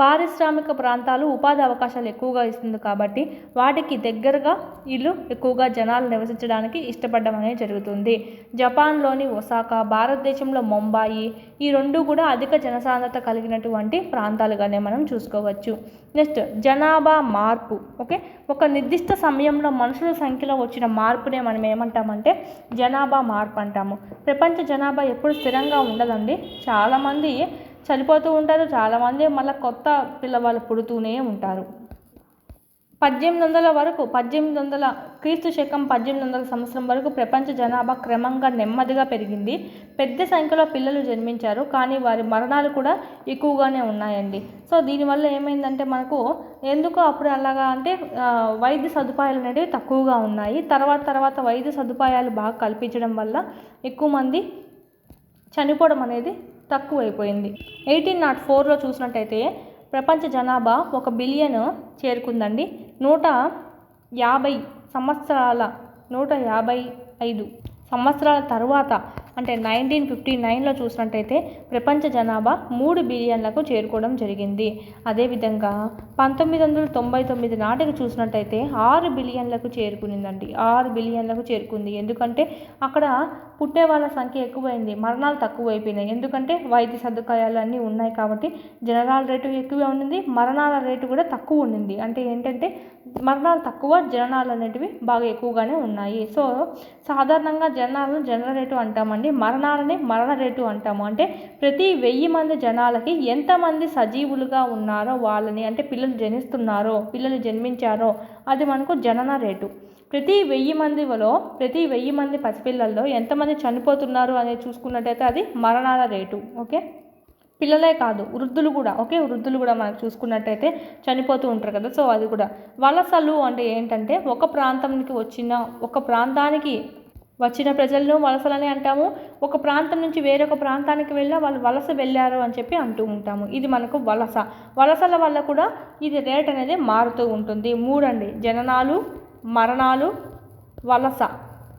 పారిశ్రామిక ప్రాంతాలు ఉపాధి అవకాశాలు ఎక్కువగా ఇస్తుంది కాబట్టి వాటికి దగ్గరగా ఇల్లు ఎక్కువగా జనాలు నివసించడానికి ఇష్టపడడం అనేది జరుగుతుంది. జపాన్లోని ఒసాకా, భారతదేశంలో ముంబాయి ఈ రెండు కూడా అధిక జనసాంద్రత కలిగినటువంటి ప్రాంతాలుగానే మనం చూసుకోవచ్చు. నెక్స్ట్ జనాభా మార్పు. ఓకే, ఒక నిర్దిష్ట సమయంలో మనుషుల సంఖ్యలో వచ్చిన మార్పునే మనం ఏమంటామంటే జనాభా మార్పు అంటాము. ప్రపంచ జనాభా ఎప్పుడు స్థిరంగా ఉండదండి. చాలామంది చనిపోతూ ఉంటారు, చాలామంది మళ్ళీ కొత్త పిల్లవాళ్ళు పుడుతూనే ఉంటారు. 1800 వరకు 1800 క్రీస్తు శకం 1800 సంవత్సరం వరకు ప్రపంచ జనాభా క్రమంగా నెమ్మదిగా పెరిగింది. పెద్ద సంఖ్యలో పిల్లలు జన్మించారు, కానీ వారి మరణాలు కూడా ఎక్కువగానే ఉన్నాయండి. సో దీనివల్ల ఏమైందంటే మనకు ఎందుకు అప్పుడు అలాగా అంటే వైద్య సదుపాయాలు అనేవి తక్కువగా ఉన్నాయి. తర్వాత వైద్య సదుపాయాలు బాగా కల్పించడం వల్ల ఎక్కువ మంది చనిపోవడం అనేది తక్కువైపోయింది. 1804లో చూసినట్టయితే ప్రపంచ జనాభా 1 బిలియన్ చేరుకుందండి. 155 సంవత్సరాల తర్వాత అంటే 1959లో చూసినట్టయితే ప్రపంచ జనాభా 3 బిలియన్లకు చేరుకోవడం జరిగింది. అదేవిధంగా 1999 నాటికి చూసినట్టయితే 6 బిలియన్లకు చేరుకునిందండి. 6 బిలియన్లకు చేరుకుంది. ఎందుకంటే అక్కడ పుట్టే వాళ్ళ సంఖ్య ఎక్కువైంది, మరణాలు తక్కువైపోయినాయి. ఎందుకంటే వైద్య సదుపాయాలు అన్నీ ఉన్నాయి కాబట్టి జననాల రేటు ఎక్కువే ఉండింది, మరణాల రేటు కూడా తక్కువ ఉండింది. అంటే ఏంటంటే మరణాలు తక్కువ, జననాలు అనేటివి బాగా ఎక్కువగానే ఉన్నాయి. సో సాధారణంగా జననాలను జనన రేటు అంటామండి, మరణాలని మరణ రేటు అంటాము. అంటే ప్రతి 1000 మంది జనాలకి ఎంతమంది సజీవులుగా ఉన్నారో వాళ్ళని అంటే పిల్లలు జన్మించారో అది మనకు జనన రేటు. ప్రతి 1000 మంది పసిపిల్లల్లో ఎంతమంది చనిపోతున్నారు అనేది చూసుకున్నట్టయితే అది మరణాల రేటు. ఓకే, పిల్లలే కాదు వృద్ధులు కూడా. ఓకే, వృద్ధులు కూడా మనకు చూసుకున్నట్టయితే చనిపోతూ ఉంటారు కదా. సో అది కూడా. వలసలు అంటే ఏంటంటే ఒక ప్రాంతానికి వచ్చిన ప్రజలను వలసలని అంటాము. ఒక ప్రాంతం నుంచి వేరొక ప్రాంతానికి వెళ్ళి వాళ్ళు వలస వెళ్ళారు అని చెప్పి అంటూ ఉంటాము. ఇది మనకు వలసల వల్ల కూడా ఇది రేట్ అనేది మారుతూ ఉంటుంది. 3 అండి, జననాలు, మరణాలు, వలస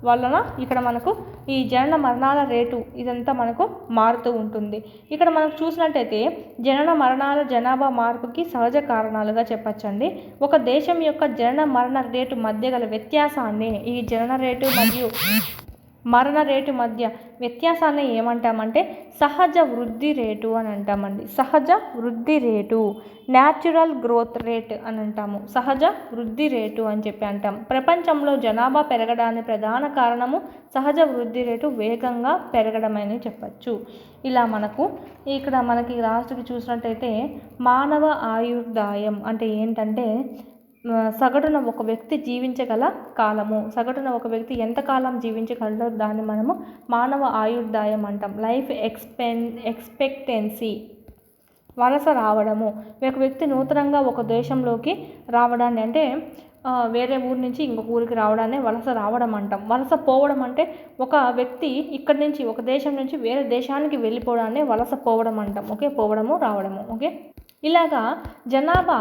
వలన ఇక్కడ మనకు ఈ జనన మరణాల రేటు ఇదంతా మనకు మారుతూ ఉంటుంది. ఇక్కడ మనకు చూసినట్టయితే జనన మరణాల జనాభా మార్పుకి సహజ కారణాలుగా చెప్పచ్చండి. ఒక దేశం యొక్క జనన మరణ రేటు మధ్య గల వ్యత్యాసాన్ని, ఈ జనన రేటు మరియు మరణ రేటు మధ్య వ్యత్యాసాన్ని ఏమంటామంటే సహజ వృద్ధి రేటు అని అంటామండి. సహజ వృద్ధి రేటు, న్యాచురల్ గ్రోత్ రేట్ అని అంటాము. సహజ వృద్ధి రేటు అని చెప్పి అంటాం. ప్రపంచంలో జనాభా పెరగడానికి ప్రధాన కారణము సహజ వృద్ధి రేటు వేగంగా పెరగడమని చెప్పచ్చు. ఇలా ఇక్కడ మనకి లాస్ట్కి చూసినట్టయితే మానవ ఆయుర్దాయం అంటే ఏంటంటే సగటున ఒక వ్యక్తి జీవించగల కాలము, సగటున ఒక వ్యక్తి ఎంతకాలం జీవించగలదో దాన్ని మనము మానవ ఆయుర్దాయం అంటాం. Life expectancy. వలస రావడము, ఒక వ్యక్తి నూతనంగా ఒక దేశంలోకి రావడాన్ని అంటే వేరే ఊరు నుంచి ఇంకొక ఊరికి రావడాన్ని వలస రావడం అంటాం. వలస పోవడం అంటే ఒక వ్యక్తి ఇక్కడి నుంచి ఒక దేశం నుంచి వేరే దేశానికి వెళ్ళిపోవడాన్ని వలస పోవడం అంటాం. ఓకే, పోవడము రావడము. ఓకే, ఇలాగా జనాభా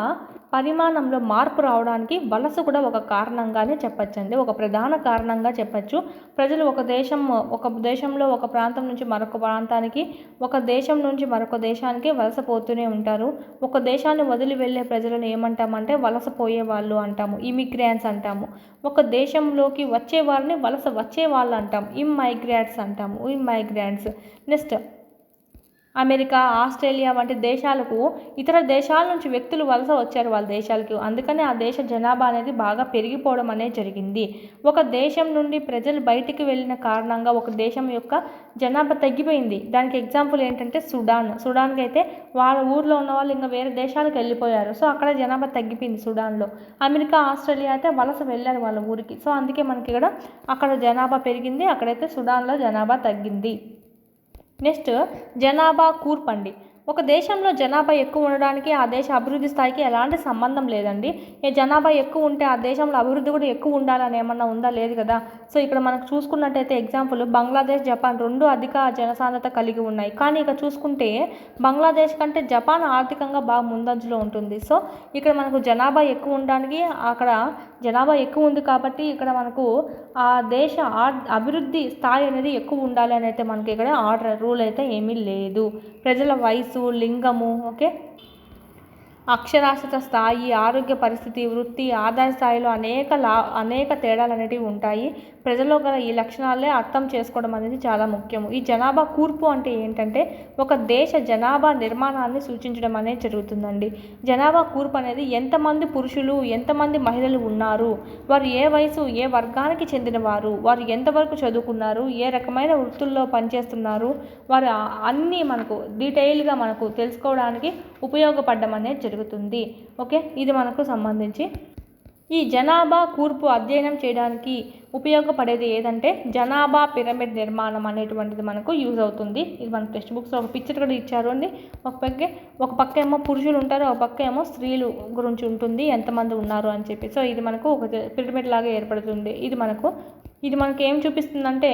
పరిమాణంలో మార్పు రావడానికి వలస కూడా ఒక కారణంగానే చెప్పచ్చండి, ఒక ప్రధాన కారణంగా చెప్పచ్చు. ప్రజలు ఒక దేశంలో ఒక ప్రాంతం నుంచి మరొక ప్రాంతానికి, ఒక దేశం నుంచి మరొక దేశానికి వలస పోతూనే ఉంటారు. ఒక దేశాన్ని వదిలి వెళ్ళే ప్రజలను ఏమంటామంటే వలస పోయే వాళ్ళు అంటాము, ఇమిగ్రెంట్స్ అంటాము. ఒక దేశంలోకి వచ్చే వారిని వలస వచ్చే వాళ్ళు అంటాం, ఇమ్మైగ్రాంట్స్ అంటాము. నెక్స్ట్ అమెరికా, ఆస్ట్రేలియా వంటి దేశాలకు ఇతర దేశాల నుంచి వ్యక్తులు వలస వచ్చారు వాళ్ళ దేశాలకు. అందుకని ఆ దేశ జనాభా అనేది బాగా పెరిగిపోవడం అనేది జరిగింది. ఒక దేశం నుండి ప్రజలు బయటికి వెళ్ళిన కారణంగా ఒక దేశం యొక్క జనాభా తగ్గిపోయింది. దానికి ఎగ్జాంపుల్ ఏంటంటే సుడాన్కి అయితే వాళ్ళ ఊర్లో ఉన్న వాళ్ళు ఇంకా వేరే దేశాలకు వెళ్ళిపోయారు. సో అక్కడ జనాభా తగ్గిపోయింది సుడాన్లో. అమెరికా, ఆస్ట్రేలియా అయితే వలస వెళ్ళారు వాళ్ళ ఊరికి. సో అందుకే మనకి ఇక్కడ అక్కడ జనాభా పెరిగింది, అక్కడైతే సుడాన్లో జనాభా తగ్గింది. నెక్స్ట్ జనాభా కూర్పు అండి. ఒక దేశంలో జనాభా ఎక్కువ ఉండడానికి ఆ దేశ అభివృద్ధి స్థాయికి ఎలాంటి సంబంధం లేదండి. ఈ జనాభా ఎక్కువ ఉంటే ఆ దేశంలో అభివృద్ధి కూడా ఎక్కువ ఉండాలని ఏమన్నా ఉందా? లేదు కదా. సో ఇక్కడ మనకు చూసుకున్నట్టయితే ఎగ్జాంపుల్ బంగ్లాదేశ్, జపాన్ రెండు అధిక జనసాంద్రత కలిగి ఉన్నాయి. కానీ ఇక్కడ చూసుకుంటే బంగ్లాదేశ్ కంటే జపాన్ ఆర్థికంగా బాగా ముందంజలో ఉంటుంది. సో ఇక్కడ మనకు జనాభా ఎక్కువ ఉండడానికి అక్కడ జనాభా ఎక్కువ ఉంది కాబట్టి ఇక్కడ మనకు ఆ దేశ అభివృద్ధి స్థాయి అనేది ఎక్కువ ఉండాలి అని అయితే మనకి ఇక్కడ ఆర్డర్ రూల్ అయితే ఏమీ లేదు. ప్రజల వయసు, లింగము, ఓకే, అక్షరాస్యత స్థాయి, ఆరోగ్య పరిస్థితి, వృత్తి, ఆదాయ స్థాయిలో అనేక తేడాలు అనేటివి ఉంటాయి. ప్రజల్లో గల ఈ లక్షణాలే అర్థం చేసుకోవడం అనేది చాలా ముఖ్యము. ఈ జనాభా కూర్పు అంటే ఏంటంటే ఒక దేశ జనాభా నిర్మాణాన్ని సూచించడం అనేది జరుగుతుందండి. జనాభా కూర్పు అనేది ఎంతమంది పురుషులు, ఎంతమంది మహిళలు ఉన్నారు, వారు ఏ వయసు, ఏ వర్గానికి చెందినవారు, వారు ఎంతవరకు చదువుకున్నారు, ఏ రకమైన వృత్తుల్లో పనిచేస్తున్నారు, వారు అన్నీ మనకు డీటెయిల్గా మనకు తెలుసుకోవడానికి ఉపయోగపడడం అనేది జరుగుతుంది. ఓకే, ఇది మనకు సంబంధించి ఈ జనాభా కూర్పు అధ్యయనం చేయడానికి ఉపయోగపడేది ఏదంటే జనాభా పిరమిడ్ నిర్మాణం అనేటువంటిది మనకు యూజ్ అవుతుంది. ఇది మనకు టెక్స్ట్ బుక్స్లో ఒక పిక్చర్ కూడా ఇచ్చారు అండి. ఒక పక్క ఏమో పురుషులు ఉంటారు, ఒక పక్క ఏమో స్త్రీలు గురించి ఉంటుంది, ఎంతమంది ఉన్నారు అని చెప్పి. సో ఇది మనకు ఒక పిరమిడ్ లాగా ఏర్పడుతుంది. ఇది మనకి ఏం చూపిస్తుందంటే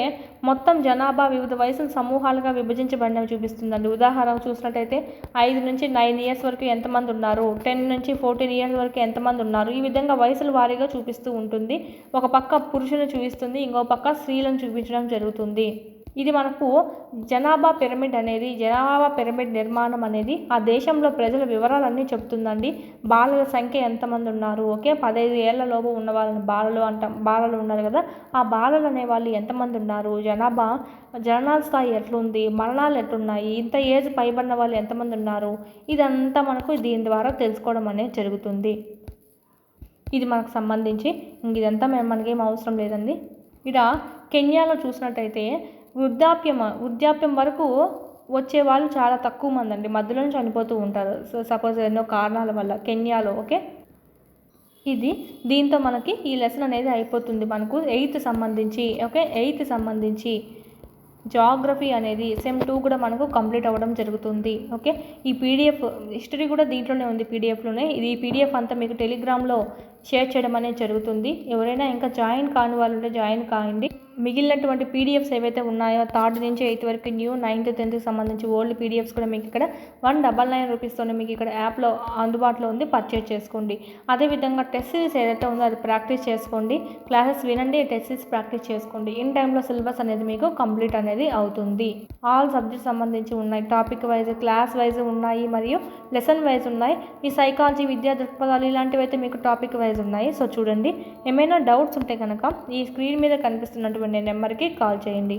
మొత్తం జనాభా వివిధ వయసుల సమూహాలుగా విభజించబడినవి చూపిస్తుందండి. ఉదాహరణకు చూసినట్టయితే 5 నుంచి 9 ఇయర్స్ వరకు ఎంతమంది ఉన్నారు, 10 నుంచి 14 ఇయర్స్ వరకు ఎంతమంది ఉన్నారు, ఈ విధంగా వయసుల వారీగా చూపిస్తూ ఉంటుంది. ఒక పక్క పురుషులను చూపిస్తుంది, ఇంకో పక్క స్త్రీలను చూపించడం జరుగుతుంది. ఇది మనకు జనాభా పిరమిడ్ నిర్మాణం అనేది ఆ దేశంలో ప్రజల వివరాలన్నీ చెప్తుందండి. బాలల సంఖ్య ఎంతమంది ఉన్నారు, ఓకే, 15 ఏళ్ల లోపు ఉన్న వాళ్ళని బాలలు ఉన్నారు కదా, ఆ బాలలు అనే వాళ్ళు ఎంతమంది ఉన్నారు, జననాల స్థాయి ఎట్లుంది, మరణాలు ఎట్లున్నాయి, ఇంత ఏజ్ పైబడిన వాళ్ళు ఎంతమంది ఉన్నారు, ఇదంతా మనకు దీని ద్వారా తెలుసుకోవడం అనేది జరుగుతుంది. ఇది మనకు సంబంధించి ఇదంతా మనకేం అవసరం లేదండి. ఇక్కడ కెన్యాలో చూసినట్టయితే వృద్ధాప్యం వరకు వచ్చే వాళ్ళు చాలా తక్కువ మంది అండి, మధ్యలోనే చనిపోతూ ఉంటారు. సపోజ్ ఎన్నో కారణాల వల్ల కెన్యాలో. ఓకే, దీంతో మనకి ఈ లెసన్ అనేది అయిపోతుంది మనకు 8th సంబంధించి. ఓకే, 8th సంబంధించి జాగ్రఫీ అనేది సెమ్ 2 కూడా మనకు కంప్లీట్ అవ్వడం జరుగుతుంది. ఓకే, ఈ పీడిఎఫ్ హిస్టరీ కూడా దీంట్లోనే ఉంది, పీడిఎఫ్లోనే. ఈ పీడిఎఫ్ అంతా మీకు టెలిగ్రామ్లో షేర్ చేయడం అనేది జరుగుతుంది. ఎవరైనా ఇంకా జాయిన్ కాని వాళ్ళు ఉంటే జాయిన్ కాండి. మిగిలినటువంటి పీడిఎఫ్స్ ఏవైతే ఉన్నాయో 3rd నుంచి 8th వరకు న్యూ, 9th 10th సంబంధించి ఓల్డ్ పీడిఎఫ్స్ కూడా మీకు ఇక్కడ 199 రూపీస్తోనే మీకు ఇక్కడ యాప్లో అందుబాటులో ఉంది, పర్చేజ్ చేసుకోండి. అదేవిధంగా టెస్ట్ సిరీస్ ఏదైతే ఉందో అది ప్రాక్టీస్ చేసుకోండి, క్లాసెస్ వినండి, టెస్ట్ సిరీస్ ప్రాక్టీస్ చేసుకోండి. ఇన్ టైంలో సిలబస్ అనేది మీకు కంప్లీట్ అనేది అవుతుంది. ఆల్ సబ్జెక్ట్స్ సంబంధించి ఉన్నాయి, టాపిక్ వైజ్, క్లాస్ వైజ్ ఉన్నాయి, మరియు లెసన్ వైజ్ ఉన్నాయి. ఈ సైకాలజీ, విద్యా దృక్పథాలు ఇలాంటివి అయితే మీకు టాపిక్ వైజ్ ఉన్నాయి. సో చూడండి, ఏమైనా డౌట్స్ ఉంటే కనుక ఈ స్క్రీన్ మీద కనిపిస్తున్నటువంటి నెంబర్కి కాల్ చేయండి.